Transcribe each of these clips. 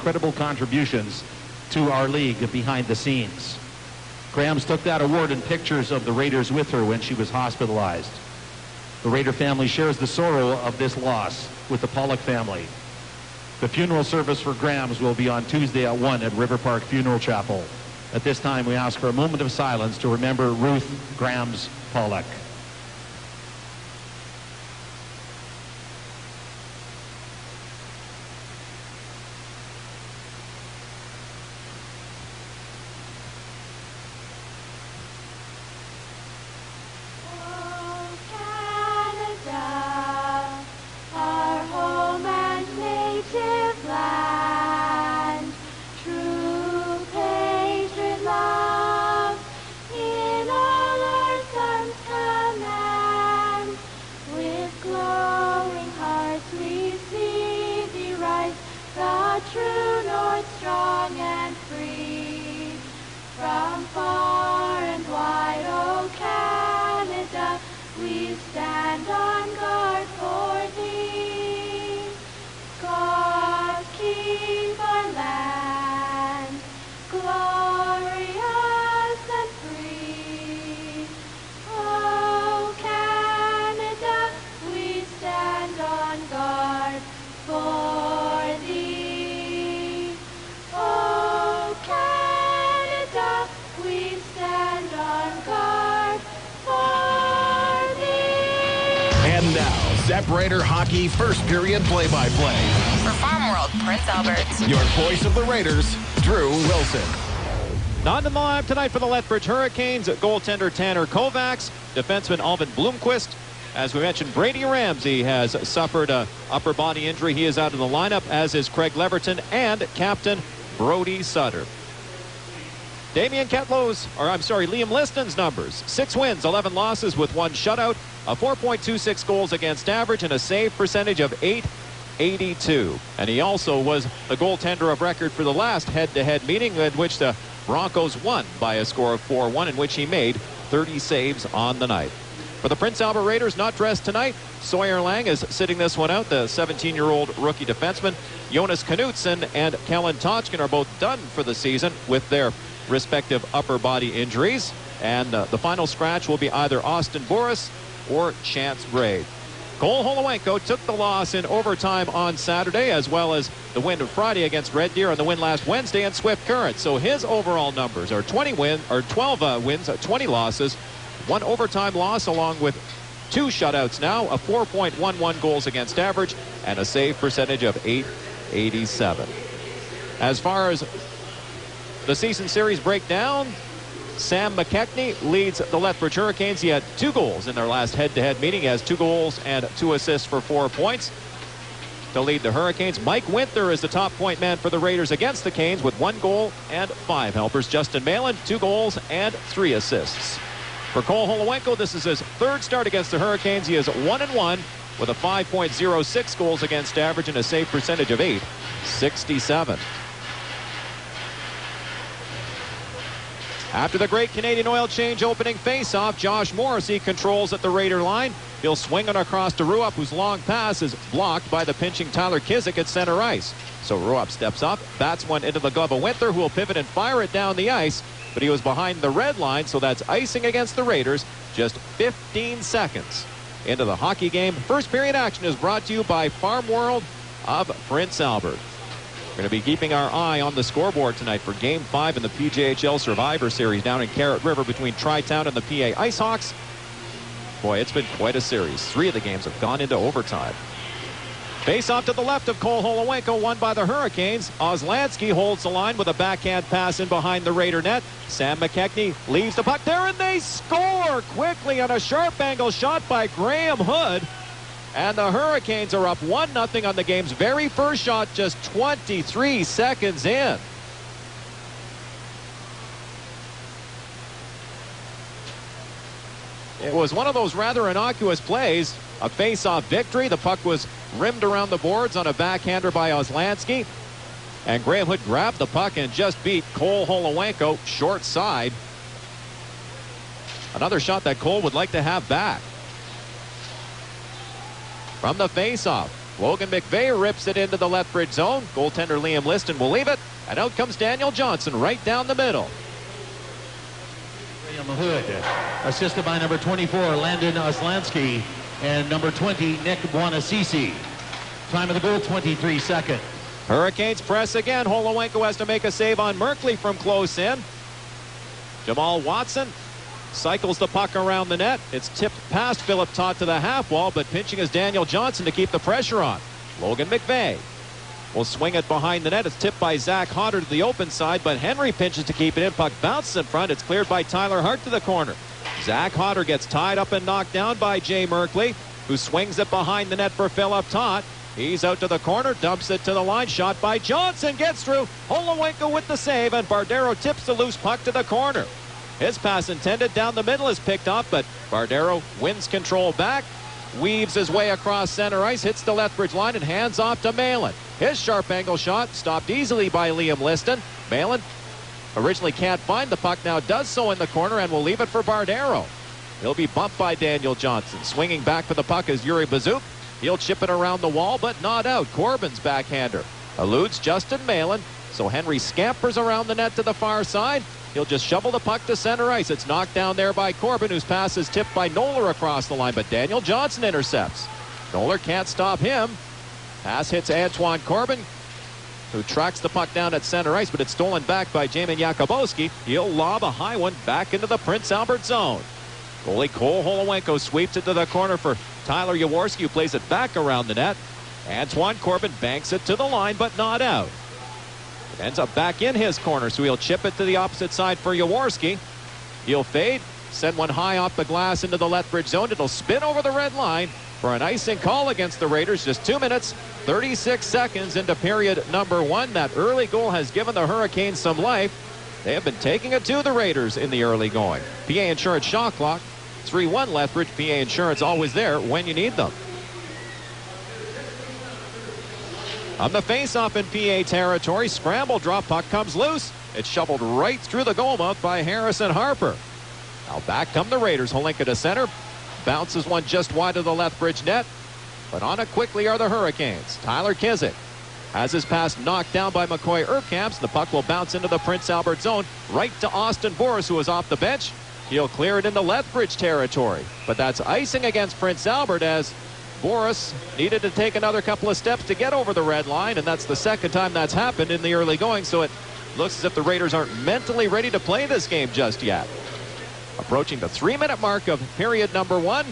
incredible contributions to our league behind the scenes. Grams took that award and pictures of the Raiders with her when she was hospitalized. The Raider family shares the sorrow of this loss with the Pollock family. The funeral service for Grams will be on Tuesday at 1 at River Park Funeral Chapel. At this time, we ask for a moment of silence to remember Ruth Grams Pollock. Raider hockey first period play-by-play. For Farm World, Prince Albert. Your voice of the Raiders, Drew Wilson. Not in the live tonight for the Lethbridge Hurricanes, goaltender Tanner Kovacs, defenseman Alvin Bloomquist. As we mentioned, Brady Ramsey has suffered an upper body injury. He is out of the lineup, as is Craig Leverton and captain Brody Sutter. Liam Liston's numbers: 6 wins, 11 losses with 1 shutout, a 4.26 goals against average, and a save percentage of .882. And he also was the goaltender of record for the last head-to-head meeting, in which the Broncos won by a score of 4-1, in which he made 30 saves on the night. For the Prince Albert Raiders, not dressed tonight, Sawyer Lang is sitting this one out, the 17-year-old rookie defenseman. Jonas Knutson and Kellen Tochkin are both done for the season with their respective upper body injuries. And the final scratch will be either Austin Boris or Chance Braid. Cole Holowenko took the loss in overtime on Saturday, as well as the win of Friday against Red Deer and the win last Wednesday in Swift Current. So his overall numbers are 12 wins, 20 losses, 1 overtime loss, along with 2 shutouts now, a 4.11 goals against average, and a save percentage of .887. As far as the season series breakdown, Sam McKechnie leads the Lethbridge Hurricanes. He had 2 goals in their last head-to-head meeting. He has 2 goals and 2 assists for 4 points to lead the Hurricanes. Mike Winther is the top point man for the Raiders against the Canes with 1 goal and 5 helpers. Justin Malin, 2 goals and 3 assists. For Cole Holowenko, this is his 3rd start against the Hurricanes. He is 1-1 with a 5.06 goals against average and a save percentage of .867. After the Great Canadian Oil Change opening faceoff, Josh Morrissey controls at the Raider line. He'll swing it across to Ruup, whose long pass is blocked by the pinching Tyler Kizik at center ice. So Ruup steps up, bats one into the glove of Winther, who will pivot and fire it down the ice. But he was behind the red line, so that's icing against the Raiders. Just 15 seconds into the hockey game. First period action is brought to you by Farm World of Prince Albert. We're going to be keeping our eye on the scoreboard tonight for Game 5 in the PJHL Survivor Series down in Carrot River between Tri-Town and the PA IceHawks. Boy, it's been quite a series. 3 of the games have gone into overtime. Face off to the left of Cole Holowenko, won by the Hurricanes. Oslansky holds the line with a backhand pass in behind the Raider net. Sam McKechnie leaves the puck there, and they score quickly on a sharp angle shot by Graham Hood. And the Hurricanes are up 1-0 on the game's very first shot, just 23 seconds in. It was one of those rather innocuous plays, a face-off victory. The puck was rimmed around the boards on a backhander by Oslansky. And Graham Hood grabbed the puck and just beat Cole Holowenko short side. Another shot that Cole would like to have back. From the face-off, Logan McVeigh rips it into the Lethbridge zone. Goaltender Liam Liston will leave it. And out comes Daniel Johnson right down the middle. Graham Hood, assisted by number 24, Landon Oslansky, and number 20, Nick Buonasisi. Time of the goal, 23 seconds. Hurricanes press again. Holowenko has to make a save on Merkley from close in. Jamal Watson cycles the puck around the net. It's tipped past Philip Todd to the half wall, but pinching is Daniel Johnson to keep the pressure on. Logan McVeigh will swing it behind the net. It's tipped by Zach Hodder to the open side, but Henry pinches to keep it in. Puck bounces in front. It's cleared by Tyler Hart to the corner. Zach Hodder gets tied up and knocked down by Jay Merkley, who swings it behind the net for Philip Todd. He's out to the corner, dumps it to the line. Shot by Johnson, gets through. Holowenko with the save, and Bardero tips the loose puck to the corner. His pass intended down the middle is picked up, but Bardero wins control back, weaves his way across center ice, hits the Lethbridge line, and hands off to Malin. His sharp angle shot stopped easily by Liam Liston. Malin originally can't find the puck, now does so in the corner, and will leave it for Bardero. He'll be bumped by Daniel Johnson. Swinging back for the puck is Yuri Bazuk. He'll chip it around the wall, but not out. Corbin's backhander eludes Justin Malin, so Henry scampers around the net to the far side. He'll just shovel the puck to center ice. It's knocked down there by Corbin, whose pass is tipped by Noller across the line, but Daniel Johnson intercepts. Noller can't stop him. Pass hits Antoine Corbin, who tracks the puck down at center ice, but it's stolen back by Jamin Jakubowski. He'll lob a high one back into the Prince Albert zone. Goalie Cole Holowenko sweeps it to the corner for Tyler Jaworski, who plays it back around the net. Antoine Corbin banks it to the line, but not out. It ends up back in his corner, so he'll chip it to the opposite side for Jaworski. He'll fade, send one high off the glass into the Lethbridge zone. It'll spin over the red line for an icing call against the Raiders. Just 2 minutes, 36 seconds into period number 1. That early goal has given the Hurricanes some life. They have been taking it to the Raiders in the early going. PA Insurance shot clock. 3-1 Lethbridge. PA Insurance always there when you need them. On the face-off in PA territory, scramble drop, puck comes loose. It's shoveled right through the goal mouth by Harrison Harper. Now back come the Raiders. Holinka to center. Bounces one just wide of the Lethbridge net. But on it quickly are the Hurricanes. Tyler Kizik has his pass knocked down by McCoy Erkamps. The puck will bounce into the Prince Albert zone right to Austin Boris, who is off the bench. He'll clear it into Lethbridge territory. But that's icing against Prince Albert, as Boris needed to take another couple of steps to get over the red line, and that's the second time that's happened in the early going, so it looks as if the Raiders aren't mentally ready to play this game just yet. Approaching the 3-minute mark of period number 1.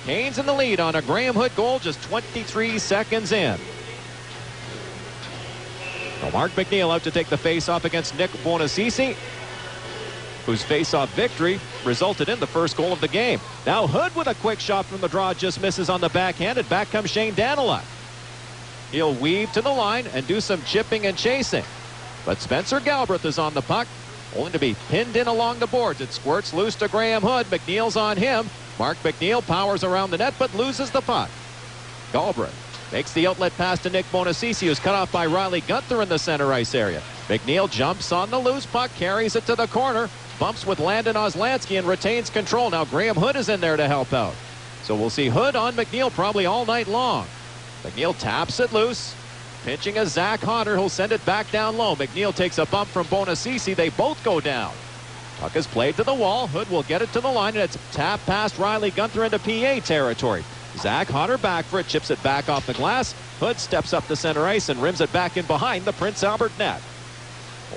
Canes in the lead on a Graham Hood goal just 23 seconds in. Now Mark McNeil out to take the face-off against Nick Buonasisi, whose face-off victory resulted in the first goal of the game. Now Hood with a quick shot from the draw just misses on the backhand, and back comes Shane Daniluk. He'll weave to the line and do some chipping and chasing. But Spencer Galbraith is on the puck, only to be pinned in along the boards. It squirts loose to Graham Hood. McNeil's on him. Mark McNeil powers around the net but loses the puck. Galbraith makes the outlet pass to Nick Buonasisi, who's cut off by Riley Gunther in the center ice area. McNeil jumps on the loose puck, carries it to the corner, bumps with Landon Oslansky and retains control. Now Graham Hood is in there to help out. So we'll see Hood on McNeil probably all night long. McNeil taps it loose. Pitching a Zach Hodder. He'll send it back down low. McNeil takes a bump from Buonasisi. They both go down. Puck is played to the wall. Hood will get it to the line, and it's tapped past Riley Gunther into PA territory. Zach Hodder back for it, chips it back off the glass. Hood steps up the center ice and rims it back in behind the Prince Albert net.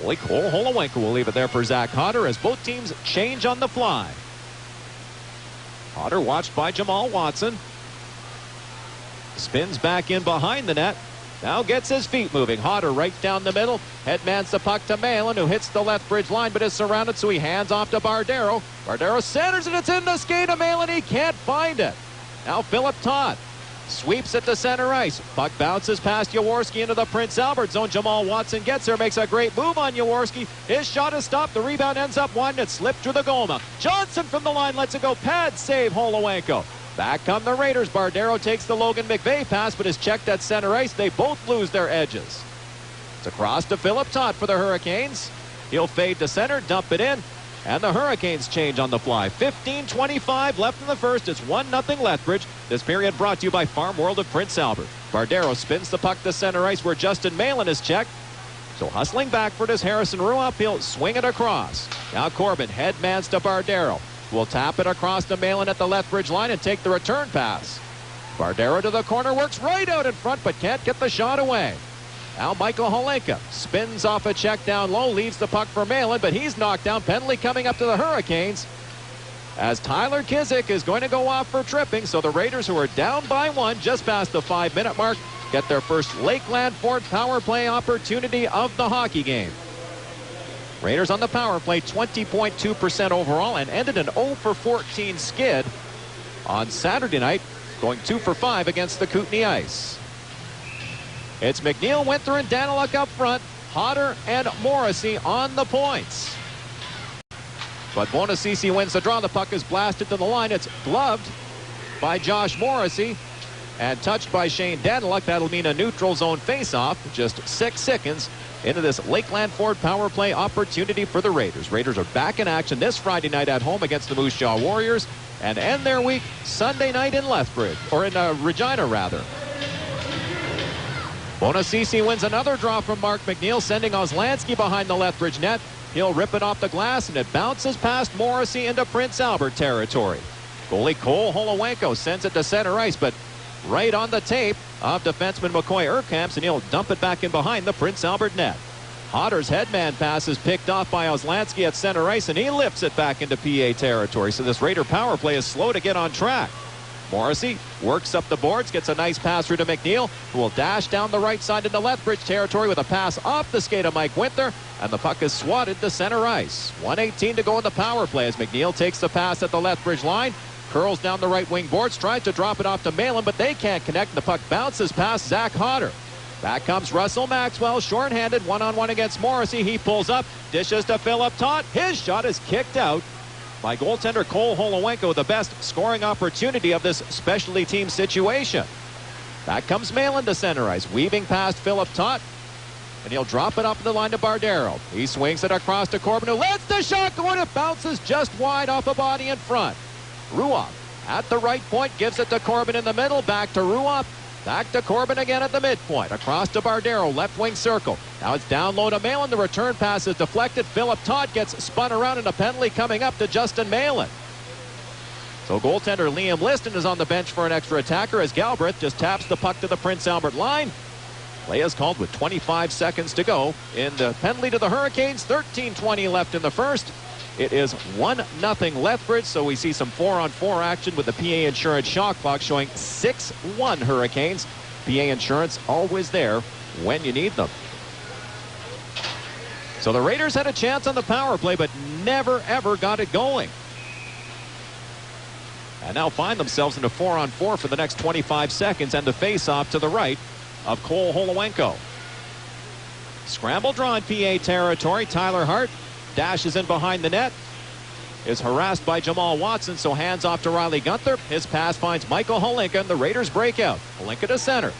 Cole Holowenko will leave it there for Zach Hodder as both teams change on the fly. Hodder watched by Jamal Watson. Spins back in behind the net. Now gets his feet moving. Hodder right down the middle. Headmans the puck to Malin, who hits the Lethbridge line but is surrounded, so he hands off to Bardero. Bardero centers it. It's in the skate of Malin. He can't find it. Now Philip Todd sweeps it to center ice. Puck bounces past Jaworski into the Prince Albert zone. Jamal Watson gets there, makes a great move on Jaworski. His shot is stopped. The rebound ends up wide, and it slipped through the goal mouth. Johnson from the line lets it go. Pad save Holowenko. Back come the Raiders. Bardero takes the Logan McVeigh pass, but is checked at center ice. They both lose their edges. It's across to Philip Todd for the Hurricanes. He'll fade to center, dump it in, and the Hurricanes change on the fly. 15:25 left in the first. It's 1-0 Lethbridge. This period brought to you by Farm World of Prince Albert. Bardero spins the puck to center ice where Justin Malin is checked. So hustling back for it is Harrison Ruoff. He'll swing it across. Now Corbin headmans to Bardero. Will tap it across to Malin at the Lethbridge line and take the return pass. Bardero to the corner, works right out in front, but can't get the shot away. Now Michael Holenka spins off a check down low, leads the puck for Malin, but he's knocked down. Penalty coming up to the Hurricanes as Tyler Kizik is going to go off for tripping. So the Raiders, who are down by 1 just past the 5-minute mark, get their first Lakeland Ford power play opportunity of the hockey game. Raiders on the power play 20.2% overall and ended an 0 for 14 skid on Saturday night, going 2 for 5 against the Kootenay Ice. It's McNeil, Winther, and Daniluk up front. Hodder and Morrissey on the points. But Bonacisi wins the draw. The puck is blasted to the line. It's gloved by Josh Morrissey and touched by Shane Daniluk. That'll mean a neutral zone faceoff. Just 6 seconds into this Lakeland Ford power play opportunity for the Raiders. Raiders are back in action this Friday night at home against the Moose Jaw Warriors and end their week Sunday night in Lethbridge, or in Regina rather. Bonacisi wins another draw from Mark McNeil, sending Oslansky behind the Lethbridge net. He'll rip it off the glass, and it bounces past Morrissey into Prince Albert territory. Goalie Cole Holowenko sends it to center ice, but right on the tape of defenseman McCoy Urkamps, and he'll dump it back in behind the Prince Albert net. Hodder's headman pass is picked off by Oslansky at center ice, and he lifts it back into PA territory. So this Raider power play is slow to get on track. Morrissey works up the boards, gets a nice pass through to McNeil, who will dash down the right side into Lethbridge territory with a pass off the skate of Mike Winther, and the puck is swatted to center ice. 1:18 to go in the power play as McNeil takes the pass at the Lethbridge line, curls down the right wing boards, tries to drop it off to Malin, but they can't connect. The puck bounces past Zach Hodder. Back comes Russell Maxwell, shorthanded, one-on-one against Morrissey. He pulls up, dishes to Philip Todd. His shot is kicked out by goaltender Cole Holowenko, the best scoring opportunity of this specialty team situation. Back comes Malin to center ice, weaving past Philip Todd, and he'll drop it up the line to Bardero. He swings it across to Corbin, who lets the shot go, and it bounces just wide off a body in front. Ruoff at the right point, gives it to Corbin in the middle, back to Ruoff, back to Corbin again at the midpoint, across to Bardero, left wing circle. Now it's down low to Malin. The return pass is deflected. Philip Todd gets spun around, and a penalty coming up to Justin Malin. So goaltender Liam Liston is on the bench for an extra attacker as Galbraith just taps the puck to the Prince Albert line. Play is called with 25 seconds to go in the penalty to the Hurricanes. 13:20 left in the first. It is 1-0 Lethbridge, so we see some 4-on-4 action with the PA Insurance shot clock showing 6-1 Hurricanes. PA Insurance always there when you need them. So the Raiders had a chance on the power play, but never, ever got it going. And now find themselves in a 4-on-4 for the next 25 seconds, and the face-off to the right of Cole Holowenko. Scramble draw in PA territory. Tyler Hart dashes in behind the net, is harassed by Jamal Watson, so hands off to Riley Gunther. His pass finds Michael Holenka, and the Raiders break out. Holenka to center.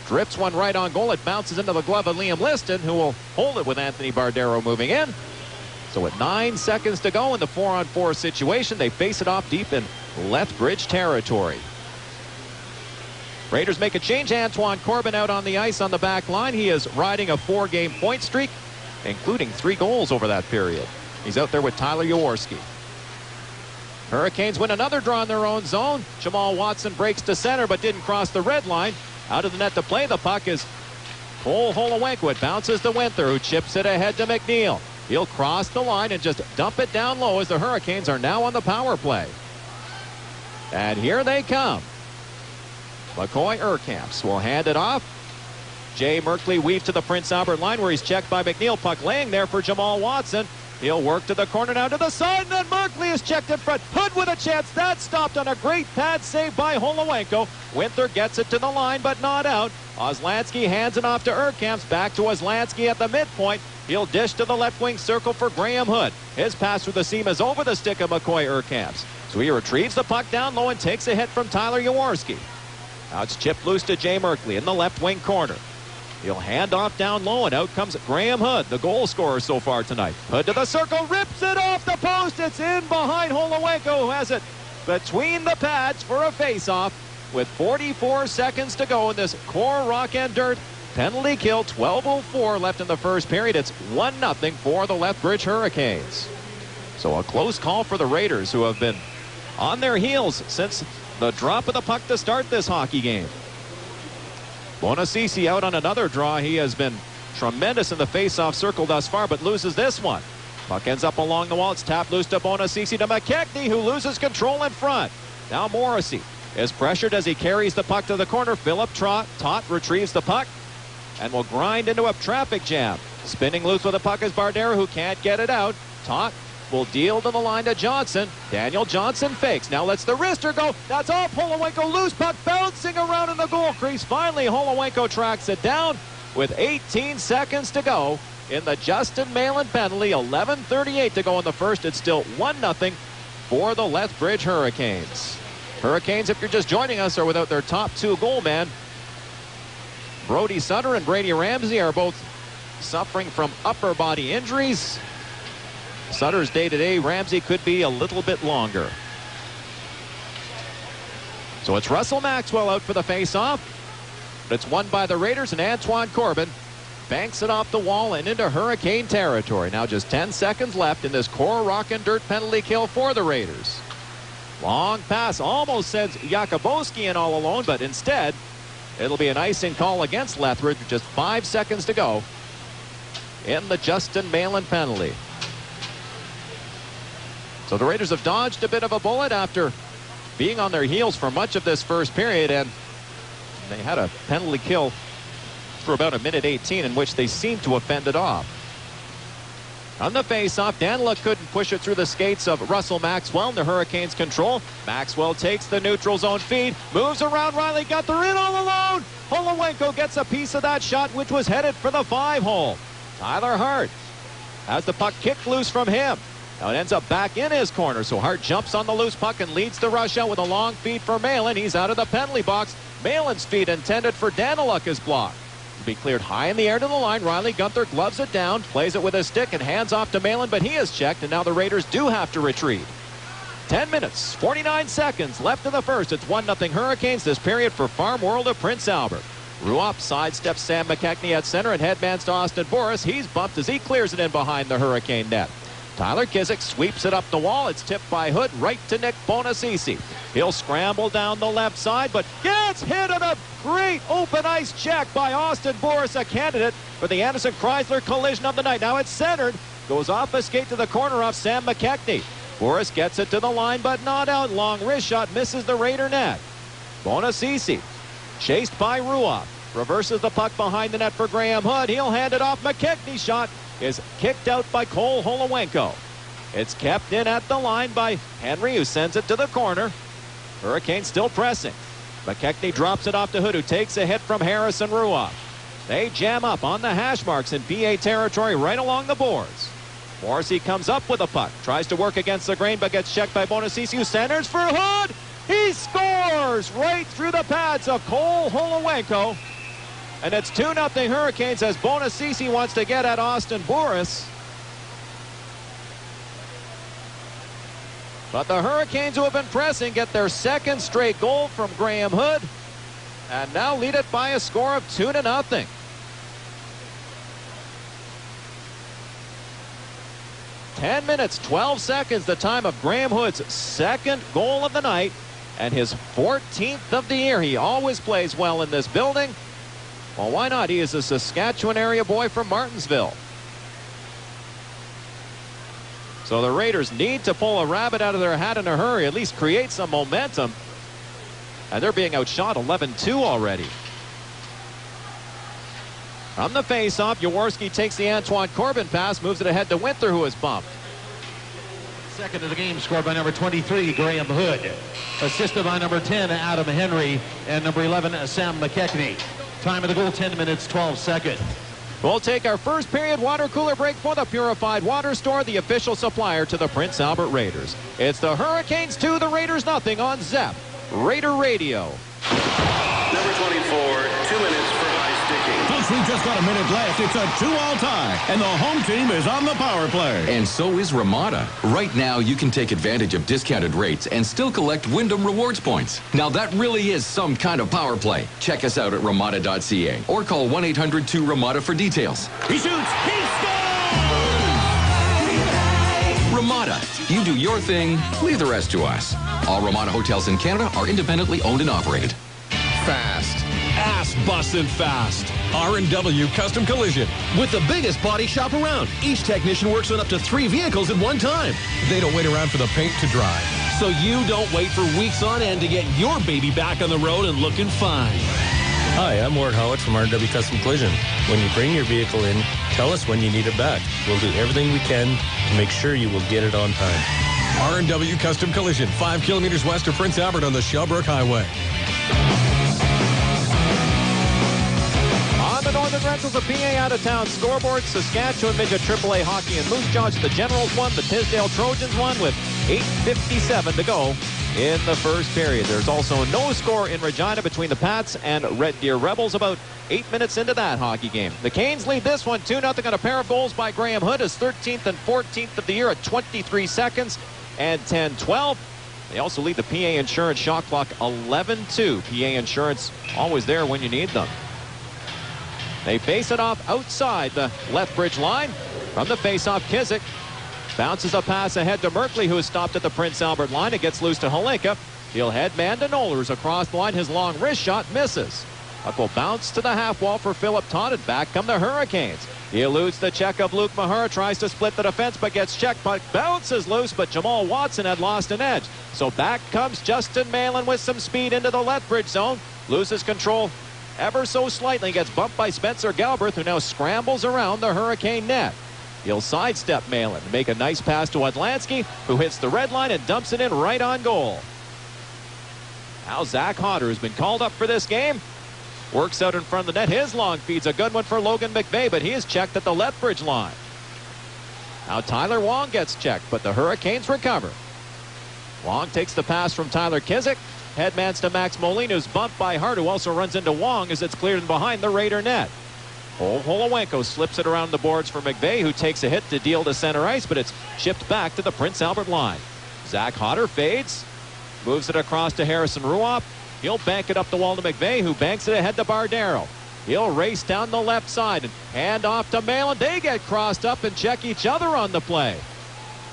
Drips one right on goal. It bounces into the glove of Liam Liston, who will hold it with Anthony Bardero moving in. So with 9 seconds to go in the 4-on-4 situation, they face it off deep in Lethbridge territory. Raiders make a change. Antoine Corbin out on the ice on the back line. He is riding a 4-game point streak, including 3 goals over that period. He's out there with Tyler Jaworski. Hurricanes win another draw in their own zone. Jamal Watson breaks to center but didn't cross the red line. Out of the net to play the puck is Cole Holowenko. It bounces to Winther, who chips it ahead to McNeil. He'll cross the line and just dump it down low as the Hurricanes are now on the power play. And here they come. McCoy Urkamps will hand it off. Jay Merkley weaves to the Prince Albert line where he's checked by McNeil. Puck laying there for Jamal Watson. He'll work to the corner now to the side, and then Merkley is checked in front. Hood with a chance. That's stopped on a great pad save by Holowenko. Winther gets it to the line, but not out. Oslansky hands it off to Urkamps. Back to Oslansky at the midpoint. He'll dish to the left wing circle for Graham Hood. His pass through the seam is over the stick of McCoy Urkamps. So he retrieves the puck down low and takes a hit from Tyler Jaworski. Now it's chipped loose to Jay Merkley in the left wing corner. He'll hand off down low, and out comes Graham Hood, the goal scorer so far tonight. Hood to the circle, rips it off the post. It's in behind Holowenko, who has it between the pads for a face-off. with 44 seconds to go in this core rock and dirt penalty kill. 12:04 left in the first period. It's 1-0 for the Lethbridge Hurricanes. So a close call for the Raiders, who have been on their heels since the drop of the puck to start this hockey game. Bonacisi out on another draw. He has been tremendous in the face-off circle thus far, but loses this one. Puck ends up along the wall. It's tapped loose to Bonacisi to McKechnie, who loses control in front. Now Morrissey is pressured as he carries the puck to the corner. Philip Tot retrieves the puck and will grind into a traffic jam. Spinning loose with the puck is Bardera, who can't get it out. Tot will deal to the line to Johnson. Daniel Johnson fakes. Now lets the wrister go. That's off. Holowenko loose. Puck bouncing around in the goal crease. Finally, Holowenko tracks it down with 18 seconds to go in the Justin Malin penalty. 11:38 to go in the first. It's still 1-0 for the Lethbridge Hurricanes. Hurricanes, if you're just joining us, are without their top two goalmen. Brody Sutter and Brady Ramsey are both suffering from upper body injuries. Sutter's day-to-day. Ramsey could be a little bit longer. So it's Russell Maxwell out for the face-off. But it's won by the Raiders, and Antoine Corbin banks it off the wall and into Hurricane territory. Now just 10 seconds left in this core rock and dirt penalty kill for the Raiders. Long pass almost sends Jakubowski in all alone, but instead it'll be an icing call against Lethbridge. Just 5 seconds to go in the Justin Malin penalty. So the Raiders have dodged a bit of a bullet after being on their heels for much of this first period, and they had a penalty kill for about 1:18 in which they seemed to have fended off. On the face-off, Danila couldn't push it through the skates of Russell Maxwell, and the Hurricanes control. Maxwell takes the neutral zone feed, moves around Riley Gunther in all alone. Holowenko gets a piece of that shot, which was headed for the 5-hole. Tyler Hart has the puck kicked loose from him. Now it ends up back in his corner, so Hart jumps on the loose puck and leads the rush out with a long feed for Malin. He's out of the penalty box. Malin's feed intended for Daniluk is blocked. To be cleared high in the air to the line. Riley Gunther gloves it down, plays it with his stick, and hands off to Malin, but he is checked, and now the Raiders do have to retreat. 10 minutes, 49 seconds left in the first. It's 1-0 Hurricanes this period for Farm World of Prince Albert. Ruoff sidesteps Sam McKechnie at center and headmans to Austin Boris. He's bumped as he clears it in behind the Hurricane net. Tyler Kizik sweeps it up the wall. It's tipped by Hood right to Nick Bonacisi. He'll scramble down the left side, but gets hit on a great open ice check by Austin Boris, a candidate for the Anderson Chrysler collision of the night. Now it's centered. Goes off a skate to the corner off Sam McKechnie. Boris gets it to the line, but not out. Long wrist shot misses the Raider net. Bonacisi chased by Ruoff. Reverses the puck behind the net for Graham Hood. He'll hand it off. McKechnie's shot is kicked out by Cole Holowenko. It's kept in at the line by Henry, who sends it to the corner. Hurricanes still pressing. McKechnie drops it off to Hood, who takes a hit from Harrison Ruoff. They jam up on the hash marks in PA territory right along the boards. Morrissey comes up with a puck, tries to work against the grain, but gets checked by Bonacisi, who centers for Hood. He scores right through the pads of Cole Holowenko. And it's 2-0 Hurricanes as Bonacisi wants to get at Austin Boris. But the Hurricanes, who have been pressing, get their second straight goal from Graham Hood, and now lead it by a score of 2-0. "10 minutes, 12 seconds, the time of Graham Hood's second goal of the night and his 14th of the year. He always plays well in this building. Well, why not? He is a Saskatchewan area boy from Martinsville. So the Raiders need to pull a rabbit out of their hat in a hurry, at least create some momentum. And they're being outshot 11-2 already. From the face-off, Jaworski takes the Antoine Corbin pass, moves it ahead to Winther, who is bumped. Second of the game, scored by number 23, Graham Hood. Assisted by number 10, Adam Henry, and number 11, Sam McKechnie. Time of the goal, 10 minutes, 12 seconds. We'll take our first period water cooler break for the Purified Water Store, the official supplier to the Prince Albert Raiders. It's the Hurricanes 2, the Raiders nothing on ZEP Raider Radio. Number 24, 2 minutes for high sticking. Folks, we've just got a minute left. It's a 2-all tie, and the home team is on the power play. And so is Ramada. Right now, you can take advantage of discounted rates and still collect Wyndham Rewards points. Now, that really is some kind of power play. Check us out at Ramada.ca or call 1-800-2-RAMADA for details. He shoots. He scores! Ramada. You do your thing, leave the rest to us. All Ramada hotels in Canada are independently owned and operated. Fast. Ass-bustin' fast. R&W Custom Collision. With the biggest body shop around, each technician works on up to 3 vehicles at one time. They don't wait around for the paint to dry. So you don't wait for weeks on end to get your baby back on the road and looking fine. Hi, I'm Ward Howitt from R&W Custom Collision. When you bring your vehicle in, tell us when you need it back. We'll do everything we can to make sure you will get it on time. R&W Custom Collision, 5 kilometers west of Prince Albert on the Shelbrook Highway. On the Northern Rentals of PA out-of-town scoreboard, Saskatchewan Midget AAA Hockey and Moose Jaws. The Generals won, the Tisdale Trojans won with 8:57 to go in the first period. There's also no score in Regina between the Pats and Red Deer Rebels. About 8 minutes into that hockey game. The Canes lead this one 2-0 on a pair of goals by Graham Hood, his 13th and 14th of the year at 23 seconds and 10-12. They also lead the PA Insurance shot clock 11-2. PA Insurance always there when you need them. They face it off outside the Lethbridge line. From the face-off, Kizik bounces a pass ahead to Merkley, who is stopped at the Prince Albert line. It gets loose to Holinka. He'll head man to Nollers across the line. His long wrist shot misses. Puck will bounce to the half wall for Philip Todd, and back come the Hurricanes. He eludes the check of Luke Mahura, tries to split the defense, but gets checked. Puck bounces loose, but Jamal Watson had lost an edge. So back comes Justin Malin with some speed into the Lethbridge zone. Loses control ever so slightly, gets bumped by Spencer Galbraith, who now scrambles around the Hurricane net. He'll sidestep Malin, make a nice pass to Odlansky, who hits the red line and dumps it in right on goal. Now Zach Hodder has been called up for this game. Works out in front of the net. His long feed's a good one for Logan McVeigh, but he is checked at the Lethbridge line. Now Tyler Wong gets checked, but the Hurricanes recover. Wong takes the pass from Tyler Kizik. Headmans to Max Moline, who's bumped by Hart, who also runs into Wong as it's cleared in behind the Raider net. Holowenko slips it around the boards for McVeigh, who takes a hit to deal to center ice, but it's shipped back to the Prince Albert line. Zach Hodder fades, moves it across to Harrison Ruoff. He'll bank it up the wall to McVeigh, who banks it ahead to Bardero. He'll race down the left side and hand off to Malin. They get crossed up and check each other on the play.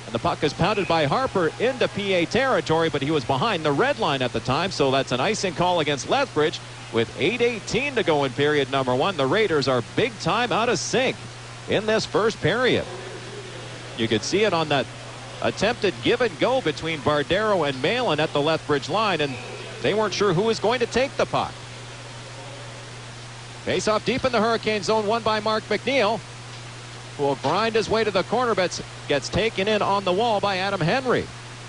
And the puck is pounded by Harper into PA territory, but he was behind the red line at the time, so that's an icing call against Lethbridge. With 8:18 to go in period number one, the Raiders are big time out of sync in this first period. You could see it on that attempted give and go between Bardero and Malin at the Lethbridge line, and they weren't sure who was going to take the puck. Face off deep in the Hurricane zone, won by Mark McNeil, who will grind his way to the corner, but gets taken in on the wall by Adam Henry.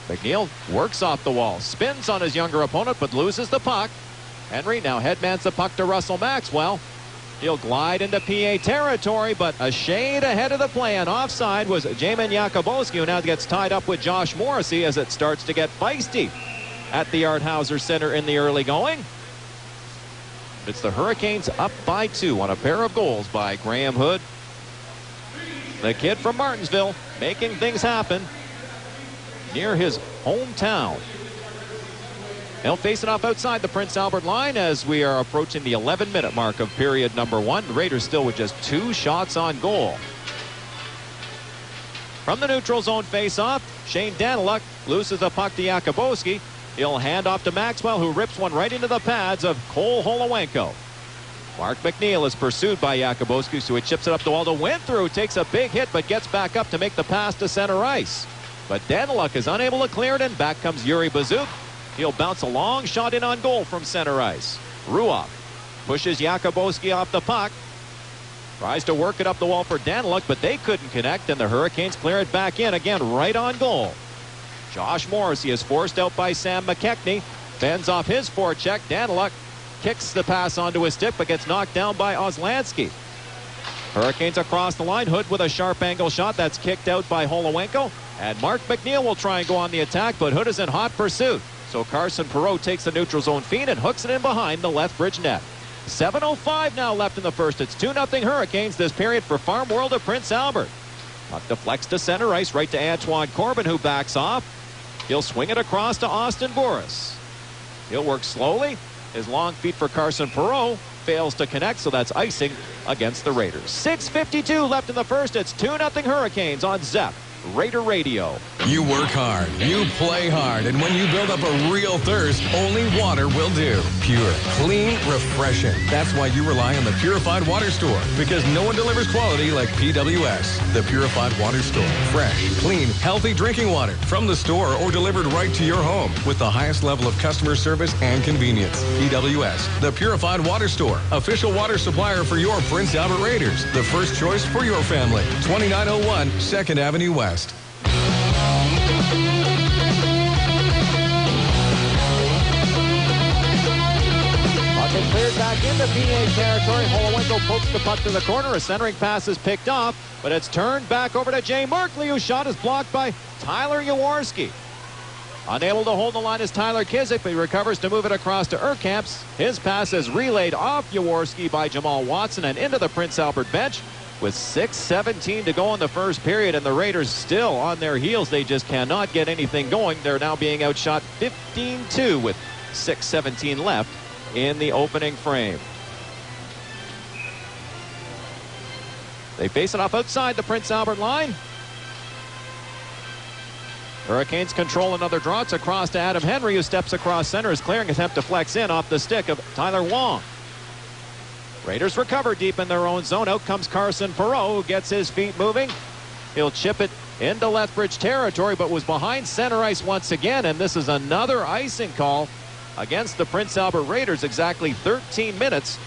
McNeil works off the wall, spins on his younger opponent, but loses the puck. Henry now headmans the puck to Russell Maxwell. He'll glide into PA territory, but a shade ahead of the play, and offside was Jamin Jakubowski, who now gets tied up with Josh Morrissey as it starts to get feisty at the Art Hauser Center in the early going. It's the Hurricanes up by 2 on a pair of goals by Graham Hood. The kid from Martinsville making things happen near his hometown. They'll face it off outside the Prince Albert line as we are approaching the 11-minute mark of period number one. The Raiders still with just 2 shots on goal. From the neutral zone face-off, Shane Daniluk loses the puck to Jakubowski. He'll hand off to Maxwell, who rips one right into the pads of Cole Holowenko. Mark McNeil is pursued by Jakubowski, so he chips it up the wall to Winthrop, who takes a big hit but gets back up to make the pass to center ice. But Daniluk is unable to clear it, and back comes Yuri Bazuk. He'll bounce a long shot in on goal from center ice. Ruoff pushes Jakubowski off the puck. Tries to work it up the wall for Daniluk, but they couldn't connect, and the Hurricanes clear it back in again right on goal. Josh Morrissey is forced out by Sam McKechnie. Fends off his forecheck. Daniluk kicks the pass onto his stick, but gets knocked down by Oslansky. Hurricanes across the line. Hood with a sharp angle shot. That's kicked out by Holowenko. And Mark McNeil will try and go on the attack, but Hood is in hot pursuit. So Carson Perreault takes the neutral zone feed and hooks it in behind the Lethbridge net. 7:05 now left in the first. It's 2-0 Hurricanes this period for Farm World of Prince Albert. Puck deflects to center ice, right to Antoine Corbin, who backs off. He'll swing it across to Austin Boris. He'll work slowly. His long feet for Carson Perreault fails to connect, so that's icing against the Raiders. 6:52 left in the first. It's 2-0 Hurricanes on ZEP Raider Radio. You work hard, you play hard, and when you build up a real thirst, only water will do. Pure, clean, refreshing. That's why you rely on the Purified Water Store, because no one delivers quality like PWS. The Purified Water Store. Fresh, clean, healthy drinking water from the store or delivered right to your home with the highest level of customer service and convenience. PWS, the Purified Water Store. Official water supplier for your Prince Albert Raiders. The first choice for your family. 2901 2nd Avenue West. Puck is cleared back into PA territory. Holowenko pokes the puck to the corner. A centering pass is picked off, but it's turned back over to Jay Merkley, whose shot is blocked by Tyler Jaworski. Unable to hold the line is Tyler Kizik, but he recovers to move it across to Urkamps. His pass is relayed off Jaworski by Jamal Watson and into the Prince Albert bench. With 6:17 to go in the first period, and the Raiders still on their heels. They just cannot get anything going. They're now being outshot 15-2 with 6:17 left in the opening frame. They face it off outside the Prince Albert line. Hurricanes control another draw. It's across to Adam Henry, who steps across center. His clearing attempt to flex in off the stick of Tyler Wong. Raiders recover deep in their own zone. Out comes Carson Perreault, who gets his feet moving. He'll chip it into Lethbridge territory, but was behind center ice once again, and this is another icing call against the Prince Albert Raiders exactly 13 minutes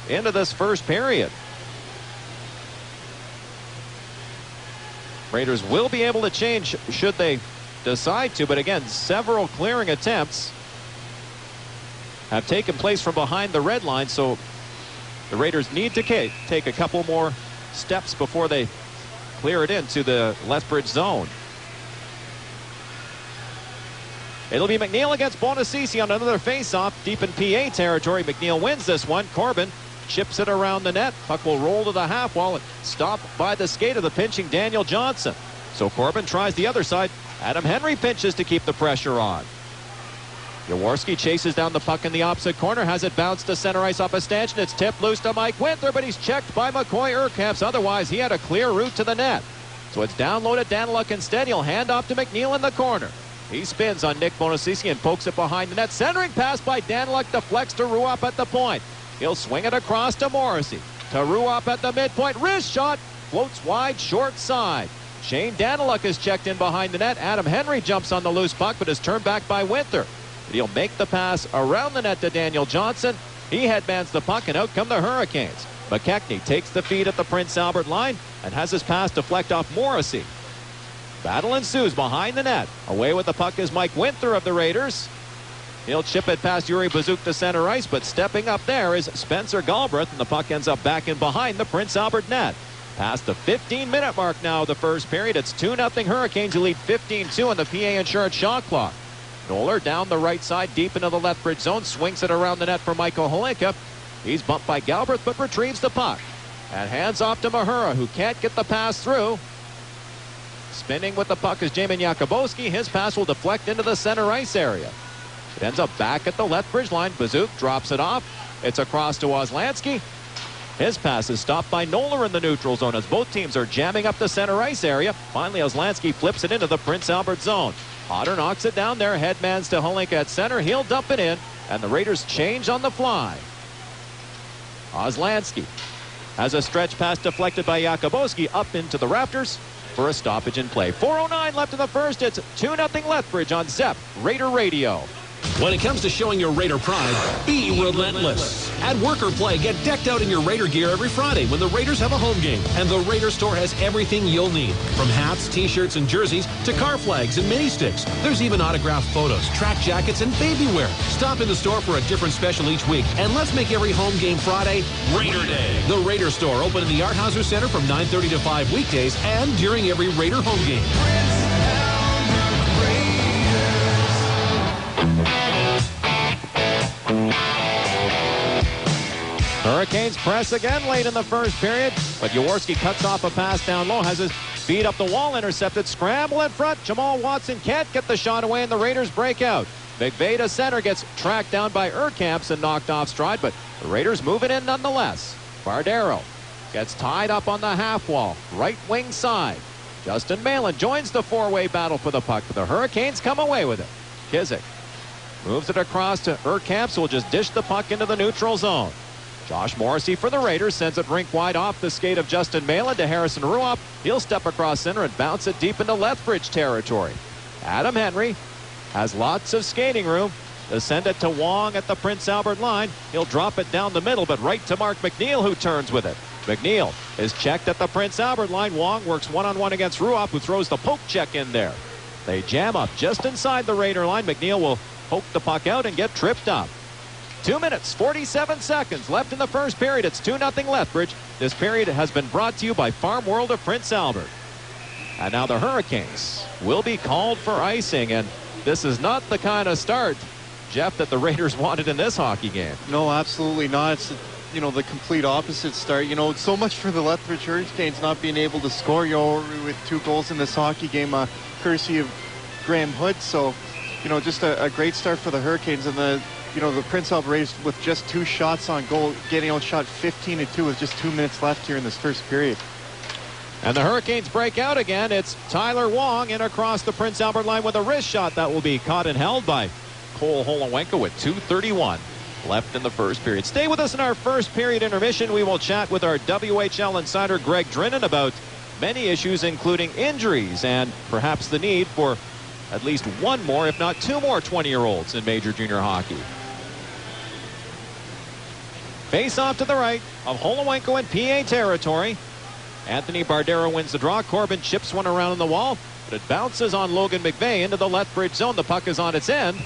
into this first period. Raiders will be able to change should they decide to, but again, several clearing attempts have taken place from behind the red line, so the Raiders need to take a couple more steps before they clear it into the Lethbridge zone. It'll be McNeil against Bonacisi on another face-off deep in PA territory. McNeil wins this one. Corbin chips it around the net. Puck will roll to the half wall and stopped by the skate of the pinching Daniel Johnson. So Corbin tries the other side. Adam Henry pinches to keep the pressure on. Jaworski chases down the puck in the opposite corner, has it bounced to center ice off a stanchion. It's tipped loose to Mike Winther, but he's checked by McCoy Urkamps. Otherwise, he had a clear route to the net. So it's down low to Daniluk instead. He'll hand off to McNeil in the corner. He spins on Nick Bonacisi and pokes it behind the net. Centering pass by Daniluk deflects to Ruop at the point. He'll swing it across to Morrissey. To Ruop at the midpoint. Wrist shot. Floats wide, short side. Shane Daniluk is checked in behind the net. Adam Henry jumps on the loose puck, but is turned back by Winther. He'll make the pass around the net to Daniel Johnson. He headbands the puck, and out come the Hurricanes. McKechnie takes the feed at the Prince Albert line and has his pass deflect off Morrissey. Battle ensues behind the net. Away with the puck is Mike Winther of the Raiders. He'll chip it past Yuri Bazuk to center ice, but stepping up there is Spencer Galbraith, and the puck ends up back in behind the Prince Albert net. Past the 15-minute mark now of the first period. It's 2-0 Hurricanes, who lead 15-2 on the PA Insurance shot clock. Noller down the right side, deep into the Lethbridge zone, swings it around the net for Michael Holinka. He's bumped by Galbraith, but retrieves the puck. And hands off to Mahura, who can't get the pass through. Spinning with the puck is Jamin Jakubowski. His pass will deflect into the center ice area. It ends up back at the Lethbridge line. Bazuk drops it off. It's across to Ozlansky. His pass is stopped by Noller in the neutral zone as both teams are jamming up the center ice area. Finally, Ozlansky flips it into the Prince Albert zone. Potter knocks it down there. Headmans to Holinka at center. He'll dump it in, and the Raiders change on the fly. Ozlansky has a stretch pass deflected by Jakubowski up into the rafters for a stoppage in play. 4:09 left in the first. It's 2-0 Lethbridge on ZEP Raider Radio. When it comes to showing your Raider pride, be relentless. At Work or Play, get decked out in your Raider gear every Friday when the Raiders have a home game. And the Raider store has everything you'll need, from hats, t-shirts, and jerseys to car flags and mini sticks. There's even autographed photos, track jackets, and baby wear. Stop in the store for a different special each week, and let's make every home game Friday Raider Day. The Raider store open in the Arthauser Center from 9:30 to 5 weekdays and during every Raider home game. Hurricanes press again late in the first period, but Jaworski cuts off a pass down low, has his feet up the wall, intercepted, scramble in front. Jamal Watson can't get the shot away, and the Raiders break out. McVay to center, gets tracked down by Urkamps and knocked off stride, but the Raiders moving in nonetheless. Bardero gets tied up on the half wall, right wing side. Justin Malin joins the four-way battle for the puck, but the Hurricanes come away with it. Kizik moves it across to Urkamps, who will just dish the puck into the neutral zone. Josh Morrissey for the Raiders sends it rink wide off the skate of Justin Malin to Harrison Ruopp. He'll step across center and bounce it deep into Lethbridge territory. Adam Henry has lots of skating room to send it to Wong at the Prince Albert line. He'll drop it down the middle, but right to Mark McNeil, who turns with it. McNeil is checked at the Prince Albert line. Wong works one-on-one against Ruopp, who throws the poke check in there. They jam up just inside the Raider line. McNeil will poke the puck out and get tripped up. 2 minutes, 47 seconds left in the first period. It's 2-0 Lethbridge. This period has been brought to you by Farm World of Prince Albert. And now the Hurricanes will be called for icing, and this is not the kind of start, Jeff, that the Raiders wanted in this hockey game. No, absolutely not. It's, the complete opposite start. So much for the Lethbridge Hurricanes not being able to score, with 2 goals in this hockey game, courtesy of Graham Hood. So, just a great start for the Hurricanes, and the Prince Albert Raiders with just 2 shots on goal, getting outshot 15-2 with just 2 minutes left here in this first period. And the Hurricanes break out again. It's Tyler Wong in across the Prince Albert line with a wrist shot that will be caught and held by Cole Holowenko with 2:31 left in the first period. Stay with us in our first period intermission. We will chat with our WHL insider Greg Drinnan about many issues, including injuries and perhaps the need for at least one more, if not 2 more 20-year-olds in major junior hockey. Face off to the right of Holowenko in PA territory. Anthony Bardero wins the draw. Corbin chips one around the wall, but it bounces on Logan McVay into the Lethbridge zone. The puck is on its end,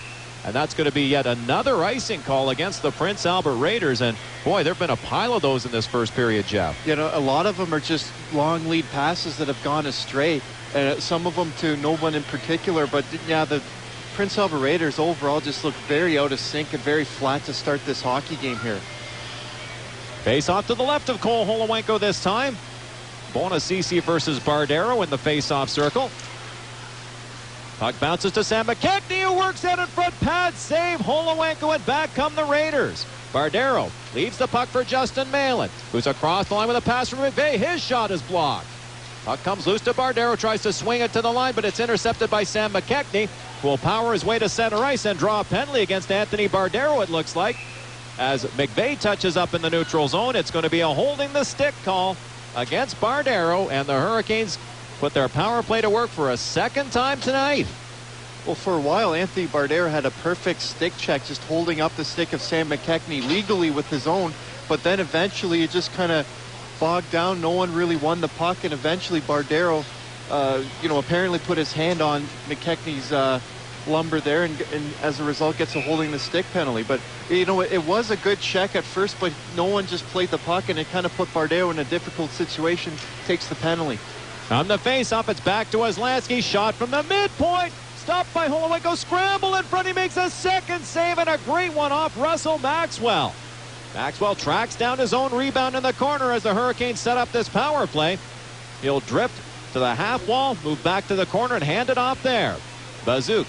and that's going to be yet another icing call against the Prince Albert Raiders. And boy, there have been a pile of those in this first period, Jeff. A lot of them are just long lead passes that have gone astray, and some of them to no one in particular. But yeah, the Prince Albert Raiders overall just look very out of sync and very flat to start this hockey game here. Face off to the left of Cole Holowenko this time. Bonacisi versus Bardero in the face-off circle. Puck bounces to Sam McKechnie, who works out in front. Pad save. Holowenko, and back come the Raiders. Bardero leaves the puck for Justin Malin, who's across the line with a pass from McVay. His shot is blocked. Puck comes loose to Bardero, tries to swing it to the line, but it's intercepted by Sam McKechnie, who will power his way to center ice and draw a penalty against Anthony Bardero, it looks like. As McVay touches up in the neutral zone, it's going to be a holding the stick call against Bardero, and the Hurricanes put their power play to work for a second time tonight. Well, for a while, Anthony Bardero had a perfect stick check, just holding up the stick of Sam McKechnie legally with his own, but then eventually it just kind of bogged down. No one really won the puck, and eventually Bardero, apparently put his hand on McKechnie's lumber there, and as a result gets a holding the stick penalty. But it was a good check at first, but no one just played the puck, and it kind of put Bardero in a difficult situation. Takes the penalty. On the face-off, it's back to Weslanski. Shot from the midpoint. Stopped by Holowenko. Scramble in front. He makes a second save, and a great one off Russell Maxwell. Maxwell tracks down his own rebound in the corner as the Hurricanes set up this power play. He'll drift to the half wall, move back to the corner, and hand it off there. Bazook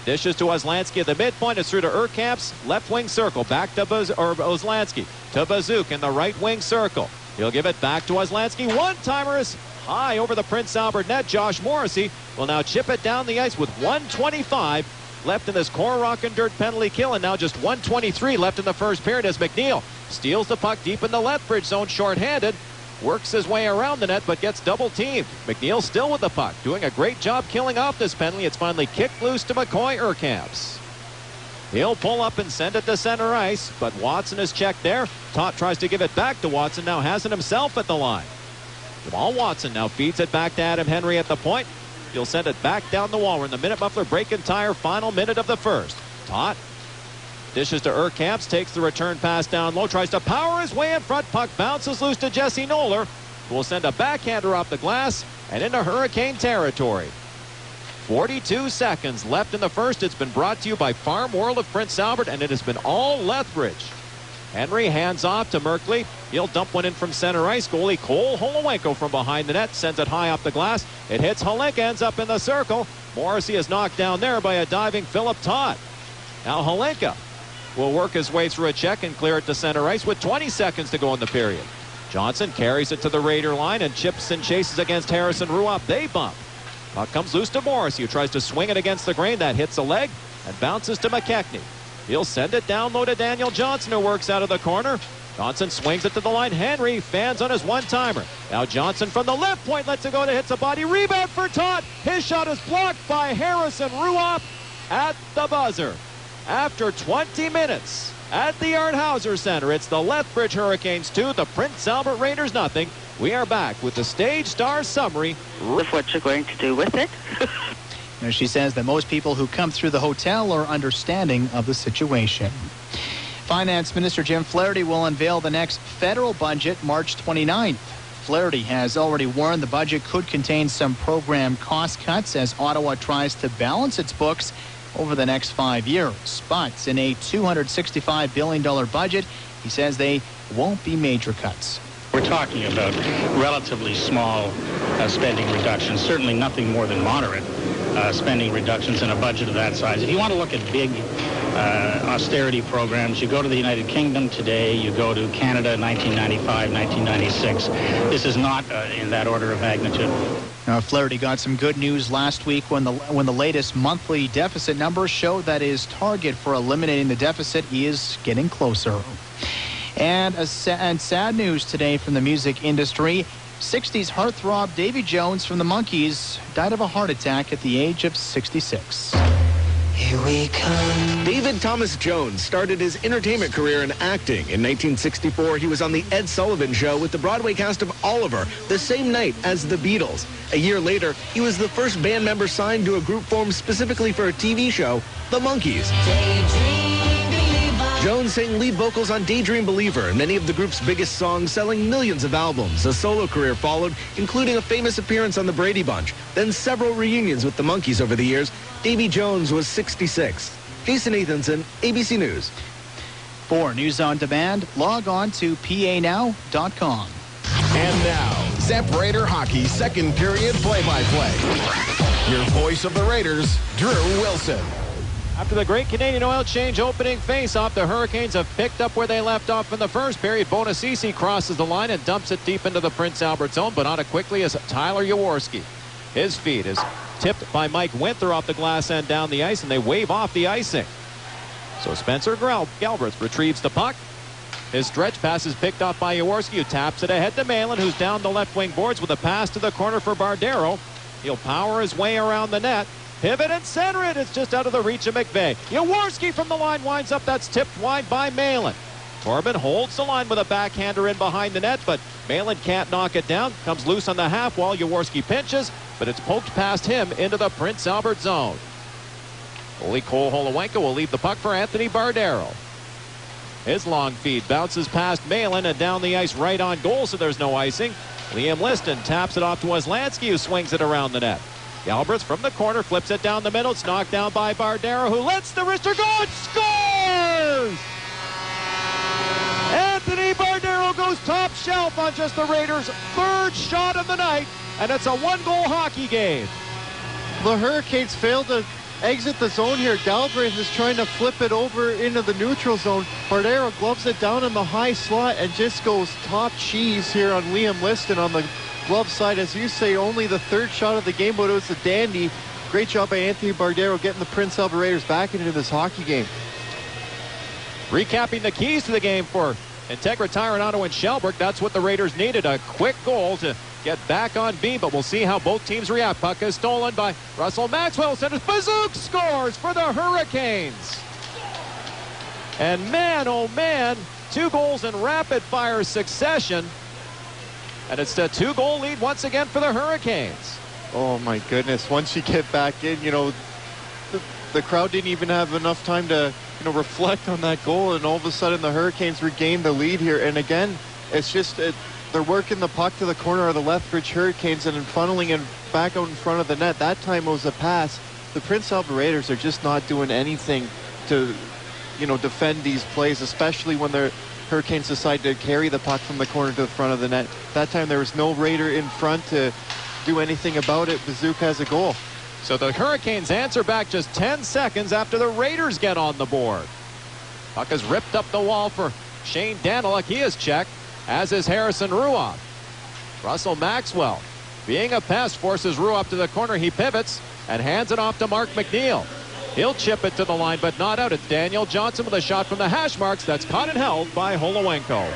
dishes to Weslanski at the midpoint. It's through to Urkamps, left wing circle. Back to Weslanski. To Bazook in the right wing circle. He'll give it back to Weslanski. One-timer is high over the Prince Albert net. Josh Morrissey will now chip it down the ice with 1:25 left in this core rock and dirt penalty kill, and now just 1:23 left in the first period as McNeil steals the puck deep in the Lethbridge zone shorthanded. Works his way around the net, but gets double-teamed. McNeil still with the puck, doing a great job killing off this penalty. It's finally kicked loose to McCoy Urkamps. He'll pull up and send it to center ice, but Watson is checked there. Todt tries to give it back to Watson, now has it himself at the line. Jamal Watson now feeds it back to Adam Henry at the point. He'll send it back down the wall. We're in the minute muffler break and tire, final minute of the first. Todt dishes to Urkamps, takes the return pass down low, tries to power his way in front. Puck bounces loose to Jesse Noller, who will send a backhander off the glass and into Hurricane territory. 42 seconds left in the first. It's been brought to you by Farm World of Prince Albert, and it has been all Lethbridge. Henry hands off to Merkley. He'll dump one in from center ice. Goalie Cole Holowenko from behind the net sends it high up the glass. It hits Holinka, ends up in the circle. Morrissey is knocked down there by a diving Philip Todd. Now Holinka will work his way through a check and clear it to center ice with 20 seconds to go in the period. Johnson carries it to the Raider line and chips and chases against Harrison Ruopp. They bump. Puck comes loose to Morrissey, who tries to swing it against the grain. That hits a leg and bounces to McKechnie. He'll send it down low to Daniel Johnson, who works out of the corner. Johnson swings it to the line. Henry fans on his one-timer. Now Johnson from the left point lets it go to hits a body. Rebound for Todd. His shot is blocked by Harrison Ruopp at the buzzer. After 20 minutes at the Art Hauser Center, it's the Lethbridge Hurricanes 2, the Prince Albert Raiders nothing. We are back with the Stage Star summary. With what you're going to do with it. She says that most people who come through the hotel are understanding of the situation. Finance Minister Jim Flaherty will unveil the next federal budget March 29th. Flaherty has already warned the budget could contain some program cost cuts as Ottawa tries to balance its books over the next 5 years. But in a $265 billion budget, he says they won't be major cuts. We're talking about relatively small spending reductions, certainly nothing more than moderate spending reductions in a budget of that size. If you want to look at big austerity programs, you go to the United Kingdom today, you go to Canada 1995, 1996. This is not in that order of magnitude. Flaherty got some good news last week when the latest monthly deficit numbers showed that his target for eliminating the deficit is getting closer. And sad news today from the music industry. 60s heartthrob Davy Jones from the Monkees died of a heart attack at the age of 66. Here we come. David Thomas Jones started his entertainment career in acting. In 1964, he was on The Ed Sullivan Show with the Broadway cast of Oliver the same night as the Beatles. A year later, he was the first band member signed to a group formed specifically for a TV show, The Monkees. Jones sang lead vocals on Daydream Believer and many of the group's biggest songs, selling millions of albums. A solo career followed, including a famous appearance on The Brady Bunch, then several reunions with the Monkees over the years. Davy Jones was 66. Jason Nathanson, ABC News. For News on Demand, log on to panow.com. And now, Zep Raider Hockey second period play-by-play. Your voice of the Raiders, Drew Wilson. After the Great Canadian Oil Change opening face-off, the Hurricanes have picked up where they left off in the first period. Bonacisi crosses the line and dumps it deep into the Prince Albert zone, but not as quickly as Tyler Jaworski. His feed is tipped by Mike Winther off the glass end down the ice, and they wave off the icing. So Spencer Galbraith retrieves the puck. His stretch pass is picked off by Jaworski, who taps it ahead to Malin, who's down the left wing boards with a pass to the corner for Bardero. He'll power his way around the net. Pivot and center it. It's just out of the reach of McVeigh. Jaworski from the line winds up. That's tipped wide by Malin. Corbin holds the line with a backhander in behind the net, but Malin can't knock it down. Comes loose on the half wall. Jaworski pinches, but it's poked past him into the Prince Albert zone. Goalie Cole Holowenko will leave the puck for Anthony Bardero. His long feed bounces past Malin and down the ice right on goal, so there's no icing. Liam Liston taps it off to Weslanski, who swings it around the net. Galbraith from the corner flips it down the middle. It's knocked down by Bardero, who lets the wrister go and scores! Anthony Bardero goes top shelf on just the Raiders' third shot of the night, and it's a one-goal hockey game. The Hurricanes failed to exit the zone here. Galbraith is trying to flip it over into the neutral zone. Bardero gloves it down in the high slot and just goes top cheese here on Liam Liston on the glove side. As you say, only the third shot of the game, but it was a dandy. Great job by Anthony Bardero getting the Prince Albert Raiders back into this hockey game. Recapping the keys to the game for Integra Tyrannado and Shellbrook. That's what the Raiders needed, a quick goal to get back on beam, but we'll see how both teams react. Puck is stolen by Russell Maxwell. Centers. Bazook scores for the Hurricanes. And man, oh man, 2 goals in rapid-fire succession. And it's a 2-goal lead once again for the Hurricanes. Oh my goodness, once you get back in, the crowd didn't even have enough time to reflect on that goal, and all of a sudden the Hurricanes regained the lead here. And again, it's just they're working the puck to the corner of the Lethbridge Hurricanes and funneling it back out in front of the net. That time it was a pass. The Prince Albert Raiders are just not doing anything to defend these plays, especially when Hurricanes decide to carry the puck from the corner to the front of the net. That time there was no Raider in front to do anything about it. Bazooka has a goal. So the Hurricanes answer back just 10 seconds after the Raiders get on the board. Puck is ripped up the wall for Shane Daniluk. He is checked, as is Harrison Ruoff. Russell Maxwell, being a pest, forces Ruoff to the corner. He pivots and hands it off to Mark McNeil. He'll chip it to the line, but not out. It's Daniel Johnson with a shot from the hash marks. That's caught and held by Holowenko.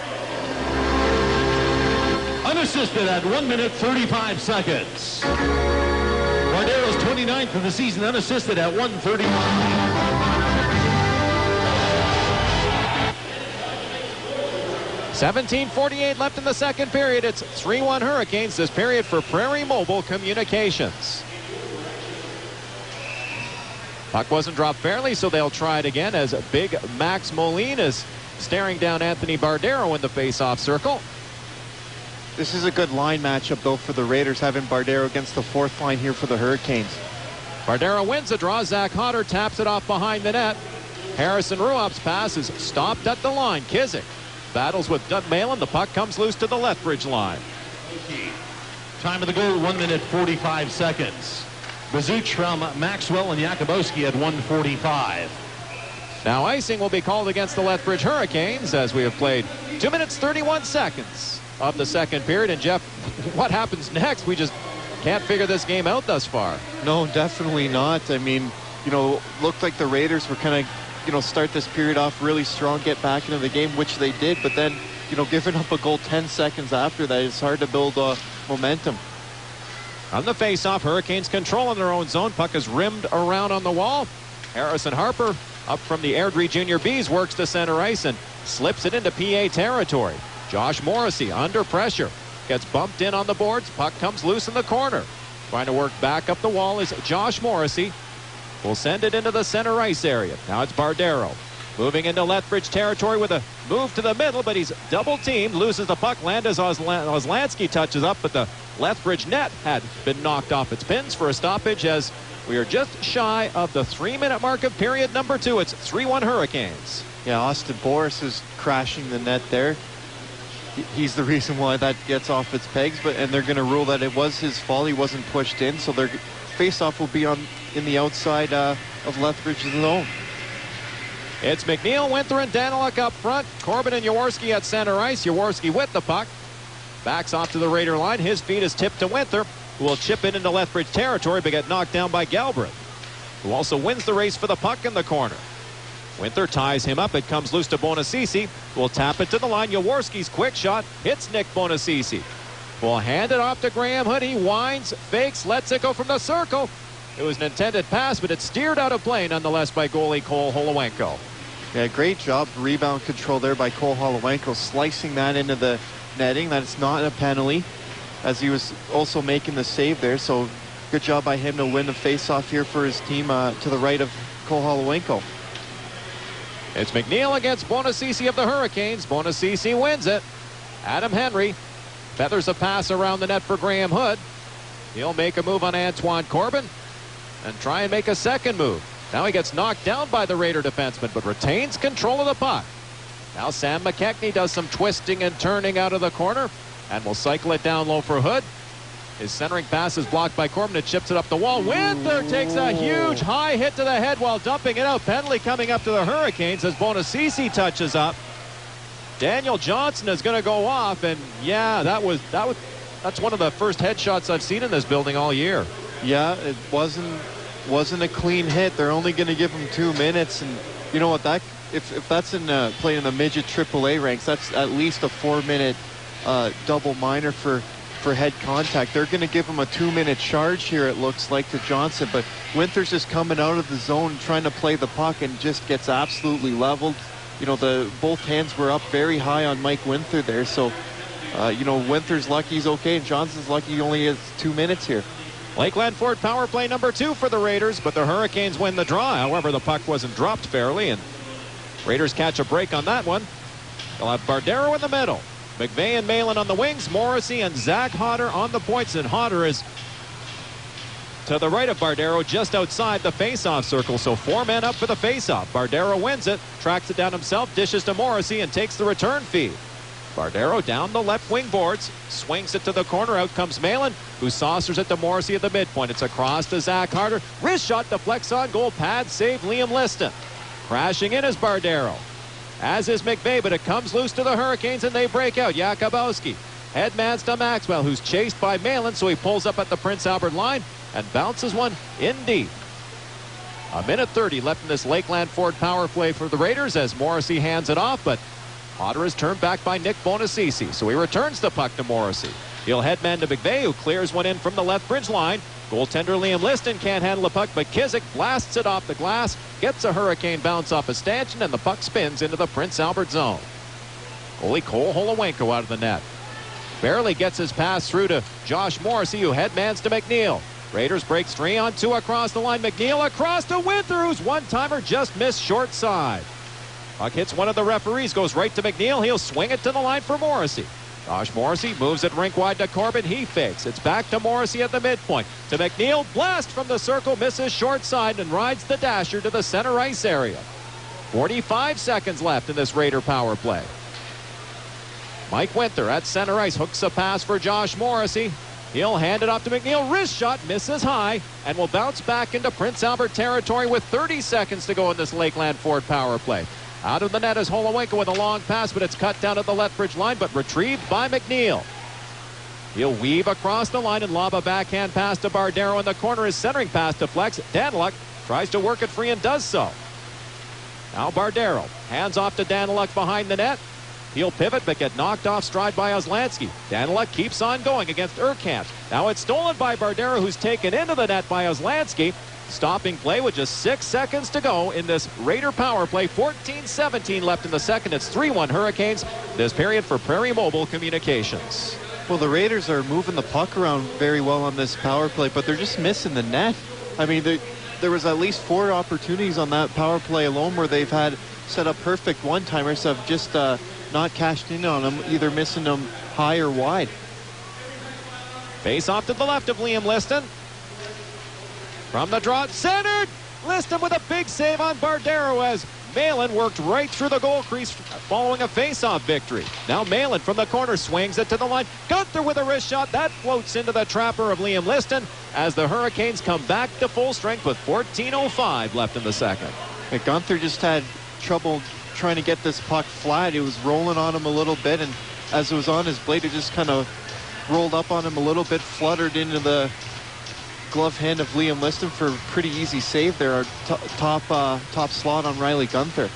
Unassisted at 1 minute 35 seconds. Bardero's 29th of the season, unassisted at 1:35. 17:48 left in the second period. It's 3-1 Hurricanes this period for Prairie Mobile Communications. Puck wasn't dropped fairly, so they'll try it again as big Max Moline is staring down Anthony Bardero in the face-off circle. This is a good line matchup, though, for the Raiders, having Bardero against the fourth line here for the Hurricanes. Bardero wins the draw. Zach Hodder taps it off behind the net. Harrison Ruoff's pass is stopped at the line. Kizik battles with Doug Malin. The puck comes loose to the Lethbridge line. Time of the goal, 1 minute 45 seconds. Bazuch from Maxwell and Yakubowski at 1:45. Now icing will be called against the Lethbridge Hurricanes as we have played 2 minutes 31 seconds of the second period. And Jeff, what happens next? We just can't figure this game out thus far. No, definitely not. I mean, looked like the Raiders were kind of, start this period off really strong, get back into the game, which they did. But then, giving up a goal 10 seconds after that, it's hard to build momentum. On the face-off, Hurricanes control in their own zone. Puck is rimmed around on the wall. Harrison Harper, up from the Airdrie Junior Bs, works to center ice and slips it into PA territory. Josh Morrissey under pressure. Gets bumped in on the boards. Puck comes loose in the corner. Trying to work back up the wall is Josh Morrissey. Will send it into the center ice area. Now it's Bardero. Moving into Lethbridge territory with a move to the middle, but he's double-teamed. Loses the puck. Landis Oslansky touches up, but the Lethbridge net had been knocked off its pins for a stoppage as we are just shy of the 3-minute mark of period number 2. It's 3-1 Hurricanes. Yeah, Austin Boris is crashing the net there. He's the reason why that gets off its pegs, and they're going to rule that it was his fault. He wasn't pushed in, so their face-off will be in the outside of Lethbridge's zone. It's McNeil, Winther, and Daniluk up front. Corbin and Jaworski at center ice. Jaworski with the puck. Backs off to the Raider line. His feet is tipped to Winther, who will chip it into Lethbridge territory but get knocked down by Galbraith, who also wins the race for the puck in the corner. Winther ties him up. It comes loose to Bonacisi. Will tap it to the line. Jaworski's quick shot hits Nick Bonacisi. Will hand it off to Graham Hood. He winds, fakes, lets it go from the circle. It was an intended pass, but it steered out of play nonetheless by goalie Cole Holowenko. Yeah, great job rebound control there by Cole Holowenko, slicing that into the netting. That's not a penalty, as he was also making the save there. So good job by him to win the face-off here for his team to the right of Cole Holowenko. It's McNeil against Bonacisi of the Hurricanes. Bonacisi wins it. Adam Henry feathers a pass around the net for Graham Hood. He'll make a move on Antoine Corbin and try and make a second move. Now he gets knocked down by the Raider defenseman, but retains control of the puck. Now Sam McKechnie does some twisting and turning out of the corner and will cycle it down low for Hood. His centering pass is blocked by Corbin. It chips it up the wall. Winther takes a huge high hit to the head while dumping it out. Penalty coming up to the Hurricanes as Bonacisi touches up. Daniel Johnson is going to go off, and yeah, that's one of the first headshots I've seen in this building all year. Yeah, it wasn't a clean hit. They're only going to give him 2 minutes, and you know what? That if that's in playing in the midget AAA ranks, that's at least a 4-minute double minor for head contact. They're going to give him a 2-minute charge here, it looks like, to Johnson, but Winther's just coming out of the zone trying to play the puck and just gets absolutely leveled. Both hands were up very high on Mike Winther there, so Winther's lucky he's okay, and Johnson's lucky he only has 2 minutes here. Lakeland Ford power play number 2 for the Raiders, but the Hurricanes win the draw. However, the puck wasn't dropped fairly, and Raiders catch a break on that one. They'll have Bardero in the middle. McVeigh and Malin on the wings. Morrissey and Zach Hodder on the points, and Hodder is to the right of Bardero, just outside the face-off circle. So 4 men up for the face-off. Bardero wins it, tracks it down himself, dishes to Morrissey, and takes the return feed. Bardero down the left wing boards, swings it to the corner. Out comes Malin, who saucers it to Morrissey at the midpoint. It's across to Zach Harder. Wrist shot deflects on goal. Pad save Liam Liston. Crashing in is Bardero, as is McVeigh, but it comes loose to the Hurricanes and they break out. Jakubowski headmans to Maxwell, who's chased by Malin, so he pulls up at the Prince Albert line and bounces one in deep. 1:30 left in this Lakeland Ford power play for the Raiders as Morrissey hands it off, but Potter is turned back by Nick Bonacisi, so he returns the puck to Morrissey. He'll headman to McVeigh, who clears one in from the Lethbridge line. Goaltender Liam Liston can't handle the puck, but Kizik blasts it off the glass, gets a Hurricane bounce off a stanchion, and the puck spins into the Prince Albert zone. Goalie Cole Holowenko out of the net. Barely gets his pass through to Josh Morrissey, who headmans to McNeil. Raiders breaks 3-on-2 across the line. McNeil across to Winther, whose one-timer just missed short side. Puck hits one of the referees, goes right to McNeil. He'll swing it to the line for Morrissey. Josh Morrissey moves it rink wide to Corbin. He fakes. It's back to Morrissey at the midpoint. To McNeil, blast from the circle, misses short side and rides the dasher to the center ice area. 45 seconds left in this Raider power play. Mike Winther at center ice hooks a pass for Josh Morrissey. He'll hand it off to McNeil. Wrist shot misses high and will bounce back into Prince Albert territory with 30 seconds to go in this Lakeland Ford power play. Out of the net is Holowenko with a long pass, but it's cut down at the Lethbridge line, but retrieved by McNeil. He'll weave across the line and lob a backhand pass to Bardero in the corner. His centering pass deflects. Daniluk tries to work it free and does so. Now Bardero hands off to Daniluk behind the net. He'll pivot but get knocked off stride by Oslansky. Daniluk keeps on going against Urkamp. Now it's stolen by Bardero, who's taken into the net by Oslansky. Stopping play with just 6 seconds to go in this Raider power play. 14-17 left in the second. It's 3-1 Hurricanes this period for Prairie Mobile Communications. Well, the Raiders are moving the puck around very well on this power play, but they're just missing the net. I mean, there was at least 4 opportunities on that power play alone where they've had set up perfect one-timers, have just not cashed in on them, either missing them high or wide. Face off to the left of Liam Liston. From the draw, centered! Liston with a big save on Bardero as Malin worked right through the goal crease following a face-off victory. Now Malin from the corner swings it to the line. Gunther with a wrist shot. That floats into the trapper of Liam Liston as the Hurricanes come back to full strength with 14:05 left in the second. And Gunther just had trouble trying to get this puck flat. It was rolling on him a little bit, and as it was on his blade, it just kind of rolled up on him a little bit, fluttered into the glove hand of Liam Liston for a pretty easy save there. Our top slot on Riley Gunther.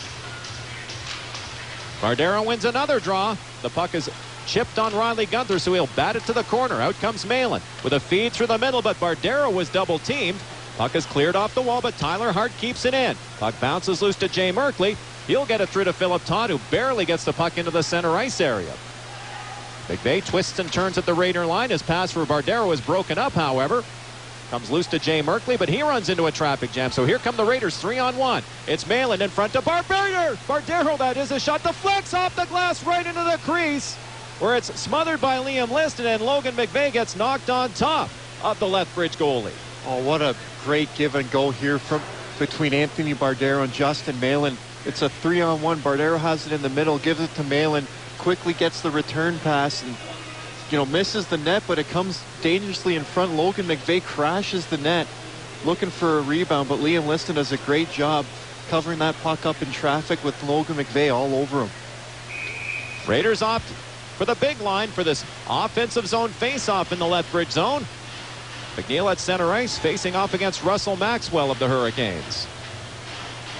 Bardero wins another draw. The puck is chipped on Riley Gunther, so he'll bat it to the corner. Out comes Malin with a feed through the middle, but Bardero was double teamed. Puck is cleared off the wall, but Tyler Hart keeps it in. Puck bounces loose to Jay Merkley. He'll get it through to Philip Todd, who barely gets the puck into the center ice area. McVeigh twists and turns at the Raider line. His pass for Bardero is broken up, however. Comes loose to Jay Merkley, but he runs into a traffic jam. So here come the Raiders 3-on-1. It's Malin in front to Bardero. Bardero, that is a shot. Deflects off the glass right into the crease, where it's smothered by Liam Liston, and Logan McVeigh gets knocked on top of the Lethbridge goalie. Oh, what a great give and go here from between Anthony Bardero and Justin Malin. It's a 3-on-1. Bardero has it in the middle, gives it to Malin, quickly gets the return pass, and misses the net, but it comes dangerously in front. Logan McVeigh crashes the net looking for a rebound, but Liam Liston does a great job covering that puck up in traffic with Logan McVeigh all over him. Raiders opt for the big line for this offensive zone face-off in the Lethbridge zone. McNeil at center ice facing off against Russell Maxwell of the Hurricanes.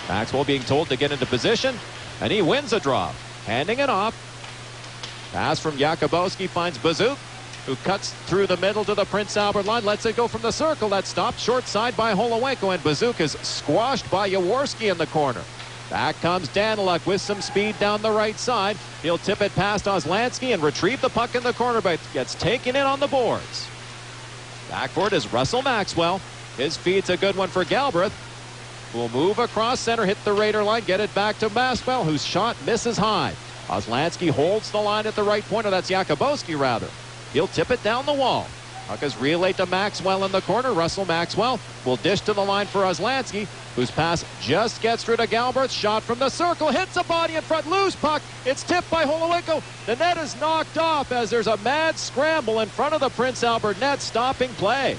Maxwell being told to get into position, and he wins a draw. Handing it off. Pass from Jakubowski finds Bazuk, who cuts through the middle to the Prince Albert line. Lets it go from the circle. That's stopped short side by Holowenko, and Bazuk is squashed by Jaworski in the corner. Back comes Daniluk with some speed down the right side. He'll tip it past Oslansky and retrieve the puck in the corner, but gets taken in on the boards. Back for it is Russell Maxwell. His feed's a good one for Galbraith, who will move across center, hit the Raider line, get it back to Maxwell, whose shot misses high. Oslansky holds the line at the right point, or that's Jakubowski rather. He'll tip it down the wall. Puck is relayed to Maxwell in the corner. Russell Maxwell will dish to the line for Oslansky, whose pass just gets through to Galbraith. Shot from the circle, hits a body in front, loose puck. It's tipped by Holowenko. The net is knocked off as there's a mad scramble in front of the Prince Albert net, stopping play.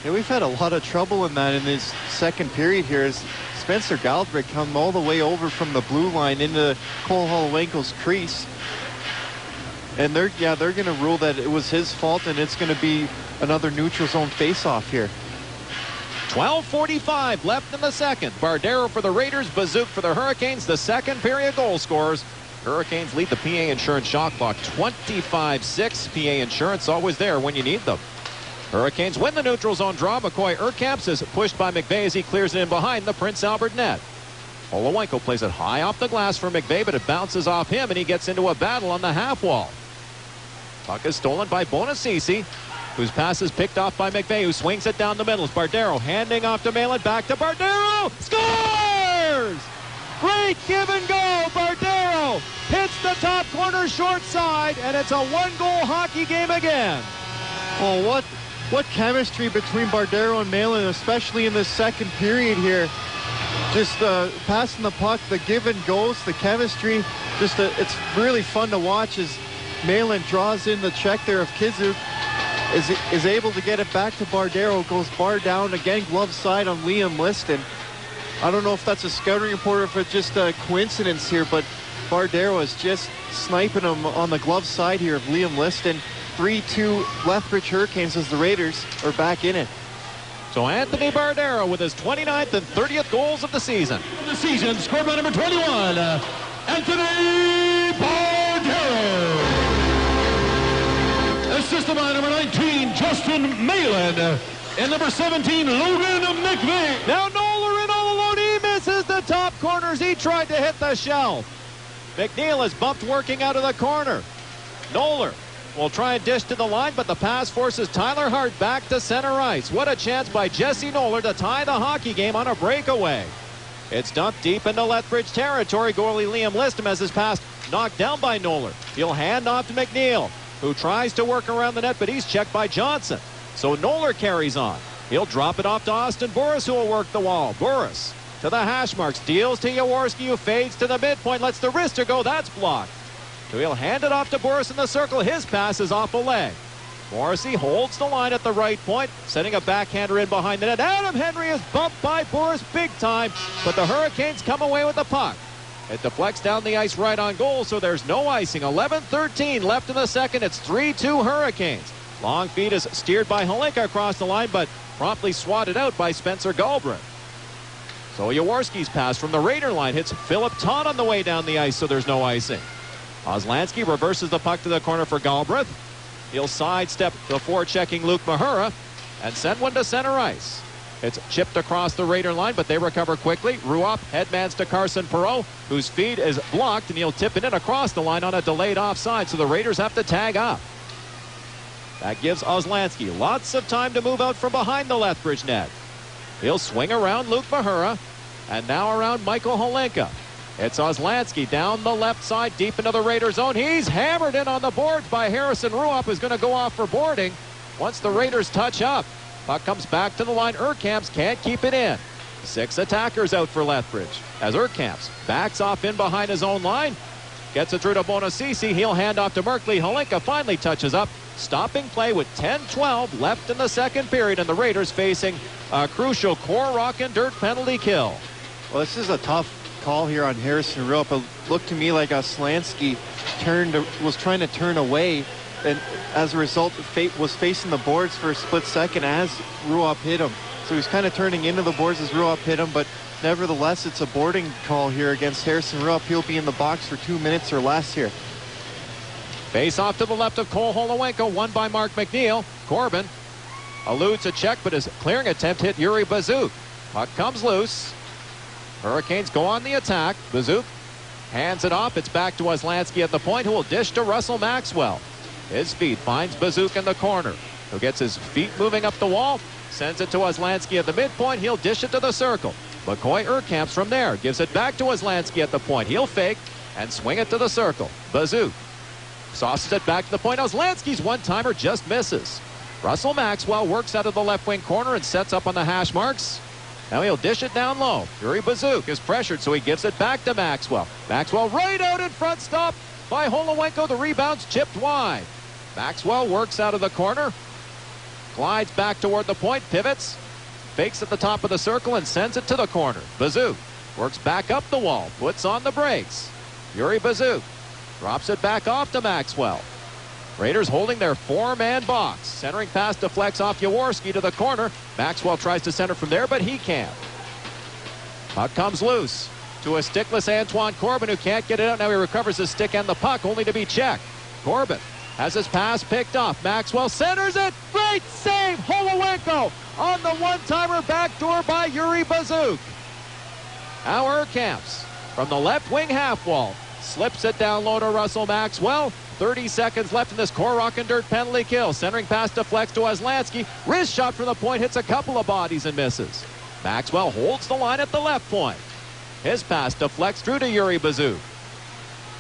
Yeah, we've had a lot of trouble in that in this second period here as Spencer Galbraith come all the way over from the blue line into Cole Holowenko's crease. And they're going to rule that it was his fault, and it's going to be another neutral zone face-off here. 12:45 left in the second. Bardero for the Raiders, Bazook for the Hurricanes, the second period goal scorers. Hurricanes lead the PA Insurance shot clock 25-6. PA Insurance always there when you need them. Hurricanes win the neutral zone draw. McCoy Urkamps is pushed by McVeigh as he clears it in behind the Prince Albert net. Holowenko plays it high off the glass for McVeigh, but it bounces off him, and he gets into a battle on the half wall. Puck is stolen by Bonacisi, whose pass is picked off by McVeigh, who swings it down the middle. It's Bardero handing off to Malin, back to Bardero. Scores! Great give and go. Bardero hits the top corner short side, and it's a one-goal hockey game again. Oh, what chemistry between Bardero and Malin, especially in the second period here. Just passing the puck, the give and goes, the chemistry. It's really fun to watch as Malin draws in the check there of Kizuk, is able to get it back to Bardero, goes bar down again, glove side on Liam Liston. I don't know if that's a scouting report or if it's just a coincidence here, but Bardero is just sniping him on the glove side here of Liam Liston. 3-2 Lethbridge Hurricanes as the Raiders are back in it. So Anthony Bardero with his 29th and 30th goals of the season. The season scored by number 21, Anthony Bardero. Assisted by number 19, Justin Malin. And number 17, Logan McVeigh. Now Noller in all alone. He misses the top corners. He tried to hit the shelf. McNeil is bumped working out of the corner. Noller will try and dish to the line, but the pass forces Tyler Hart back to center ice. What a chance by Jesse Noller to tie the hockey game on a breakaway. It's dumped deep into Lethbridge territory. Goalie Liam Liston has his pass knocked down by Noller. He'll hand off to McNeil, who tries to work around the net, but he's checked by Johnson. So Noller carries on. He'll drop it off to Austin Burris, who will work the wall. Burris to the hash marks, deals to Jaworski, who fades to the midpoint, lets the wrister go. That's blocked. So he'll hand it off to Burris in the circle. His pass is off a leg. Morrissey holds the line at the right point, sending a backhander in behind the net. Adam Henry is bumped by Burris big time, but the Hurricanes come away with the puck. It deflects down the ice right on goal, so there's no icing. 11:13 left in the second. It's 3-2 Hurricanes. Long feed is steered by Holinka across the line, but promptly swatted out by Spencer Galbraith. So Jaworski's pass from the Raider line hits Philip Todd on the way down the ice, so there's no icing. Oslansky reverses the puck to the corner for Galbraith. He'll sidestep before checking Luke Mahura and send one to center ice. It's chipped across the Raider line, but they recover quickly. Ruoff headmans to Carson Perreault, whose feed is blocked, and he'll tip it in across the line on a delayed offside, so the Raiders have to tag up. That gives Oslansky lots of time to move out from behind the Lethbridge net. He'll swing around Luke Mahura, and now around Michael Holinka. It's Oslansky down the left side, deep into the Raider zone. He's hammered in on the boards by Harrison Ruoff, who's going to go off for boarding once the Raiders touch up. Puck comes back to the line. Urkamps can't keep it in. 6 attackers out for Lethbridge as Urkamps backs off in behind his own line. Gets it through to Bonacisi. He'll hand off to Merkley. Holinka finally touches up. Stopping play with 10-12 left in the second period, and the Raiders facing a crucial core rock and dirt penalty kill. Well, this is a tough call here on Harrison Ruoff. It looked to me like Oslansky was trying to turn away, and as a result was facing the boards for a split second as Ruoff hit him. So he's kind of turning into the boards as Ruoff hit him, but nevertheless it's a boarding call here against Harrison Ruoff. He'll be in the box for 2 minutes or less here. Face off to the left of Cole Holowenko, won by Mark McNeil. Corbin eludes a check, but his clearing attempt hit Yuri Bazook. Puck comes loose. Hurricanes go on the attack. Bazook hands it off. It's back to Oslansky at the point, who will dish to Russell Maxwell. His feed finds Bazook in the corner, who gets his feet moving up the wall, sends it to Oslansky at the midpoint. He'll dish it to the circle. McCoy Urkamps from there gives it back to Oslansky at the point. He'll fake and swing it to the circle. Bazook sauces it back to the point. Oslansky's one-timer just misses. Russell Maxwell works out of the left wing corner and sets up on the hash marks. Now he'll dish it down low. Yuri Bazook is pressured, so he gives it back to Maxwell. Maxwell right out in front, stopped by Holowenko. The rebound's chipped wide. Maxwell works out of the corner, glides back toward the point, pivots, fakes at the top of the circle and sends it to the corner. Bazook works back up the wall, puts on the brakes. Yuri Bazook drops it back off to Maxwell. Raiders holding their four-man box. Centering pass deflects off Jaworski to the corner. Maxwell tries to center from there, but he can't. Puck comes loose to a stickless Antoine Corbin, who can't get it out. Now he recovers his stick and the puck, only to be checked. Corbin has his pass picked off. Maxwell centers it. Great save. Holowenko on the one-timer backdoor by Yuri Bazook. Now Urkamps from the left wing half wall slips it down low to Russell Maxwell. 30 seconds left in this Korok and Dirt penalty kill. Centering pass deflects to Weslanski. Wrist shot from the point, hits a couple of bodies and misses. Maxwell holds the line at the left point. His pass deflects through to Yuri Bazook.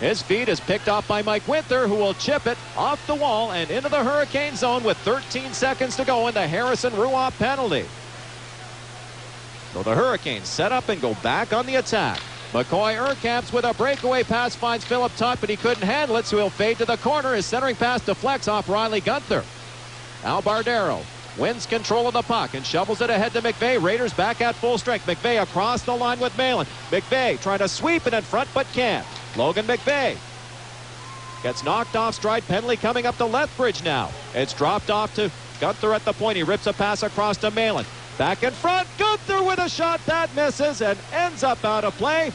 His feed is picked off by Mike Winther, who will chip it off the wall and into the Hurricane zone with 13 seconds to go in the Harrison Ruoff penalty. So the Hurricanes set up and go back on the attack. McCoy Urkamps with a breakaway pass finds Philip Tutt, but he couldn't handle it, so he'll fade to the corner. His centering pass deflects off Riley Gunther. Al Bardero wins control of the puck and shovels it ahead to McVeigh. Raiders back at full strength. McVeigh across the line with Malin. McVeigh trying to sweep it in front, but can't. Logan McVeigh gets knocked off stride. Penalty coming up to Lethbridge now. It's dropped off to Gunther at the point. He rips a pass across to Malin. Back in front, Gunther with a shot that misses and ends up out of play.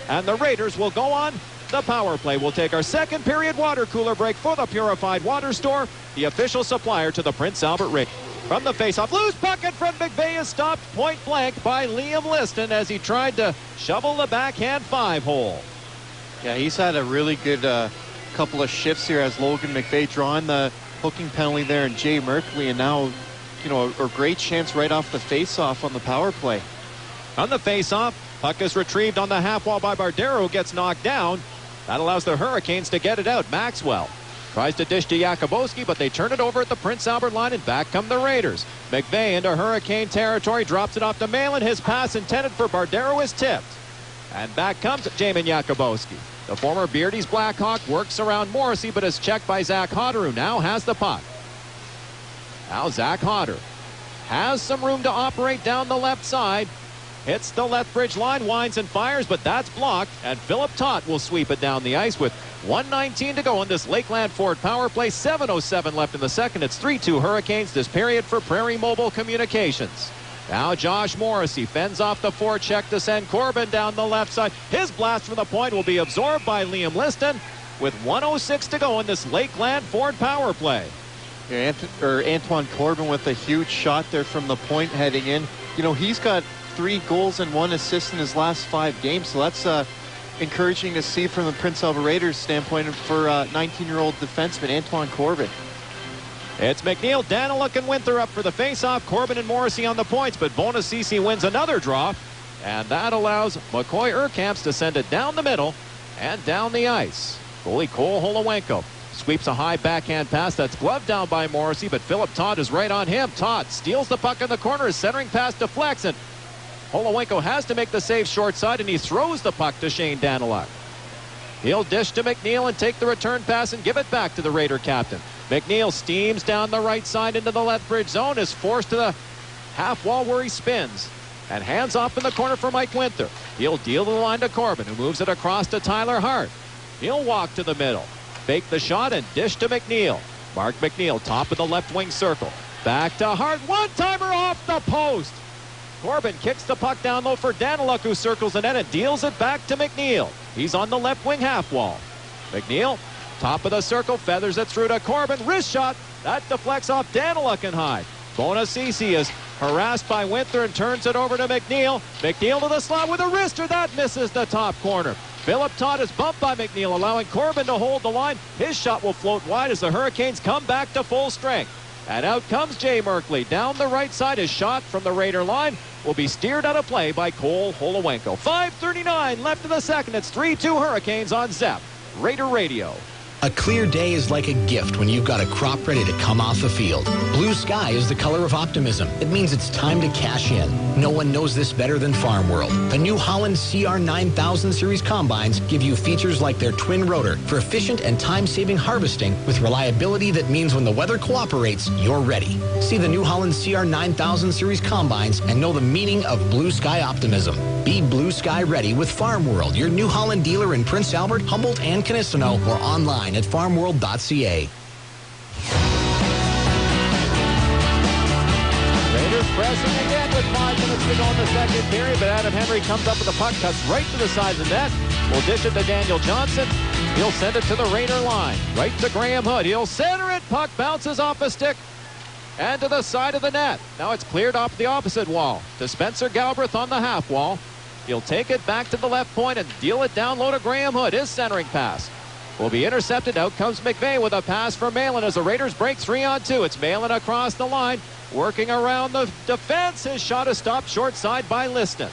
And the Raiders will go on the power play. We'll take our second period water cooler break for the Purified Water Store, the official supplier to the Prince Albert Raiders. From the faceoff, loose puck in front. McVeigh is stopped point blank by Liam Liston as he tried to shovel the backhand 5-hole. Yeah, he's had a really good couple of shifts here as Logan McVeigh drawing the hooking penalty there and Jay Merkley, and now a great chance right off the faceoff on the power play. On the faceoff, puck is retrieved on the half wall by Bardero, who gets knocked down. That allows the Hurricanes to get it out. Maxwell tries to dish to Jakubowski, but they turn it over at the Prince Albert line, and back come the Raiders. McVeigh into Hurricane territory, drops it off to Malin. His pass intended for Bardero is tipped. And back comes Jamin Jakubowski. The former Beardy's Blackhawk works around Morrissey, but is checked by Zach Hodder, who now has the puck. Now Zach Hodder has some room to operate down the left side. Hits the Lethbridge line, winds and fires, but that's blocked. And Philip Tutt will sweep it down the ice with 1:19 to go in this Lakeland Ford power play. 7:07 left in the second. It's 3-2 Hurricanes this period for Prairie Mobile Communications. Now Josh Morrissey fends off the forecheck to send Corbin down the left side. His blast from the point will be absorbed by Liam Liston with 1:06 to go in this Lakeland Ford power play. Yeah, Antoine Corbin with a huge shot there from the point heading in. He's got 3 goals and 1 assist in his last 5 games, so that's encouraging to see from the Prince Albert Raiders standpoint for 19-year-old defenseman Antoine Corbin. It's McNeil, Daniluk, and Winther up for the faceoff. Corbin and Morrissey on the points, but Bonacisi wins another draw, and that allows McCoy Urkamps to send it down the middle and down the ice. Goalie Cole Holowenko sweeps a high backhand pass that's gloved down by Morrissey, but Philip Todd is right on him. Todd steals the puck in the corner. His centering pass deflects, and Holowenko has to make the save short side, and he throws the puck to Shane Daniluk. He'll dish to McNeil and take the return pass and give it back to the Raider captain. McNeil steams down the right side into the Lethbridge zone, is forced to the half wall where he spins, and hands off in the corner for Mike Winther. He'll deal the line to Corbin, who moves it across to Tyler Hart. He'll walk to the middle, fake the shot, and dish to McNeil. Mark McNeil, top of the left wing circle. Back to Hart, one-timer off the post. Corbin kicks the puck down low for Daniluk, who circles the net and deals it back to McNeil. He's on the left wing half wall. McNeil, top of the circle, feathers it through to Corbin. Wrist shot, that deflects off Daniluk and high. Bonacisi is harassed by Winther and turns it over to McNeil. McNeil to the slot with a wrister, that misses the top corner. Philip Todd is bumped by McNeil, allowing Corbin to hold the line. His shot will float wide as the Hurricanes come back to full strength. And out comes Jay Merkley. Down the right side, his shot from the Raider line will be steered out of play by Cole Holowenko. 5:39 left in the second. It's 3-2 Hurricanes on ZEP Raider Radio. A clear day is like a gift when you've got a crop ready to come off the field. Blue sky is the color of optimism. It means it's time to cash in. No one knows this better than Farm World. The New Holland CR 9000 series combines give you features like their twin rotor for efficient and time-saving harvesting with reliability that means when the weather cooperates, you're ready. See the New Holland CR 9000 series combines and know the meaning of blue sky optimism. Be blue sky ready with Farm World, your New Holland dealer in Prince Albert, Humboldt, and Canistino, or online at farmworld.ca. Raiders pressing again with 5 minutes to go in the second period, but Adam Henry comes up with the puck, cuts right to the side of the net. Will dish it to Daniel Johnson. He'll send it to the Raider line. Right to Graham Hood. He'll center it. Puck bounces off a stick and to the side of the net. Now it's cleared off the opposite wall to Spencer Galbraith on the half wall. He'll take it back to the left point and deal it down low to Graham Hood. His centering pass will be intercepted. Out comes McVeigh with a pass for Malin as the Raiders break 3-on-2. It's Malin across the line, working around the defense. His shot is stopped short side by Liston.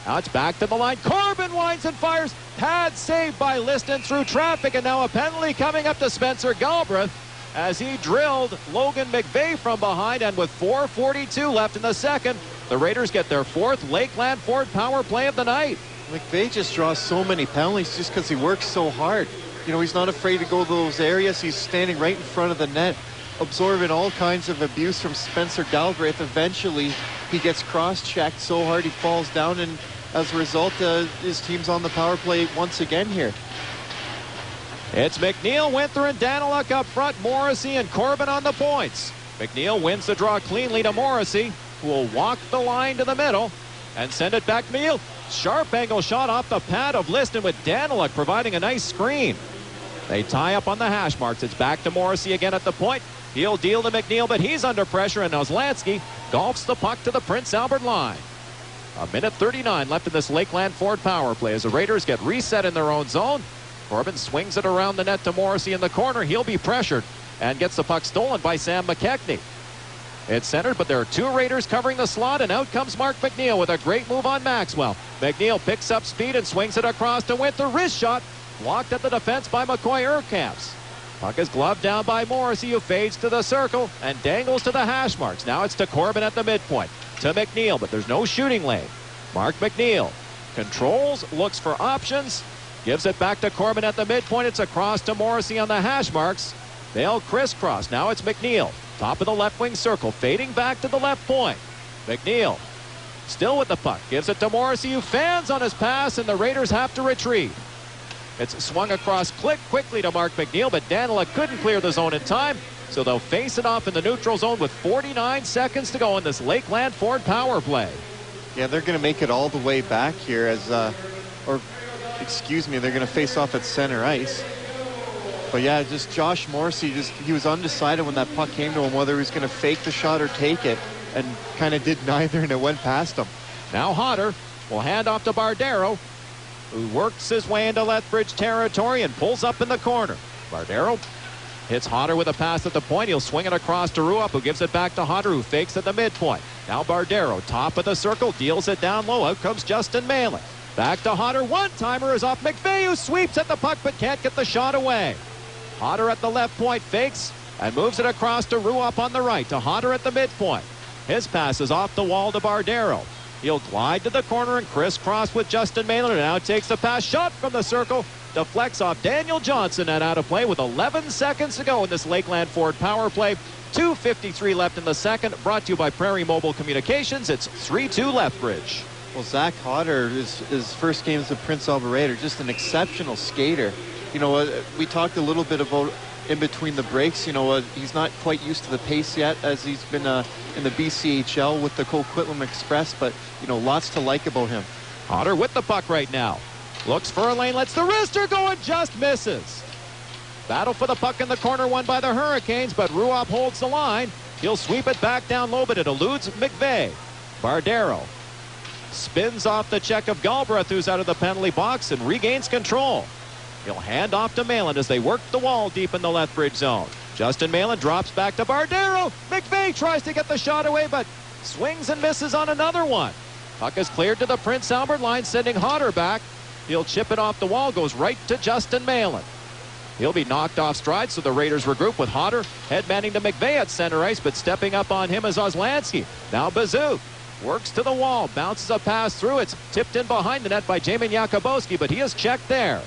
Now it's back to the line. Corbin winds and fires. Pad saved by Liston through traffic, and now a penalty coming up to Spencer Galbraith as he drilled Logan McVeigh from behind. And with 4:42 left in the second, the Raiders get their fourth Lakeland Ford power play of the night. McVeigh just draws so many penalties just because he works so hard. You know, he's not afraid to go to those areas. He's standing right in front of the net, absorbing all kinds of abuse from Spencer Galbraith. Eventually, he gets cross-checked so hard he falls down, and as a result, his team's on the power play once again here. It's McNeil, Winther, and Daniluk up front. Morrissey and Corbin on the points. McNeil wins the draw cleanly to Morrissey, who will walk the line to the middle and send it back to McNeil. Sharp angle shot off the pad of Liston with Daniluk providing a nice screen. They tie up on the hash marks. It's back to Morrissey again at the point. He'll deal to McNeil, but he's under pressure, and Ozlansky golfs the puck to the Prince Albert line. 1:39 left in this Lakeland Ford power play as the Raiders get reset in their own zone. Corbin swings it around the net to Morrissey in the corner. He'll be pressured and gets the puck stolen by Sam McKechnie. It's centered, but there are two Raiders covering the slot, and out comes Mark McNeil with a great move on Maxwell. McNeil picks up speed and swings it across to Winther. Wrist shot blocked at the defense by McCoy Urkamps. Puck is gloved down by Morrissey, who fades to the circle and dangles to the hash marks. Now it's to Corbin at the midpoint. To McNeil, but there's no shooting lane. Mark McNeil controls, looks for options, gives it back to Corbin at the midpoint. It's across to Morrissey on the hash marks. They'll crisscross. Now it's McNeil. Top of the left wing circle, fading back to the left point. McNeil still with the puck. Gives it to Morrissey, who fans on his pass, and the Raiders have to retreat. It's swung across quickly to Mark McNeil, but Daniluk couldn't clear the zone in time, so they'll face it off in the neutral zone with 49 seconds to go in this Lakeland Ford power play. Yeah, they're going to make it all the way back here as, they're going to face off at center ice. But yeah, just Josh Morrissey, he was undecided when that puck came to him whether he was going to fake the shot or take it, and kind of did neither, and it went past him. Now Hodder will hand off to Bardero, who works his way into Lethbridge territory and pulls up in the corner. Bardero hits Hodder with a pass at the point. He'll swing it across to Ruopp, who gives it back to Hodder, who fakes at the midpoint. Now Bardero, top of the circle, deals it down low. Out comes Justin Malin. Back to Hodder. One-timer is off McVeigh, who sweeps at the puck but can't get the shot away. Hodder at the left point fakes and moves it across to Ruopp on the right. To Hodder at the midpoint. His pass is off the wall to Bardero. He'll glide to the corner and crisscross with Justin Malin, and now takes the pass. Shot from the circle. Deflects off Daniel Johnson and out of play with 11 seconds to go in this Lakeland Ford power play. 2:53 left in the second. Brought to you by Prairie Mobile Communications. It's 3-2 Lethbridge. Well, Zach Hodder, his first game as a Prince Albert Raider, just an exceptional skater. You know, we talked a little bit about in between the breaks. You know, he's not quite used to the pace yet, as he's been in the BCHL with the Coquitlam Express, but, you know, lots to like about him. Hodder with the puck right now. Looks for a lane, lets the wrister go and just misses. Battle for the puck in the corner, won by the Hurricanes, but Ruopp holds the line. He'll sweep it back down low, but it eludes McVeigh. Bardero spins off the check of Galbraith, who's out of the penalty box, and regains control. He'll hand off to Malin as they work the wall deep in the Lethbridge zone. Justin Malin drops back to Bardero. McVeigh tries to get the shot away, but swings and misses on another one. Puck is cleared to the Prince Albert line, sending Hodder back. He'll chip it off the wall, goes right to Justin Malin, He'll be knocked off stride, so the Raiders regroup with Hodder headmanning to McVeigh at center ice, but stepping up on him is Ozlansky. Now Bazook works to the wall, bounces a pass through. It's tipped in behind the net by Jamin Jakubowski, but he is checked there.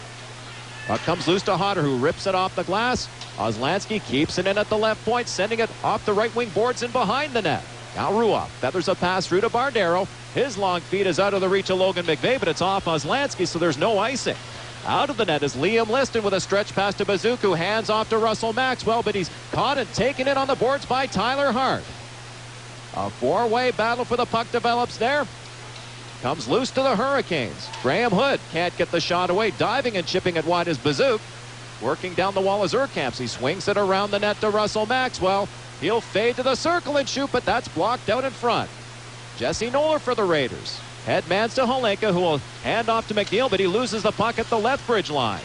Puck comes loose to Hodder, who rips it off the glass. Ozlansky keeps it in at the left point, sending it off the right wing boards and behind the net. Now Ruoff feathers a pass through to Bardero. His long feet is out of the reach of Logan McVeigh, but it's off Ozlansky, so there's no icing. Out of the net is Liam Liston with a stretch pass to Bazook, who hands off to Russell Maxwell, but he's caught and taken in on the boards by Tyler Hart. A four-way battle for the puck develops there. Comes loose to the Hurricanes. Graham Hood can't get the shot away. Diving and chipping it wide is Bazook. Working down the wall is Urkamps. He swings it around the net to Russell Maxwell. He'll fade to the circle and shoot, but that's blocked out in front. Jesse Noller for the Raiders. Headmans to Holenka, who will hand off to McNeil, but he loses the puck at the Lethbridge line.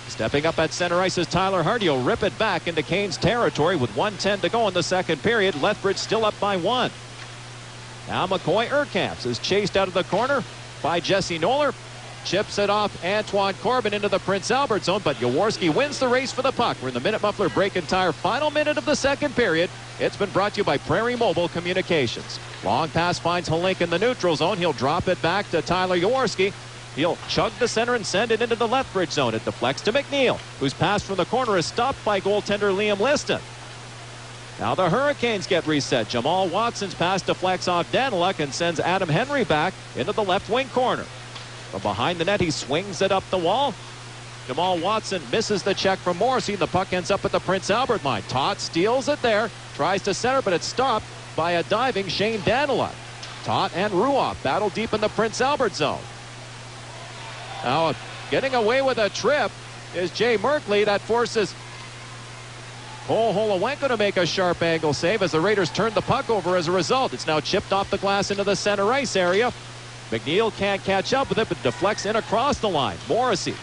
Stepping up at center ice is Tyler Hart. He'll rip it back into Canes territory with 1:10 to go in the second period. Lethbridge still up by 1. Now McCoy Urkamps is chased out of the corner by Jesse Noller. Chips it off Antoine Corbin into the Prince Albert zone, but Jaworski wins the race for the puck. We're in the Minute Muffler break and tire final minute of the second period. It's been brought to you by Prairie Mobile Communications. Long pass finds Holenka in the neutral zone. He'll drop it back to Tyler Jaworski. He'll chug the center and send it into the Lethbridge zone. It deflects to McNeil, whose pass from the corner is stopped by goaltender Liam Liston. Now the Hurricanes get reset. Jamal Watson's pass deflects off Daniluk and sends Adam Henry back into the left wing corner. From behind the net, he swings it up the wall. Jamal Watson misses the check from Morrissey. The puck ends up at the Prince Albert line. Todt steals it there, tries to center, but it's stopped by a diving Shane Daniluk. Todt and Ruoff battle deep in the Prince Albert zone. Now getting away with a trip is Jay Merkley. That forces Cole Holowenko to make a sharp angle save as the Raiders turn the puck over as a result. It's now chipped off the glass into the center ice area. McNeil can't catch up with it, but deflects in across the line. Morrissey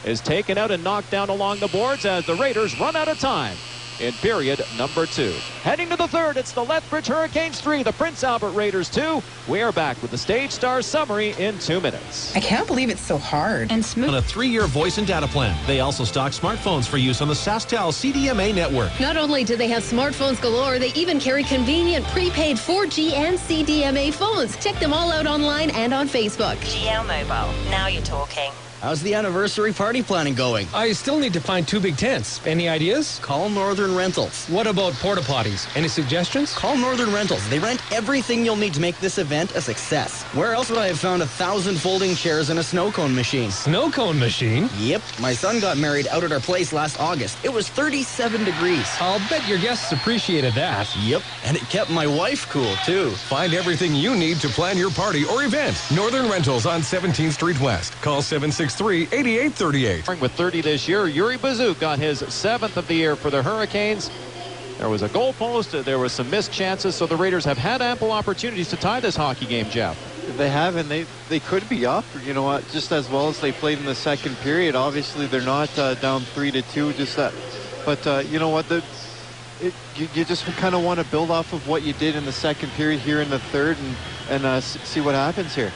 is taken out and knocked down along the boards as the Raiders run out of time in period number 2. Heading to the third, it's the Lethbridge Hurricanes 3, the Prince Albert Raiders 2. We are back with the Stage Stars summary in 2 minutes. I can't believe it's so hard and smooth. On a 3-year voice and data plan. They also stock smartphones for use on the SaskTel CDMA network. Not only do they have smartphones galore, they even carry convenient prepaid 4G and CDMA phones. Check them all out online and on Facebook. GL Mobile. Now you're talking. How's the anniversary party planning going? I still need to find 2 big tents. Any ideas? Call Northern Rentals. What about porta potties? Any suggestions? Call Northern Rentals. They rent everything you'll need to make this event a success. Where else would I have found 1,000 folding chairs and a snow cone machine? Snow cone machine? Yep. My son got married out at our place last August. It was 37 degrees. I'll bet your guests appreciated that. Yep. And it kept my wife cool, too. Find everything you need to plan your party or event. Northern Rentals on 17th Street West. Call 763-8838. With 30 this year, Yuri Bazook got his 7th of the year for the Hurricanes. There was a goal post. There was some missed chances, so the Raiders have had ample opportunities to tie this hockey game, Jeff. They have, and they could be up, you know what, just as well as they played in the second period. Obviously, they're not down 3-2, just that. But you know what, you just kind of want to build off of what you did in the second period here in the third and see what happens here.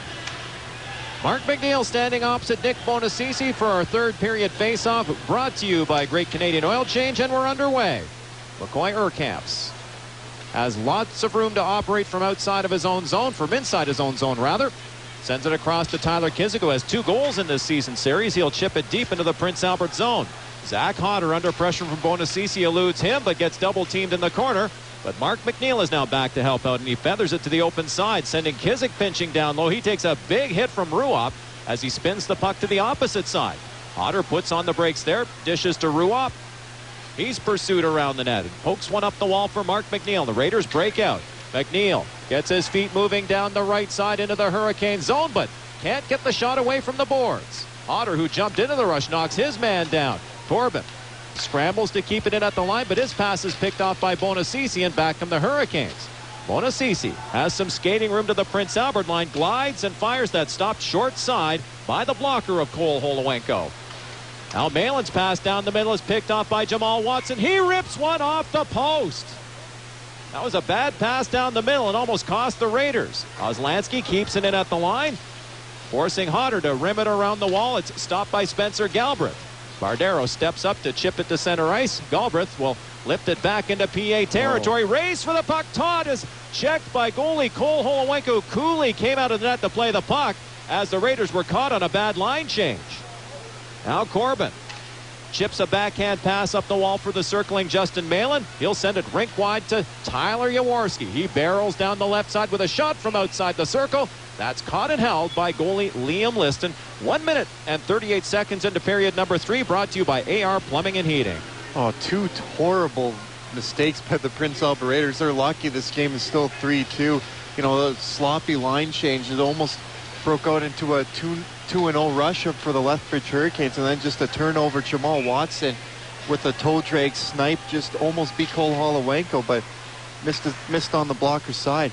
Mark McNeil standing opposite Nick Bonacisi for our third period face-off, brought to you by Great Canadian Oil Change, and we're underway. McCoy Urkamps has lots of room to operate from outside of his own zone, from inside his own zone rather. Sends it across to Tyler Kizik, who has 2 goals in this season series. He'll chip it deep into the Prince Albert zone. Zach Hodder under pressure from Bonacisi eludes him, but gets double teamed in the corner. But Mark McNeil is now back to help out, and he feathers it to the open side, sending Kizik pinching down low. He takes a big hit from Ruoff as he spins the puck to the opposite side. Hodder puts on the brakes there, dishes to Ruoff. He's pursued around the net and pokes one up the wall for Mark McNeil. The Raiders break out. McNeil gets his feet moving down the right side into the Hurricane zone, but can't get the shot away from the boards. Hodder, who jumped into the rush, knocks his man down. Corbin scrambles to keep it in at the line, but his pass is picked off by Bonacisi, and back come the Hurricanes. Bonacisi has some skating room to the Prince Albert line, glides and fires that stopped short side by the blocker of Cole Holowenko. Now Malin's pass down the middle is picked off by Jamal Watson. He rips one off the post. That was a bad pass down the middle and almost cost the Raiders. Ozlansky keeps it in at the line, forcing Hodder to rim it around the wall. It's stopped by Spencer Galbraith. Bardero steps up to chip it to center ice. Galbraith will lift it back into PA territory. Race for the puck. Todd is checked by goalie Cole Holowenko. Cooley came out of the net to play the puck as the Raiders were caught on a bad line change. Now Corbin chips a backhand pass up the wall for the circling Justin Malin. He'll send it rink wide to Tyler Jaworski. He barrels down the left side with a shot from outside the circle. That's caught and held by goalie Liam Liston. 1 minute and 38 seconds into period number 3, brought to you by AR Plumbing and Heating. Oh, two horrible mistakes by the Prince Albert Raiders. They're lucky this game is still 3-2. You know, a sloppy line change. It almost broke out into a 2-0 rush up for the Lethbridge Hurricanes, and then just a turnover. Jamal Watson with a toe drag snipe just almost beat Cole Holowenko, but missed on the blocker's side.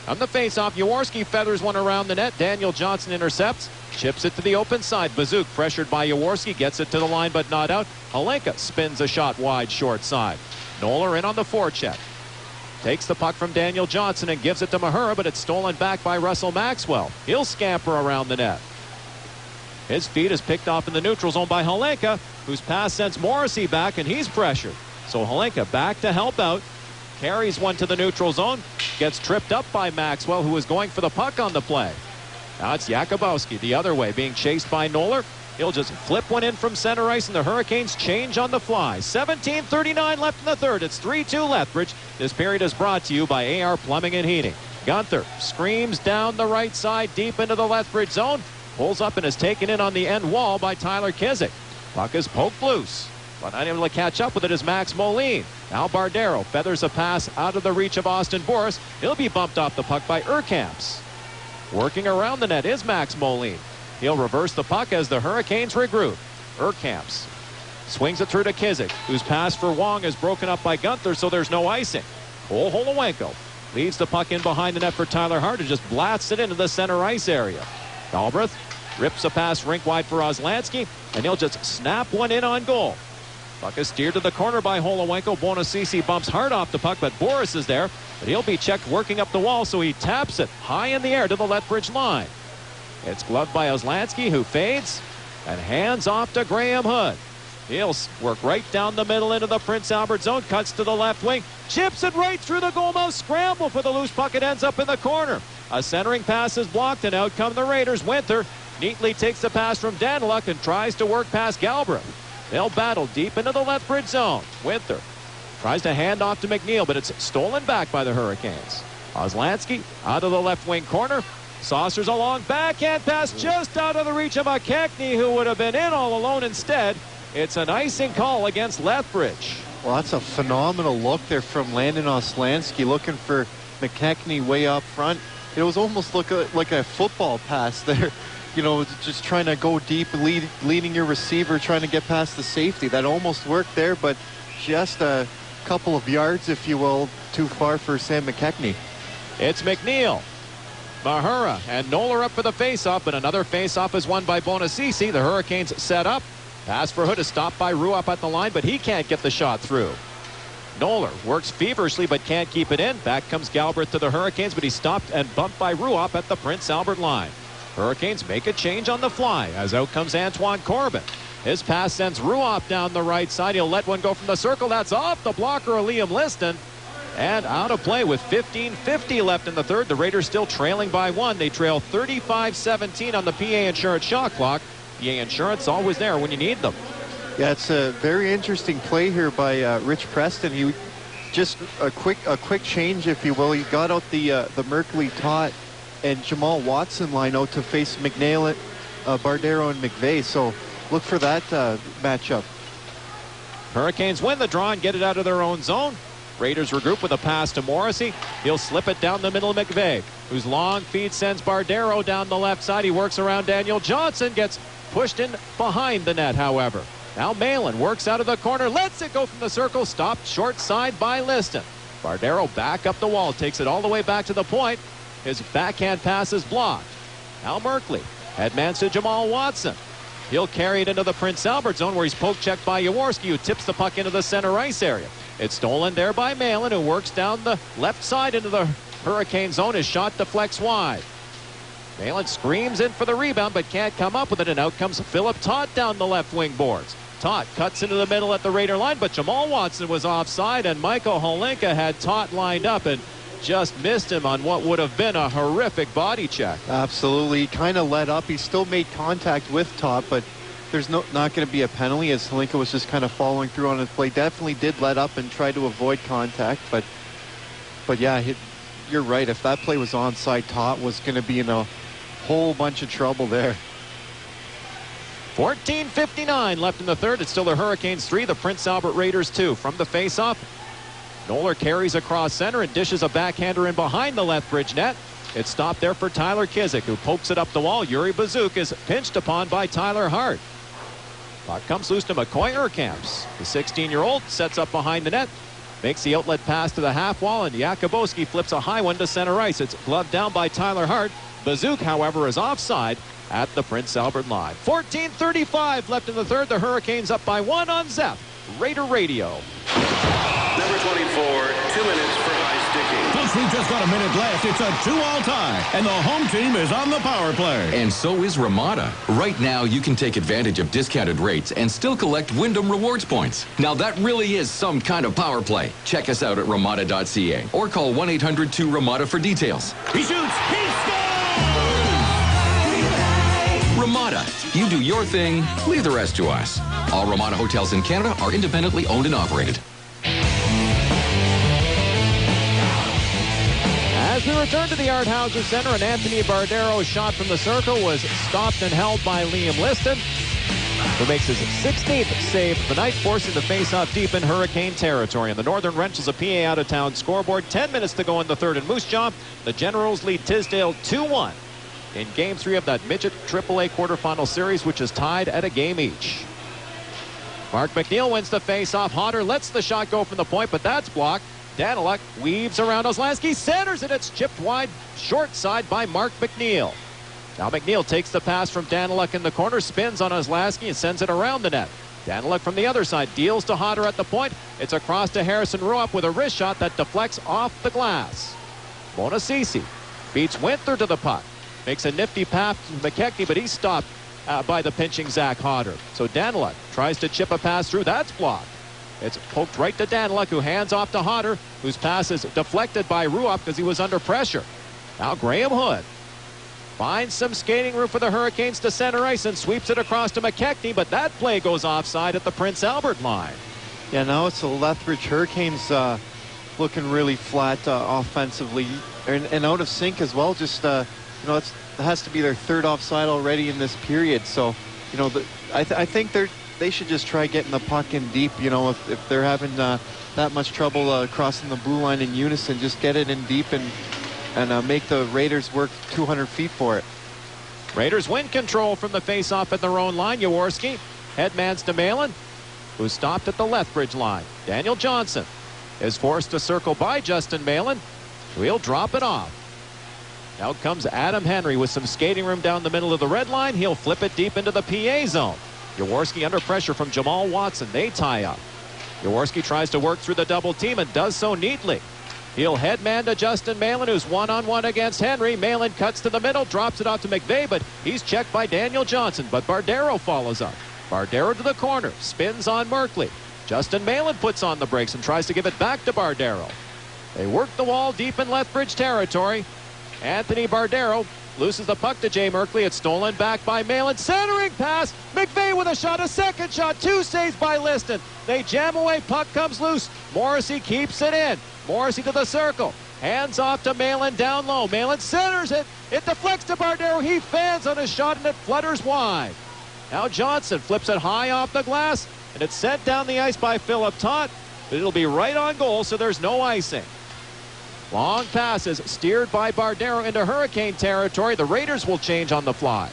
On the faceoff, Jaworski feathers one around the net. Daniel Johnson intercepts, chips it to the open side. Bazook, pressured by Jaworski, gets it to the line but not out. Halenka spins a shot wide short side. Noller in on the forecheck. Takes the puck from Daniel Johnson and gives it to Mahura, but it's stolen back by Russell Maxwell. He'll scamper around the net. His feet is picked off in the neutral zone by Halenka, whose pass sends Morrissey back, and he's pressured. So Halenka back to help out. Carries one to the neutral zone. Gets tripped up by Maxwell, who was going for the puck on the play. Now it's Jakubowski the other way, being chased by Noller. He'll just flip one in from center ice, and the Hurricanes change on the fly. 17:39 left in the third. It's 3-2 Lethbridge. This period is brought to you by AR Plumbing and Heating. Gunther screams down the right side deep into the Lethbridge zone. Pulls up and is taken in on the end wall by Tyler Kizik. Puck is poked loose, but unable to catch up with it is Max Moline. Now Bardero feathers a pass out of the reach of Austin Boris. He'll be bumped off the puck by Urkamps. Working around the net is Max Moline. He'll reverse the puck as the Hurricanes regroup. Urkamps swings it through to Kizik, whose pass for Wong is broken up by Gunther, so there's no icing. Cole Holowenko leads the puck in behind the net for Tyler Hart, who just blasts it into the center ice area. Galbraith rips a pass rink wide for Oslansky, and he'll just snap one in on goal. Puck is steered to the corner by Holowenko. Bonacisi bumps hard off the puck, but Boris is there. But he'll be checked working up the wall, so he taps it high in the air to the Lethbridge line. It's gloved by Oslansky, who fades and hands off to Graham Hood. He'll work right down the middle into the Prince Albert zone, cuts to the left wing, chips it right through the goal mouth, scramble for the loose puck. It ends up in the corner. A centering pass is blocked, and out come the Raiders. Winter neatly takes the pass from Daniluk and tries to work past Galbraith. They'll battle deep into the Lethbridge zone. Winter tries to hand off to McNeil, but it's stolen back by the Hurricanes. Oslansky out of the left wing corner. Saucers a long backhand pass just out of the reach of McKechnie, who would have been in all alone instead. It's an icing call against Lethbridge. Well, that's a phenomenal look there from Landon Oslansky, looking for McKechnie way up front. It was almost like a football pass there. You know, just trying to go deep, leading your receiver, trying to get past the safety. That almost worked there, but just a couple of yards, if you will, too far for Sam McKechnie. It's McNeil, Mahura, and Noller up for the faceoff, but another faceoff is won by Bonacisi. The Hurricanes set up. Pass for Hood is stopped by Ruop at the line, but he can't get the shot through. Noller works feverishly but can't keep it in. Back comes Galbraith to the Hurricanes, but he's stopped and bumped by Ruop at the Prince Albert line. Hurricanes make a change on the fly as out comes Antoine Corbin. His pass sends Ruop down the right side. He'll let one go from the circle. That's off the blocker of Liam Liston. And out of play with 15:50 left in the third. The Raiders still trailing by one. They trail 35-17 on the PA Insurance shot clock. PA Insurance always there when you need them. Yeah, it's a very interesting play here by Rich Preston. He just a quick change, if you will. He got out the Merkley Todd and Jamal Watson line out to face McNeil, Bardero, and McVeigh. So look for that matchup. Hurricanes win the draw and get it out of their own zone. Raiders regroup with a pass to Morrissey. He'll slip it down the middle of McVeigh, whose long feed sends Bardero down the left side. He works around Daniel Johnson, gets pushed in behind the net, however. Now Malin works out of the corner, lets it go from the circle, stopped short side by Liston. Bardero back up the wall, takes it all the way back to the point. His backhand pass is blocked. Al Merkley headmans to Jamal Watson. He'll carry it into the Prince Albert zone, where he's poke checked by Jaworski, who tips the puck into the center ice area. It's stolen there by Malin, who works down the left side into the Hurricane zone. His shot deflects wide. Malin screams in for the rebound, but can't come up with it, and out comes Philip Todd down the left wing boards. Todd cuts into the middle at the Raider line, but Jamal Watson was offside, and Michael Holinka had Todd lined up and just missed him on what would have been a horrific body check. Absolutely. He kind of let up. He still made contact with Todd, but there's not going to be a penalty as Holinka was just kind of following through on his play. Definitely did let up and try to avoid contact, but yeah, you're right. If that play was onside, Todd was going to be in a whole bunch of trouble there. 14:59 left in the third. It's still the Hurricanes 3, the Prince Albert Raiders 2. From the faceoff, Noller carries across center and dishes a backhander in behind the Lethbridge net. It's stopped there for Tyler Kizik, who pokes it up the wall. Yuri Bazuk is pinched upon by Tyler Hart. Puck comes loose to McCoy Urkamps. The 16-year-old sets up behind the net, makes the outlet pass to the half wall, and Jakubowski flips a high one to center ice. It's gloved down by Tyler Hart. Bazuk, however, is offside at the Prince Albert line. 14:35 left in the third. The Hurricanes up by 1 on Zep Raider Radio. Number 24, 2 minutes for high sticking. Plus, we've just got a minute left. It's a 2-all tie, and the home team is on the power play. And so is Ramada. Right now, you can take advantage of discounted rates and still collect Wyndham Rewards points. Now, that really is some kind of power play. Check us out at Ramada.ca or call 1-800-2-RAMADA for details. He shoots. He scores! Ramada. You do your thing, leave the rest to us. All Ramada hotels in Canada are independently owned and operated. As we return to the Art Hauser Center, and Anthony Bardero's shot from the circle was stopped and held by Liam Liston, who makes his 16th save of the night, forcing the face-off deep in Hurricane territory. And the Northern wrenches a PA out-of-town scoreboard. 10 minutes to go in the third in Moose Jaw. The Generals lead Tisdale 2-1 in Game 3 of that Midget AAA quarterfinal series, which is tied at a game each. Mark McNeil wins the face-off. Hodder lets the shot go from the point, but that's blocked. Daniluk weaves around Oslansky, centers, and it's chipped wide, short side by Mark McNeil. Now McNeil takes the pass from Daniluk in the corner, spins on Oslansky and sends it around the net. Daniluk from the other side deals to Hodder at the point. It's across to Harrison Ruopp with a wrist shot that deflects off the glass. Bonacisi beats Winther to the puck. Makes a nifty pass to McKechnie, but he's stopped by the pinching Zach Hodder. So Daniluk tries to chip a pass through. That's blocked. It's poked right to Daniluk, who hands off to Hodder, whose pass is deflected by Ruopp because he was under pressure. Now Graham Hood finds some skating room for the Hurricanes to center ice and sweeps it across to McKechnie, but that play goes offside at the Prince Albert line. Yeah, now it's the Lethbridge Hurricanes looking really flat offensively and out of sync as well. Just, it has to be their third offside already in this period. So, I think they should just try getting the puck in deep. If they're having that much trouble crossing the blue line in unison, just get it in deep and make the Raiders work 200 feet for it. Raiders win control from the faceoff at their own line. Jaworski headmans to Malin, who's stopped at the Lethbridge line. Daniel Johnson is forced to circle by Justin Malin, who he'll drop it off. Now comes Adam Henry with some skating room down the middle of the red line. He'll flip it deep into the PA zone. Jaworski under pressure from Jamal Watson. They tie up. Jaworski tries to work through the double team and does so neatly. He'll headman to Justin Malin, who's one-on-one against Henry. Malin cuts to the middle, drops it off to McVeigh, but he's checked by Daniel Johnson. But Bardero follows up. Bardero to the corner, spins on Merkley. Justin Malin puts on the brakes and tries to give it back to Bardero. They work the wall deep in Lethbridge territory. Anthony Bardero loses the puck to Jay Merkley. It's stolen back by Malin. Centering pass. McVeigh with a shot. A second shot. 2 saves by Liston. They jam away. Puck comes loose. Morrissey keeps it in. Morrissey to the circle. Hands off to Malin down low. Malin centers it. It deflects to Bardero. He fans on his shot and it flutters wide. Now Johnson flips it high off the glass, and it's sent down the ice by Philip Tott, but it'll be right on goal, so there's no icing. Long passes steered by Bardero into Hurricane territory. The Raiders will change on the fly.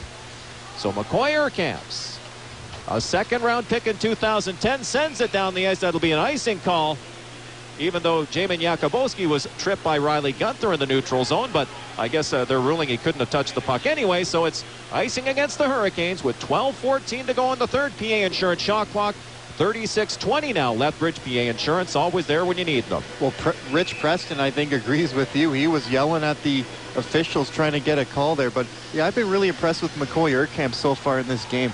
So McCoy Urkamps, a second-round pick in 2010, sends it down the ice. That'll be an icing call, even though Jamin Jakubowski was tripped by Riley Gunther in the neutral zone. But I guess they're ruling he couldn't have touched the puck anyway. So it's icing against the Hurricanes with 12:14 to go in the third. PA Insurance shot clock. 36-20 now. Lethbridge PA Insurance, always there when you need them. Well, Rich Preston, I think, agrees with you. He was yelling at the officials trying to get a call there. But, yeah, I've been really impressed with McCoy Urkamp so far in this game.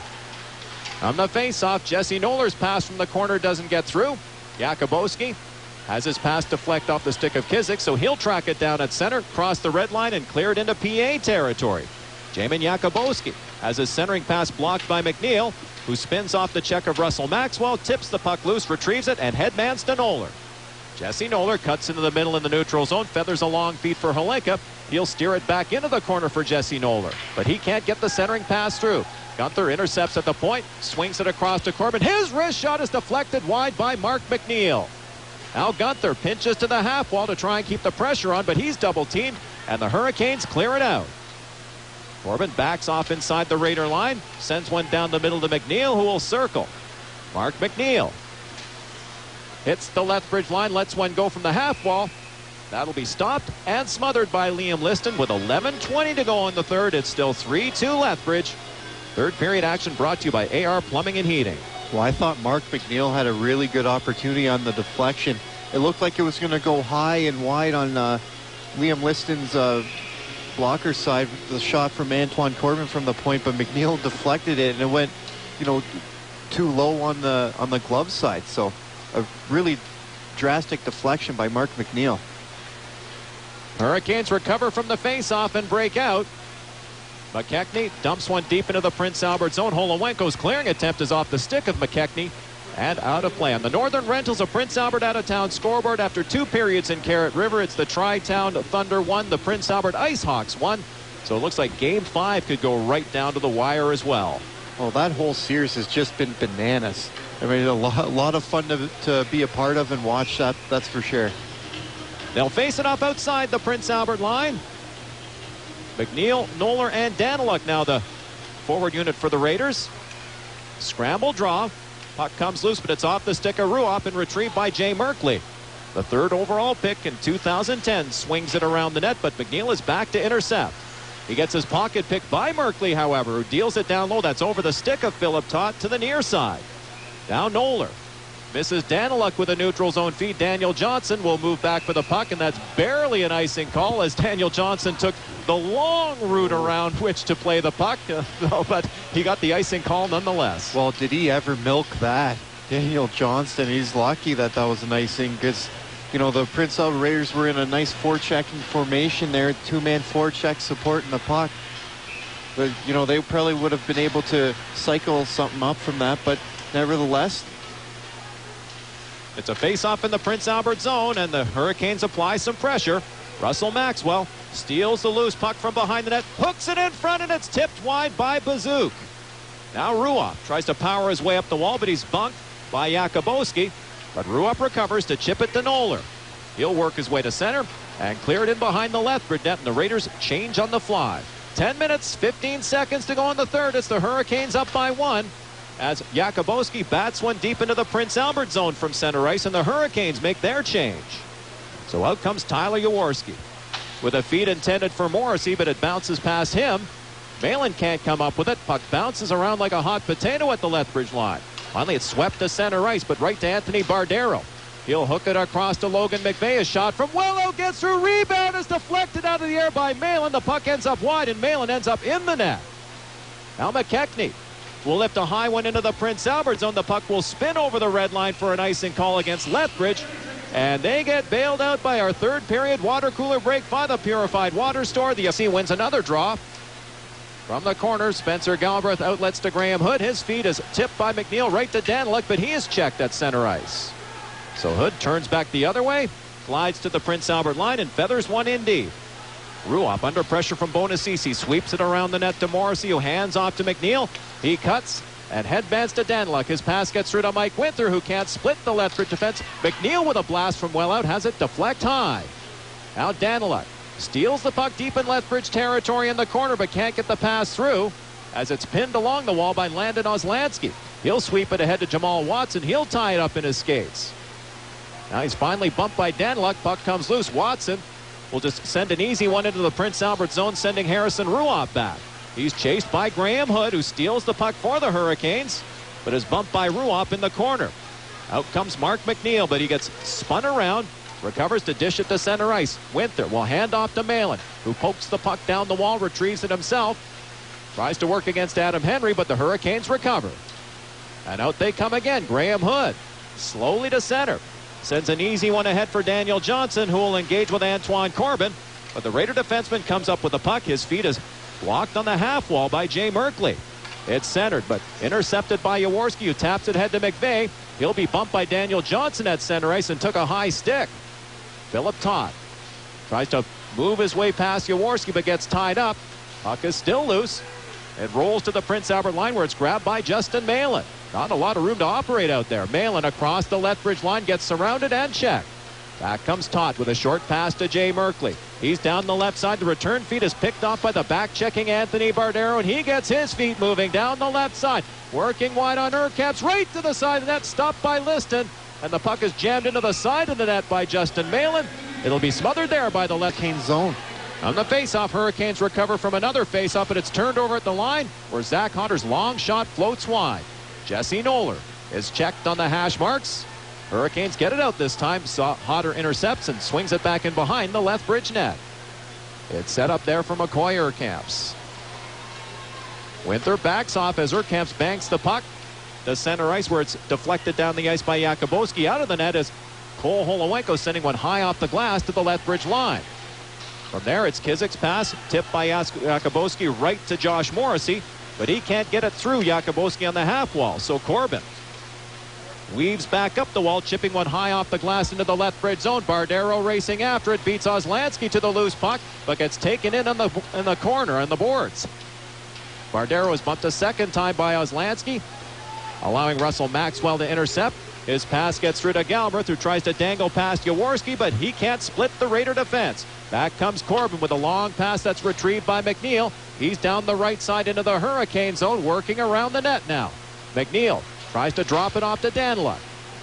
On the faceoff, Jesse Noller's pass from the corner doesn't get through. Jakubowski has his pass deflect off the stick of Kizik, so he'll track it down at center, cross the red line, and clear it into PA territory. Jamin Jakubowski has his centering pass blocked by McNeil, who spins off the check of Russell Maxwell, tips the puck loose, retrieves it, and headmans to Noller. Jesse Noller cuts into the middle in the neutral zone, feathers a long feed for Holenka. He'll steer it back into the corner for Jesse Noller, but he can't get the centering pass through. Gunther intercepts at the point, swings it across to Corbin. His wrist shot is deflected wide by Mark McNeil. Now Gunther pinches to the half wall to try and keep the pressure on, but he's double teamed, and the Hurricanes clear it out. Corbin backs off inside the Raider line, sends one down the middle to McNeil, who will circle. Mark McNeil hits the Lethbridge line, lets one go from the half wall. That'll be stopped and smothered by Liam Liston with 11:20 to go in the third. It's still 3-2 Lethbridge. Third period action brought to you by AR Plumbing and Heating. Well, I thought Mark McNeil had a really good opportunity on the deflection. It looked like it was going to go high and wide on Liam Liston's blocker side. The shot from Antoine Corbin from the point, but McNeil deflected it, and it went, too low on the glove side. So a really drastic deflection by Mark McNeil. Hurricanes recover from the faceoff and break out. McKechnie dumps one deep into the Prince Albert zone. Holowenko's clearing attempt is off the stick of McKechnie and out of play. On the Northern Rentals of Prince Albert out-of-town scoreboard after 2 periods in Carrot River, it's the Tri-Town Thunder 1, the Prince Albert Ice Hawks 1. So it looks like Game 5 could go right down to the wire as well. Well, that whole series has just been bananas. I mean, a lot of fun to be a part of and watch, that's for sure. They'll face it off outside the Prince Albert line. McNeil, Noller, and Daniluk now the forward unit for the Raiders. Scramble draw. Puck comes loose, but it's off the stick of Ruoff and retrieved by Jay Merkley. The 3rd overall pick in 2010 swings it around the net, but McNeil is back to intercept. He gets his pocket picked by Merkley, however, who deals it down low. That's over the stick of Philip Todt to the near side. Now Noller misses Daniluk with a neutral zone feed. Daniel Johnson will move back for the puck, and that's barely an icing call as Daniel Johnson took the long route around which to play the puck, but he got the icing call nonetheless. Well, did he ever milk that? Daniel Johnston, he's lucky that was an icing because, the Prince Albert Raiders were in a nice forechecking formation there, 2-man forecheck supporting the puck. But, they probably would have been able to cycle something up from that, but nevertheless, it's a face-off in the Prince Albert zone, and the Hurricanes apply some pressure. Russell Maxwell steals the loose puck from behind the net, hooks it in front, and it's tipped wide by Bazook. Now Ruoff tries to power his way up the wall, but he's bunked by Jakubowski. But Ruoff recovers to chip it to Noller. He'll work his way to center and clear it in behind the Lethbridge net, and the Raiders change on the fly. 10 minutes, 15 seconds to go in the third. It's the Hurricanes up by 1. As Jakubowski bats one deep into the Prince Albert zone from center ice, and the Hurricanes make their change. So out comes Tyler Jaworski with a feed intended for Morrissey, but it bounces past him. Malin can't come up with it. Puck bounces around like a hot potato at the Lethbridge line. Finally, it's swept to center ice, but right to Anthony Bardero. He'll hook it across to Logan McVeigh. A shot from Wello gets through. Rebound is deflected out of the air by Malin. The puck ends up wide, and Malin ends up in the net. Now McKechnie will lift a high one into the Prince Albert zone. The puck will spin over the red line for an icing call against Lethbridge. And they get bailed out by our third period water cooler break by the Purified Water Store. The FC wins another draw. From the corner, Spencer Galbraith outlets to Graham Hood. His feed is tipped by McNeil right to Daniluk, but he is checked at center ice. So Hood turns back the other way, glides to the Prince Albert line, and feathers one in deep. Ruoff under pressure from Bonacisi, sweeps it around the net to Morrissey, who hands off to McNeil. He cuts and headbands to Daniluk. His pass gets through to Mike Winther, who can't split the Lethbridge defense. McNeil with a blast from well out has it deflect high. Now Daniluk steals the puck deep in Lethbridge territory in the corner, but can't get the pass through as it's pinned along the wall by Landon Oslansky. He'll sweep it ahead to Jamal Watson. He'll tie it up in his skates. Now he's finally bumped by Daniluk. Puck comes loose. Watson will just send an easy one into the Prince Albert zone, sending Harrison Ruoff back. He's chased by Graham Hood, who steals the puck for the Hurricanes, but is bumped by Ruoff in the corner. Out comes Mark McNeil, but he gets spun around, recovers to dish it to center ice. Winther will hand off to Malin, who pokes the puck down the wall, retrieves it himself, tries to work against Adam Henry, but the Hurricanes recover. And out they come again. Graham Hood slowly to center. Sends an easy one ahead for Daniel Johnson, who will engage with Antoine Corbin. But the Raider defenseman comes up with the puck. His feet is blocked on the half wall by Jay Merkley. It's centered, but intercepted by Jaworski, who taps it ahead to McVeigh. He'll be bumped by Daniel Johnson at center ice and took a high stick. Philip Todd tries to move his way past Jaworski, but gets tied up. Puck is still loose. It rolls to the Prince Albert line, where it's grabbed by Justin Malin. Not a lot of room to operate out there. Malin across the Lethbridge line, gets surrounded and checked. Back comes Todd with a short pass to Jay Merkley. He's down the left side. The return feed is picked off by the back-checking Anthony Bardero, and he gets his feet moving down the left side. Working wide on Urquhart, right to the side of the net, stopped by Liston. And the puck is jammed into the side of the net by Justin Malin. It'll be smothered there by the left-hand zone. On the face-off, Hurricanes recover from another face-off, and it's turned over at the line, where Zach Hunter's long shot floats wide. Jesse Noller is checked on the hash marks. Hurricanes get it out this time. Hodder intercepts and swings it back in behind the Lethbridge net. It's set up there for McCoy Urkamps. Winther backs off as Urkamps banks the puck to center ice, where it's deflected down the ice by Jakubowski. Out of the net is Cole Holowenko, sending one high off the glass to the Lethbridge line. From there, it's Kizik's pass, tipped by Jakubowski right to Josh Morrissey, but he can't get it through Jakubowski on the half wall. So Corbin weaves back up the wall, chipping one high off the glass into the Lethbridge zone. Bardero racing after it, beats Oslansky to the loose puck, but gets taken in the corner on the boards. Bardero is bumped a second time by Oslansky, allowing Russell Maxwell to intercept. His pass gets through to Galbraith, who tries to dangle past Jaworski, but he can't split the Raider defense. Back comes Corbin with a long pass that's retrieved by McNeil. He's down the right side into the Hurricane zone, working around the net now. McNeil tries to drop it off to Daniluk.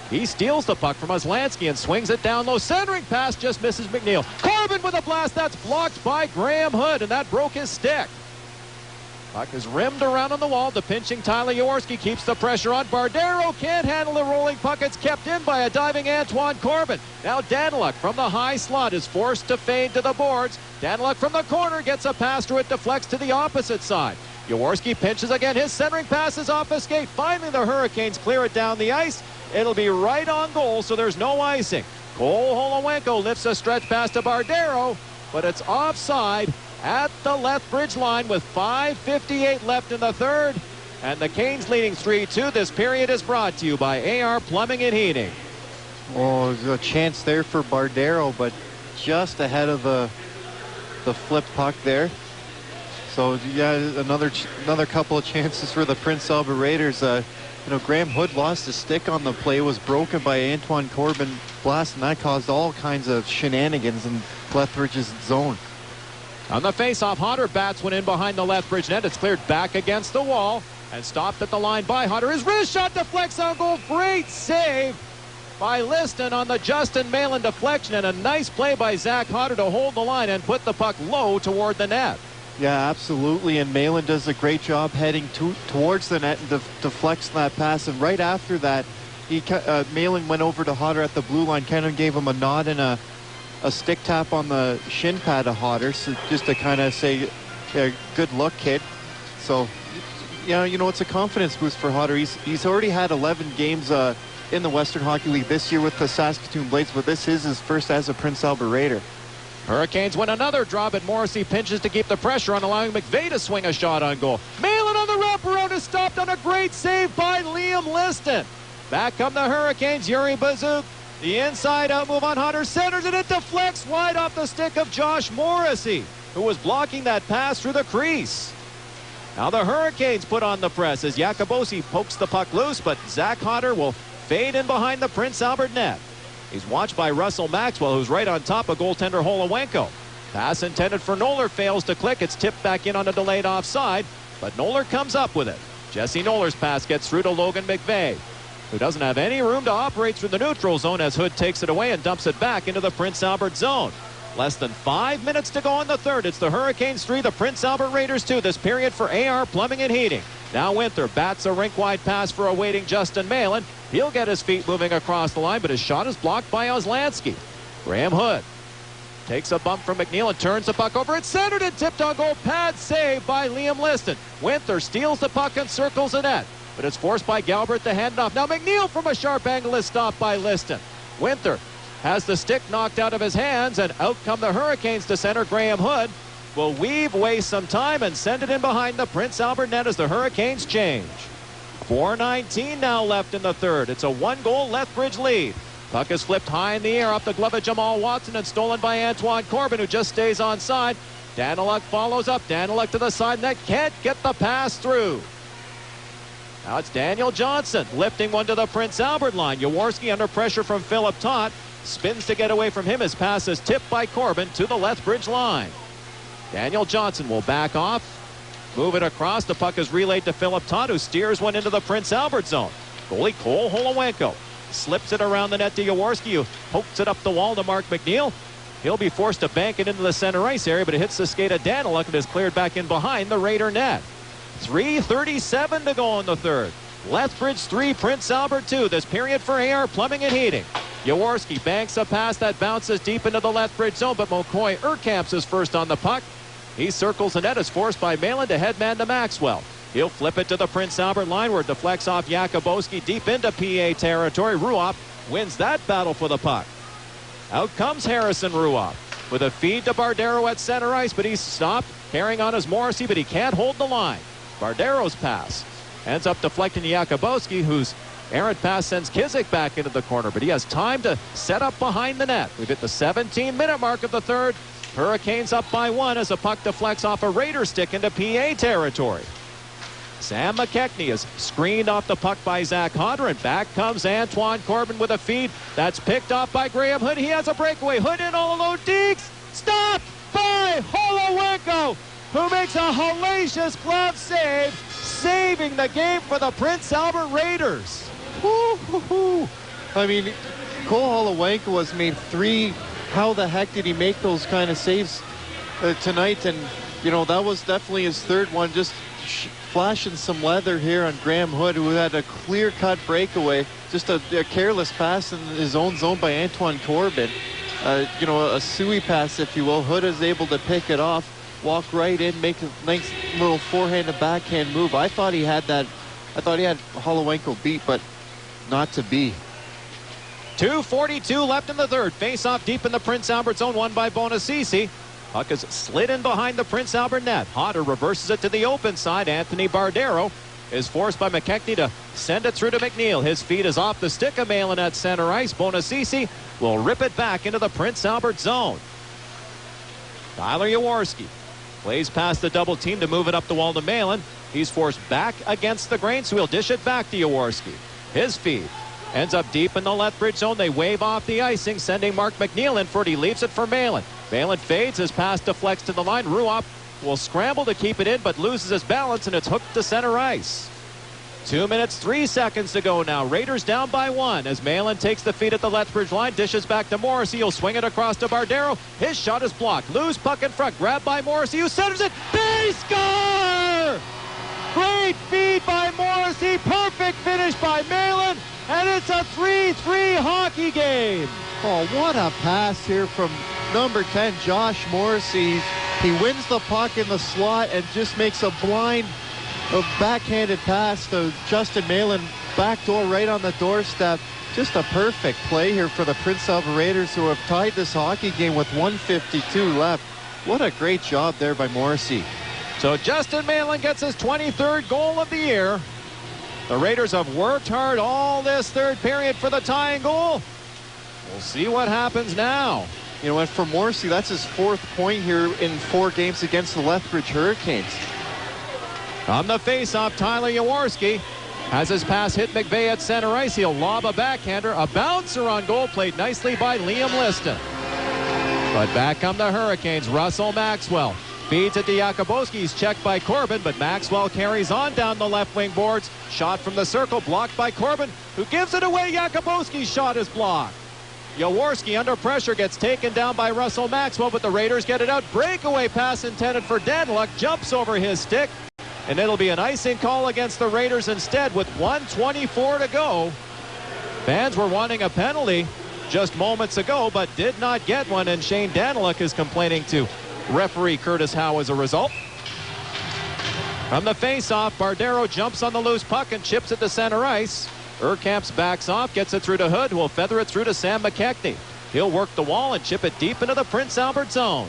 He steals the puck from Oslansky and swings it down low. Centering pass just misses McNeil. Corbin with a blast that's blocked by Graham Hood, and that broke his stick. Puck is rimmed around on the wall. The pinching Tyler Jaworski keeps the pressure on. Bardero can't handle the rolling puck. It's kept in by a diving Antoine Corbin. Now Daniluk from the high slot is forced to fade to the boards. Daniluk from the corner gets a pass through it, deflects to the opposite side. Jaworski pinches again. His centering pass is off his skate. Finally, the Hurricanes clear it down the ice. It'll be right on goal, so there's no icing. Cole Holowenko lifts a stretch pass to Bardero, but it's offside at the Lethbridge line with 5:58 left in the third. And the Canes leading 3-2. This period is brought to you by AR Plumbing and Heating. Oh, there's a chance there for Bardero, but just ahead of the flip puck there. So, yeah, another couple of chances for the Prince Albert Raiders. Graham Hood lost his stick on the play, was broken by Antoine Corbin blast, and that caused all kinds of shenanigans in Lethbridge's zone. On the face-off, Hunter bats one in behind the Lethbridge net. It's cleared back against the wall and stopped at the line by Hunter. His wrist shot deflects on goal. Great save by Liston on the Justin Malin deflection, and a nice play by Zach Hunter to hold the line and put the puck low toward the net. Yeah, absolutely, and Malin does a great job heading towards the net and deflects that pass. And right after that, Malin went over to Hodder at the blue line, kind of gave him a nod and a stick tap on the shin pad to Hodder, so just to kind of say, yeah, good luck, kid. So, it's a confidence boost for Hodder. He's already had 11 games in the Western Hockey League this year with the Saskatoon Blades, but this is his first as a Prince Albert Raider. Hurricanes win another draw, but Morrissey pinches to keep the pressure on, allowing McVeigh to swing a shot on goal. Malin on the wraparound is stopped on a great save by Liam Liston. Back come the Hurricanes. Yuri Bazook, the inside out move on Hunter, centers, and it deflects wide off the stick of Josh Morrissey, who was blocking that pass through the crease. Now the Hurricanes put on the press as Jakubowski pokes the puck loose, but Zach Hunter will fade in behind the Prince Albert net. He's watched by Russell Maxwell, who's right on top of goaltender Holowenko. Pass intended for Noller fails to click. It's tipped back in on a delayed offside, but Noller comes up with it. Jesse Noller's pass gets through to Logan McVeigh, who doesn't have any room to operate through the neutral zone as Hood takes it away and dumps it back into the Prince Albert zone. Less than 5 minutes to go in the third. It's the Hurricanes 3, the Prince Albert Raiders 2. This period for AR Plumbing and Heating. Now Winther bats a rink-wide pass for a waiting Justin Malin. He'll get his feet moving across the line, but his shot is blocked by Oslansky. Graham Hood takes a bump from McNeil and turns the puck over. It's centered and tipped on goal. Pad save by Liam Liston. Winther steals the puck and circles the net. but it's forced by Galbert to hand it off. Now McNeil from a sharp angle is stopped by Liston. Winther has the stick knocked out of his hands, and out come the Hurricanes to center. Graham Hood will waste some time and send it in behind the Prince Albert net as the Hurricanes change. 4:19 now left in the third. It's a one-goal Lethbridge lead. Puck is flipped high in the air up the glove of Jamal Watson and stolen by Antoine Corbin, who just stays onside. Daniluk follows up. Daniluk to the side net. Can't get the pass through. Now it's Daniel Johnson lifting one to the Prince Albert line. Jaworski under pressure from Philip Todd. Spins to get away from him. His pass is tipped by Corbin to the Lethbridge line. Daniel Johnson will back off. Move it across. The puck is relayed to Philip Todd, who steers one into the Prince Albert zone. Goalie Cole Holowenko slips it around the net to Jaworski, who pokes it up the wall to Mark McNeil. He'll be forced to bank it into the center ice area, but it hits the skate of Daniluk and is cleared back in behind the Raider net. 3:37 to go in the third. Lethbridge 3, Prince Albert 2. This period for AR Plumbing and Heating. Jaworski banks a pass that bounces deep into the Lethbridge zone, but McCoy Urkamps is first on the puck. He circles the net, is forced by Malin to headman to Maxwell. He'll flip it to the Prince Albert line, where it deflects off Jakubowski deep into PA territory. Ruoff wins that battle for the puck. Out comes Harrison Ruoff with a feed to Bardero at center ice, but he's stopped. Carrying on is Morrissey, but he can't hold the line. Bardero's pass ends up deflecting to Jakubowski, whose errant pass sends Kizik back into the corner, but he has time to set up behind the net. We've hit the 17-minute mark of the third. Hurricanes up by 1 as a puck deflects off a Raider stick into PA territory. Sam McKechnie is screened off the puck by Zach Hodder, and back comes Antoine Corbin with a feed. That's picked off by Graham Hood. He has a breakaway. Hood in all alone. Deeks stopped by Holowenko, who makes a hellacious glove save, saving the game for the Prince Albert Raiders. Woo-hoo-hoo. I mean, Cole Holowenko has made 3. How the heck did he make those kind of saves tonight? And, you know, that was definitely his third one. Just flashing some leather here on Graham Hood, who had a clear-cut breakaway. Just a careless pass in his own zone by Antoine Corbin. You know, a suey pass, if you will. Hood is able to pick it off, walk right in, make a nice little forehand and backhand move. I thought he had that. I thought he had Holowenko beat, but not to be. 2:42 left in the third. Face-off deep in the Prince Albert zone, won by Bonacisi. Puck is slid in behind the Prince Albert net. Hodder reverses it to the open side. Anthony Bardero is forced by McKechnie to send it through to McNeil. His feet is off the stick of Malin at center ice. Bonacisi will rip it back into the Prince Albert zone. Tyler Jaworski plays past the double team to move it up the wall to Malin. He's forced back against the grain, so he'll dish it back to Jaworski. His feed ends up deep in the Lethbridge zone. They wave off the icing, sending Mark McNeil in for it. He leaves it for Malin. Malin fades. His pass deflects to the line. Ruoff will scramble to keep it in, but loses his balance, and it's hooked to center ice. 2 minutes, 3 seconds to go now. Raiders down by 1 as Malin takes the feed at the Lethbridge line, dishes back to Morrissey. He'll swing it across to Bardero. His shot is blocked. Loose puck in front. Grabbed by Morrissey, who centers it. They score! Great feed by Morrissey. Perfect finish by Malin. And it's a 3-3 hockey game. Oh, what a pass here from number 10, Josh Morrissey. He wins the puck in the slot and just makes a blind backhanded pass to Justin Malin. Backdoor right on the doorstep. Just a perfect play here for the Prince Albert Raiders, who have tied this hockey game with 1:52 left. What a great job there by Morrissey. So Justin Malin gets his 23rd goal of the year. The Raiders have worked hard all this third period for the tying goal. We'll see what happens now. You know, and for Morrissey, that's his 4th point here in 4 games against the Lethbridge Hurricanes. On the face-off, Tyler Jaworski has his pass hit McVeigh at center ice. He'll lob a backhander. A bouncer on goal, played nicely by Liam Liston. But back come the Hurricanes. Russell Maxwell feeds it to Jakubowski. He's checked by Corbin, but Maxwell carries on down the left wing boards. Shot from the circle, blocked by Corbin, who gives it away. Jakubowski's shot is blocked. Jaworski under pressure gets taken down by Russell Maxwell, but the Raiders get it out. Breakaway pass intended for Daniluk, jumps over his stick, and it'll be an icing call against the Raiders instead with 1:24 to go. Fans were wanting a penalty just moments ago, but did not get one, and Shane Daniluk is complaining to referee Curtis Howe as a result. From the face-off, Bardero jumps on the loose puck and chips it to center ice. Urkamps backs off, gets it through to Hood, who will feather it through to Sam McKechnie. He'll work the wall and chip it deep into the Prince Albert zone.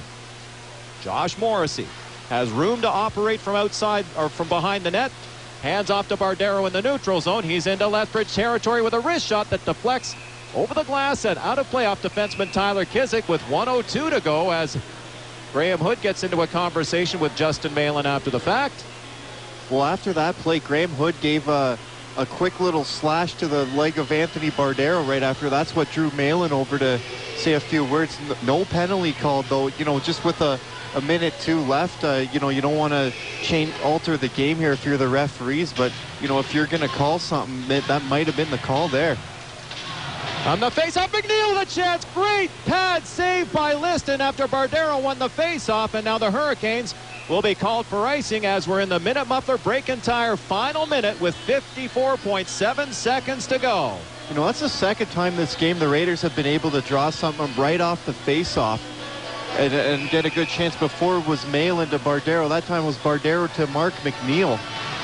Josh Morrissey has room to operate from outside or from behind the net. Hands off to Bardero in the neutral zone. He's into Lethbridge territory with a wrist shot that deflects over the glass and out of play off defenseman Tyler Kizik with 1:02 to go as Graham Hood gets into a conversation with Justin Malin after the fact. Well, after that play, Graham Hood gave a quick little slash to the leg of Anthony Bardero right after. That's what drew Malin over to say a few words. No penalty called, though. You know, just with a minute 2 left, you know, you don't want to alter the game here if you're the referees. But, you know, if you're going to call something, that might have been the call there. On the face-off, McNeil with a chance. Great pad save by Liston after Bardero won the face-off. And now the Hurricanes will be called for icing as we're in the minute muffler break and tire final minute with 54.7 seconds to go. You know, that's the second time this game the Raiders have been able to draw something right off the face-off and get a good chance. Before it was Malin to Bardero. That time was Bardero to Mark McNeil.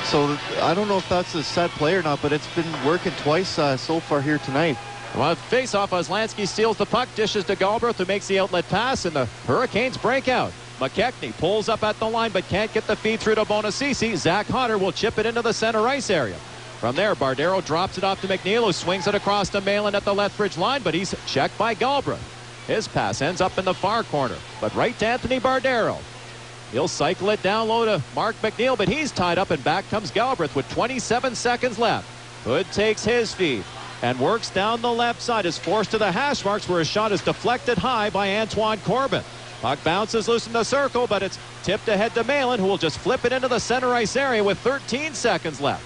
So I don't know if that's a set play or not, but it's been working twice so far here tonight. Well, face-off, Oslansky steals the puck, dishes to Galbraith, who makes the outlet pass, and the Hurricanes break out. McKechnie pulls up at the line but can't get the feed through to Bonacisi. Zach Hodder will chip it into the center ice area. From there, Bardero drops it off to McNeil, who swings it across to Malin at the Lethbridge line, but he's checked by Galbraith. His pass ends up in the far corner, but right to Anthony Bardero. He'll cycle it down low to Mark McNeil, but he's tied up, and back comes Galbraith with 27 seconds left. Hood takes his feed and works down the left side, is forced to the hash marks where his shot is deflected high by Antoine Corbin. Puck bounces loose in the circle, but it's tipped ahead to Malin, who will just flip it into the center ice area with 13 seconds left.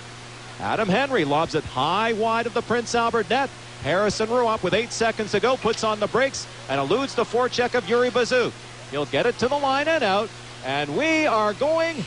Adam Henry lobs it high wide of the Prince Albert net. Harrison Ruopp with 8 seconds to go puts on the brakes and eludes the forecheck of Yuri Bazuk. He'll get it to the line and out, and we are going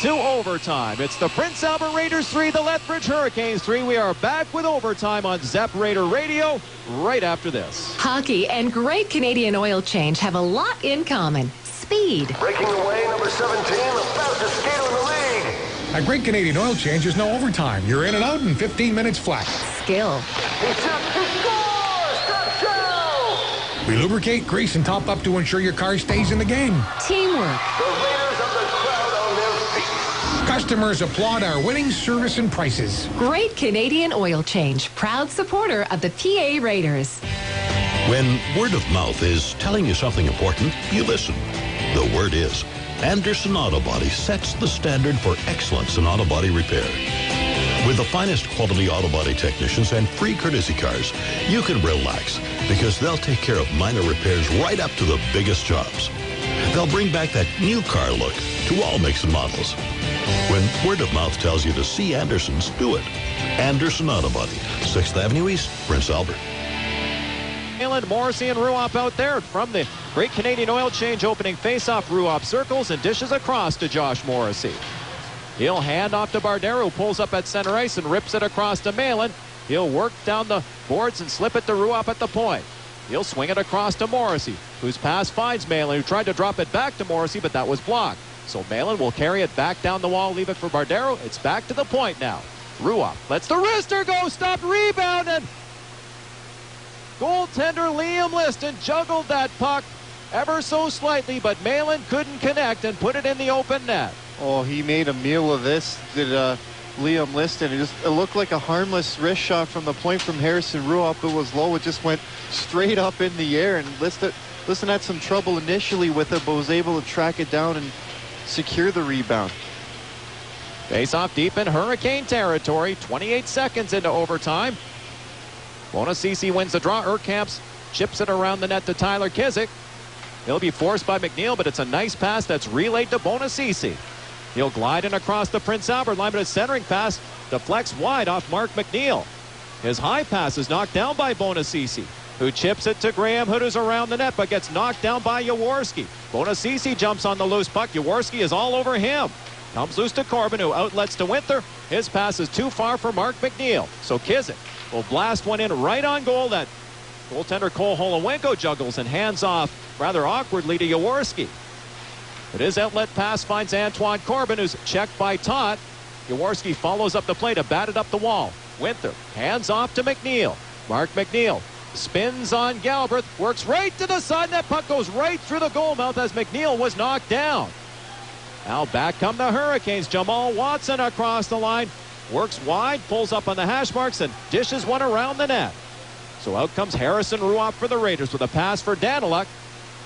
to overtime. It's the Prince Albert Raiders 3, the Lethbridge Hurricanes 3. We are back with overtime on Zep Raider Radio right after this. Hockey and Great Canadian Oil Change have a lot in common. Speed. Breaking away, number 17, the fastest skater in the league. At Great Canadian Oil Change, there's no overtime. You're in and out in 15 minutes flat. Skill. He shoots, he scores! Stop show! We lubricate, grease, and top up to ensure your car stays in the game. Teamwork. The Raiders of the crowd on their feet. Customers applaud our winning service and prices. Great Canadian Oil Change, proud supporter of the PA Raiders. When word of mouth is telling you something important, you listen. The word is, Anderson Auto Body sets the standard for excellence in auto body repair. With the finest quality auto body technicians and free courtesy cars, you can relax because they'll take care of minor repairs right up to the biggest jobs. They'll bring back that new car look to all makes and models. When word of mouth tells you to see Anderson's, do it. Anderson Auto Body, 6th Avenue East, Prince Albert. Morrissey and Ruopp out there from the Great Canadian Oil Change opening face-off. Ruopp circles and dishes across to Josh Morrissey. He'll hand off to Bardero, who pulls up at center ice and rips it across to Malin. He'll work down the boards and slip it to Ruopp at the point. He'll swing it across to Morrissey, whose pass finds Malin, who tried to drop it back to Morrissey, but that was blocked. So Malin will carry it back down the wall, leave it for Bardero. It's back to the point now. Ruopp lets the wrister go, stopped, rebound, and goaltender Liam Liston juggled that puck ever so slightly, but Malin couldn't connect and put it in the open net. Oh, he made a meal of this, did Liam Liston. It looked like a harmless wrist shot from the point from Harrison Ruopp. It was low. It just went straight up in the air, and Liston had some trouble initially with it, but was able to track it down and secure the rebound. Face off deep in Hurricane territory. 28 seconds into overtime. Bonacisi wins the draw. Urkamps chips it around the net to Tyler Kizik. He'll be forced by McNeil, but it's a nice pass that's relayed to Bonacisi. He'll glide in across the Prince Albert line, but a centering pass deflects wide off Mark McNeil. His high pass is knocked down by Bonacisi, who chips it to Graham Hood, who's around the net, but gets knocked down by Jaworski. Bonacisi jumps on the loose puck. Jaworski is all over him. Comes loose to Corbin, who outlets to Winther. His pass is too far for Mark McNeil. So Kizik will blast one in right on goal that goaltender Cole Holowenko juggles and hands off rather awkwardly to Jaworski. But his outlet pass finds Antoine Corbin, who's checked by Todd. Jaworski follows up the play to bat it up the wall. Winther hands off to McNeil. Mark McNeil spins on Galbraith, works right to the side. That puck goes right through the goal mouth as McNeil was knocked down. Now back come the Hurricanes. Jamal Watson across the line, works wide, pulls up on the hash marks, and dishes one around the net. So out comes Harrison Ruoff for the Raiders with a pass for Daniluk.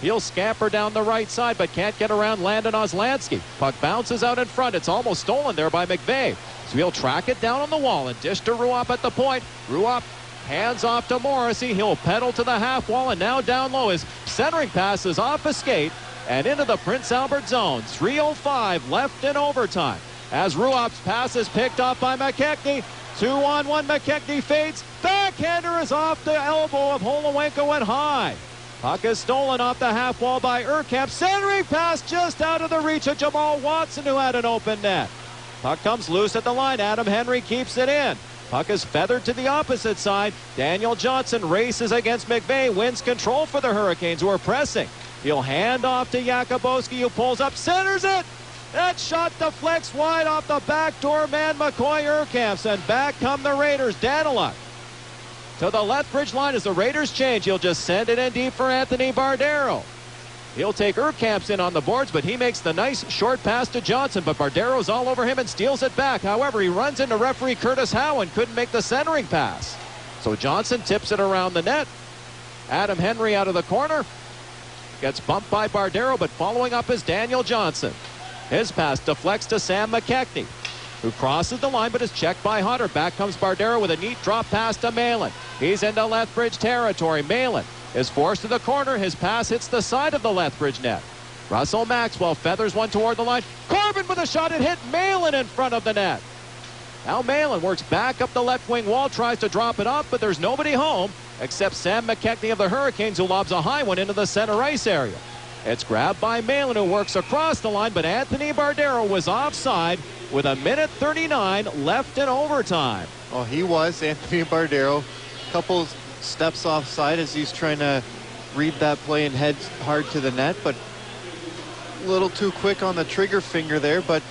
He'll scamper down the right side, but can't get around Landon Oslansky. Puck bounces out in front. It's almost stolen there by McVeigh. So he'll track it down on the wall and dish to Ruoff at the point. Ruoff hands off to Morrissey. He'll pedal to the half wall, and now down low. His centering pass is off a skate and into the Prince Albert zone. 3:05 left in overtime. As Ruoff's pass is picked off by McKechnie. 2-on-1, McKechnie fades. Backhander is off the elbow of Holowenko and high. Puck is stolen off the half wall by Urkamp. Centering pass just out of the reach of Jamal Watson, who had an open net. Puck comes loose at the line. Adam Henry keeps it in. Puck is feathered to the opposite side. Daniel Johnson races against McVeigh, wins control for the Hurricanes, who are pressing. He'll hand off to Jakubowski, who pulls up, centers it. That shot deflects wide off the backdoor man, McCoy Urkamps, and back come the Raiders. Daniluk to the Lethbridge line as the Raiders change. He'll just send it in deep for Anthony Bardero. He'll take Urkamps in on the boards, but he makes the nice short pass to Johnson, but Bardero's all over him and steals it back. However, he runs into referee Curtis Howe and couldn't make the centering pass. So Johnson tips it around the net. Adam Henry out of the corner. Gets bumped by Bardero, but following up is Daniel Johnson. His pass deflects to Sam McKechnie, who crosses the line but is checked by Hunter. Back comes Bardero with a neat drop pass to Malin. He's into Lethbridge territory. Malin is forced to the corner. His pass hits the side of the Lethbridge net. Russell Maxwell feathers one toward the line. Corbin with a shot. It hit Malin in front of the net. Now Malin works back up the left wing wall, tries to drop it off, but there's nobody home except Sam McKechnie of the Hurricanes, who lobs a high one into the center ice area. It's grabbed by Malin, who works across the line, but Anthony Bardero was offside with 1:39 left in overtime. Oh, he was, Anthony Bardero. A couple steps offside as he's trying to read that play and head hard to the net, but a little too quick on the trigger finger there. But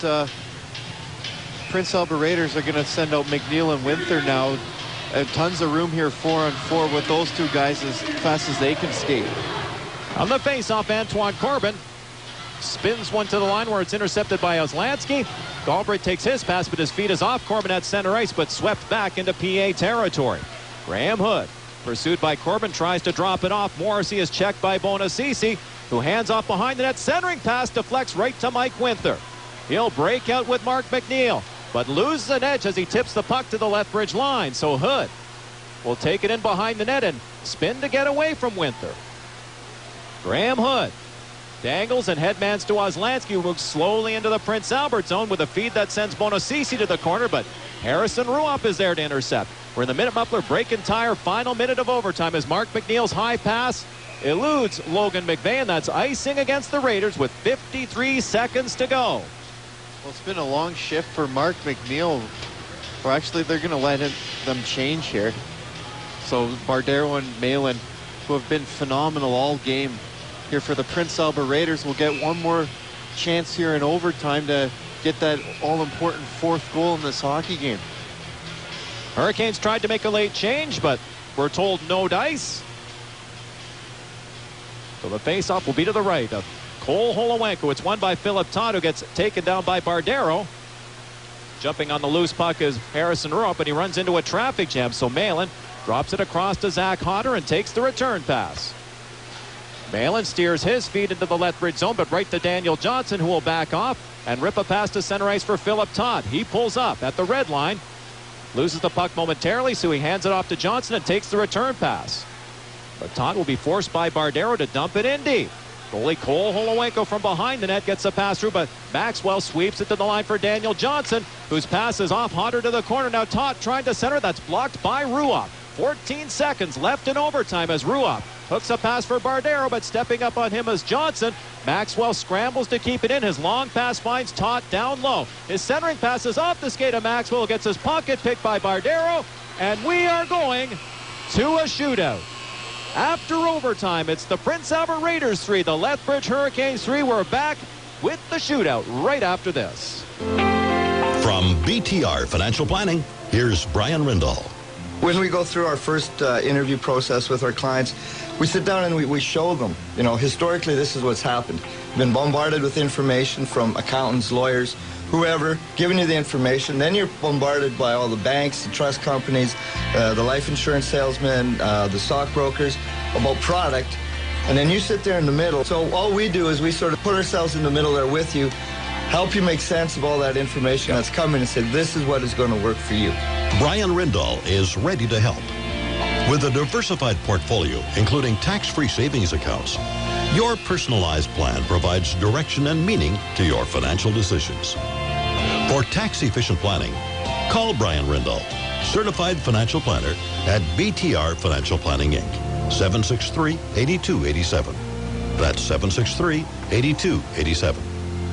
Prince Albert Raiders are going to send out McNeil and Winther now. Tons of room here 4-on-4 with those two guys as fast as they can skate. On the face-off, Antoine Corbin spins one to the line where it's intercepted by Oslansky. Galbraith takes his pass, but his feet is off Corbin at center ice, but swept back into PA territory. Graham Hood, pursued by Corbin, tries to drop it off. Morrissey is checked by Bonacisi, who hands off behind the net. Centering pass deflects right to Mike Winther. He'll break out with Mark McNeil, but loses an edge as he tips the puck to the Lethbridge line. So Hood will take it in behind the net and spin to get away from Winther. Graham Hood dangles and headmans to Oslansky, who moves slowly into the Prince Albert zone with a feed that sends Bonacisi to the corner, but Harrison Ruoff is there to intercept. We're in the minute muffler break and tire, final minute of overtime as Mark McNeil's high pass eludes Logan McVeigh, and that's icing against the Raiders with 53 seconds to go. Well, it's been a long shift for Mark McNeil. Or actually, they're going to let them change here. So Bardero and Malin, who have been phenomenal all game here for the Prince Albert Raiders, will get one more chance here in overtime to get that all-important fourth goal in this hockey game. Hurricanes tried to make a late change, but we're told no dice. So the face-off will be to the right of Cole Holowenko. It's won by Philip Todd, who gets taken down by Bardero. Jumping on the loose puck is Harrison Ruoff, but he runs into a traffic jam, so Malin drops it across to Zach Hodder and takes the return pass. Malin steers his feet into the Lethbridge zone, but right to Daniel Johnson, who will back off and rip a pass to center ice for Philip Todd. He pulls up at the red line, loses the puck momentarily, so he hands it off to Johnson and takes the return pass. But Todd will be forced by Bardero to dump it in deep. Goalie Cole Holowenko from behind the net gets a pass through, but Maxwell sweeps it to the line for Daniel Johnson, whose pass is off Hodder to the corner. Now Todd trying to center. That's blocked by Ruoff. 14 seconds left in overtime as Ruoff hooks a pass for Bardero, but stepping up on him is Johnson. Maxwell scrambles to keep it in. His long pass finds Todd down low. His centering pass is off the skate of Maxwell, gets his pocket picked by Bardero, and we are going to a shootout. After overtime, it's the Prince Albert Raiders 3, the Lethbridge Hurricanes 3. We're back with the shootout right after this. From BTR Financial Planning, here's Brian Rindall. When we go through our first interview process with our clients, we sit down and we show them, historically this is what's happened. You've been bombarded with information from accountants, lawyers, whoever, giving you the information. Then you're bombarded by all the banks, the trust companies, the life insurance salesmen, the stockbrokers about product. And then you sit there in the middle. So all we do is we sort of put ourselves in the middle there with you, help you make sense of all that information that's coming and say, this is what is going to work for you. Brian Rindall is ready to help. With a diversified portfolio, including tax-free savings accounts, your personalized plan provides direction and meaning to your financial decisions. For tax-efficient planning, call Brian Rindall, Certified Financial Planner at BTR Financial Planning, Inc., 763-8287. That's 763-8287.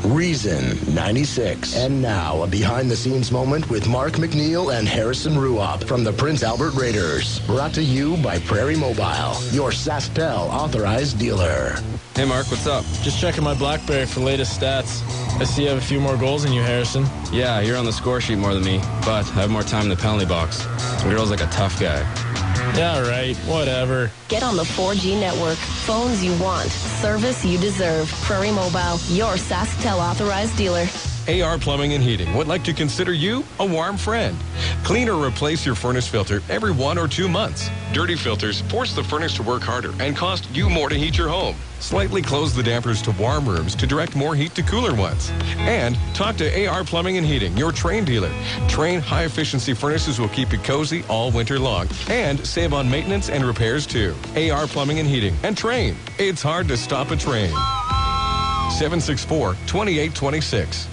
Reason 96. And now, a behind-the-scenes moment with Mark McNeil and Harrison Ruopp from the Prince Albert Raiders. Brought to you by Prairie Mobile, your SaskTel authorized dealer. Hey, Mark, what's up? Just checking my BlackBerry for latest stats. I see you have a few more goals than you, Harrison. Yeah, you're on the score sheet more than me, but I have more time in the penalty box. The girl's like a tough guy. Yeah, right. Whatever. Get on the 4G network. Phones you want. Service you deserve. Prairie Mobile, your SaskTel authorized dealer. AR Plumbing and Heating would like to consider you a warm friend. Clean or replace your furnace filter every 1 or 2 months. Dirty filters force the furnace to work harder and cost you more to heat your home. Slightly close the dampers to warm rooms to direct more heat to cooler ones. And talk to AR Plumbing and Heating, your Train dealer. Train high-efficiency furnaces will keep you cozy all winter long and save on maintenance and repairs too. AR Plumbing and Heating and Train. It's hard to stop a train. 764-2826.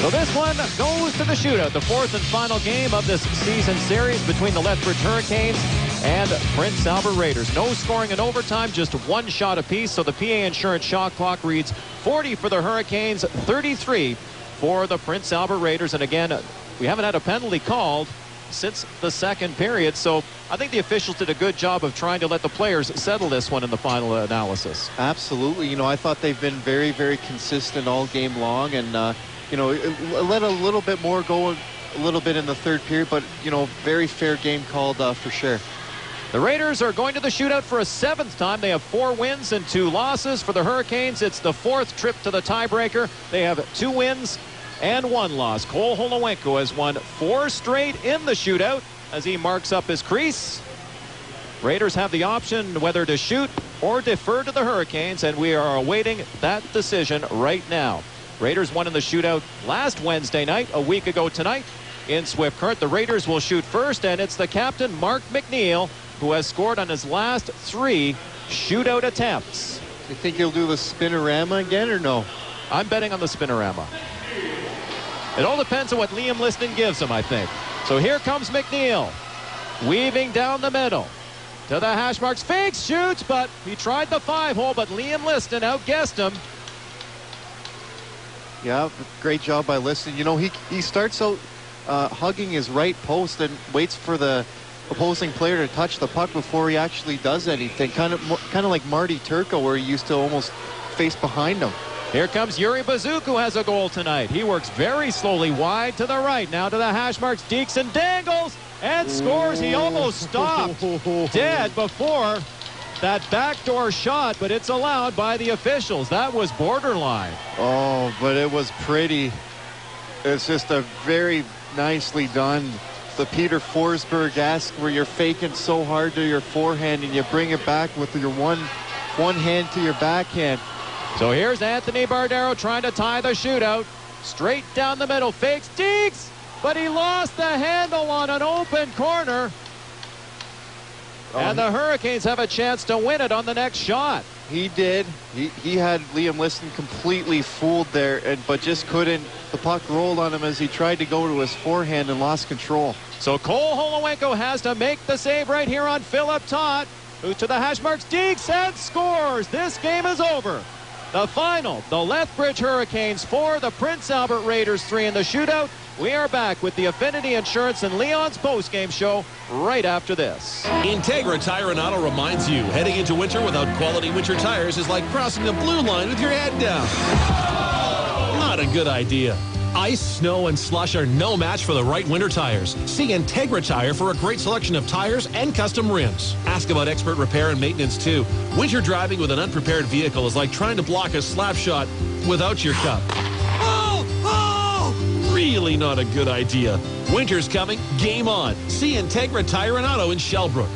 So this one goes to the shootout, the fourth and final game of this season series between the Lethbridge Hurricanes and Prince Albert Raiders. No scoring in overtime, just one shot apiece. So the PA Insurance shot clock reads 40 for the Hurricanes, 33 for the Prince Albert Raiders. And again, we haven't had a penalty called since the second period. So I think the officials did a good job of trying to let the players settle this one in the final analysis. Absolutely. I thought they've been very, very consistent all game long. And, let a little bit more go a little bit in the third period, but, very fair game called for sure. The Raiders are going to the shootout for a 7th time. They have 4 wins and 2 losses. For the Hurricanes, it's the 4th trip to the tiebreaker. They have 2 wins and 1 loss. Cole Holowenko has won 4 straight in the shootout as he marks up his crease. Raiders have the option whether to shoot or defer to the Hurricanes, and we are awaiting that decision right now. Raiders won in the shootout last Wednesday night, a week ago tonight in Swift Current. The Raiders will shoot first, and it's the captain, Mark McNeil, who has scored on his last 3 shootout attempts. You think he'll do the spinorama again or no? I'm betting on the spinorama. It all depends on what Liam Liston gives him, I think. So here comes McNeil, weaving down the middle to the hash marks. Fakes, shoots, but he tried the 5-hole, but Liam Liston outguessed him. Yeah, great job by Liston. He starts out hugging his right post and waits for the opposing player to touch the puck before he actually does anything. Kind of like Marty Turco, where he used to almost face behind him. Here comes Yuri Bazuk, who has a goal tonight. He works very slowly wide to the right. Now to the hash marks. Deekson dangles and scores. He almost stopped dead before that backdoor shot, but it's allowed by the officials. That was borderline. Oh, but it was pretty. It's just a very nicely done. The Peter Forsberg-esque, where you're faking so hard to your forehand and you bring it back with your one hand to your backhand. So here's Anthony Bardero trying to tie the shootout. Straight down the middle, fakes Deeks, but he lost the handle on an open corner. And the Hurricanes have a chance to win it on the next shot. He did. He had Liam Liston completely fooled there, but just couldn't. The puck rolled on him as he tried to go to his forehand and lost control. So Cole Holowenko has to make the save right here on Philip Todd, who to the hash marks Deeks and scores. This game is over. The final, the Lethbridge Hurricanes 4, the Prince Albert Raiders 3 in the shootout. We are back with the Affinity Insurance and Leon's postgame show right after this. Integra Tire and Auto reminds you, heading into winter without quality winter tires is like crossing the blue line with your head down. Not a good idea. Ice, snow, and slush are no match for the right winter tires. See Integra Tire for a great selection of tires and custom rims. Ask about expert repair and maintenance, too. Winter driving with an unprepared vehicle is like trying to block a slap shot without your cup. Really not a good idea. Winter's coming. Game on. See Integra Tire and Auto in Shellbrook.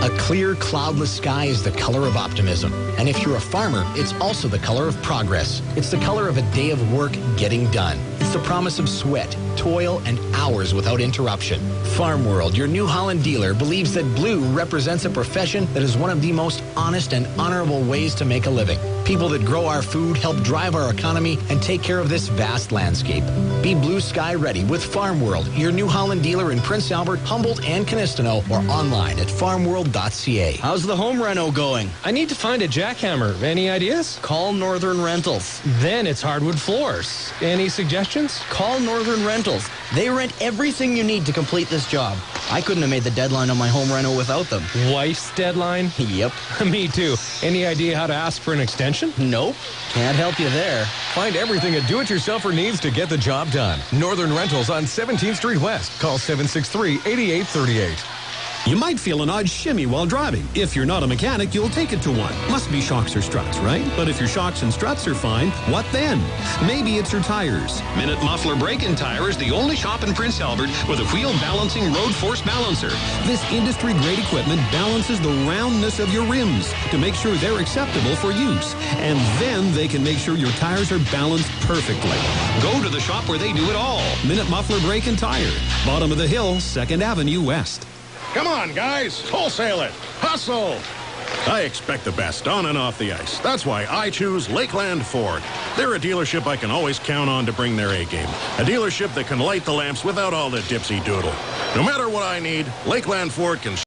A clear, cloudless sky is the color of optimism. And if you're a farmer, it's also the color of progress. It's the color of a day of work getting done. It's the promise of sweat, toil, and hours without interruption. Farm World, your New Holland dealer, believes that blue represents a profession that is one of the most honest and honorable ways to make a living. People that grow our food, help drive our economy, and take care of this vast landscape. Be blue sky ready with Farm World, your New Holland dealer in Prince Albert, Humboldt, and Canistino, or online at farmworld.ca. How's the home reno going? I need to find a jackhammer. Any ideas? Call Northern Rentals. Then it's hardwood floors. Any suggestions? Call Northern Rentals. They rent everything you need to complete this job. I couldn't have made the deadline on my home reno without them. Wife's deadline? Yep. Me too. Any idea how to ask for an extension? Nope. Can't help you there. Find everything a do-it-yourselfer needs to get the job done. Northern Rentals on 17th Street West. Call 763-8838. You might feel an odd shimmy while driving. If you're not a mechanic, you'll take it to one. Must be shocks or struts, right? But if your shocks and struts are fine, what then? Maybe it's your tires. Minute Muffler Brake-In Tire is the only shop in Prince Albert with a wheel balancing road force balancer. This industry-grade equipment balances the roundness of your rims to make sure they're acceptable for use. And then they can make sure your tires are balanced perfectly. Go to the shop where they do it all. Minute Muffler Brake-In Tire. Bottom of the hill, 2nd Avenue West. Come on, guys. Wholesale it. Hustle. I expect the best on and off the ice. That's why I choose Lakeland Ford. They're a dealership I can always count on to bring their A-game. A dealership that can light the lamps without all the dipsy doodle. No matter what I need, Lakeland Ford can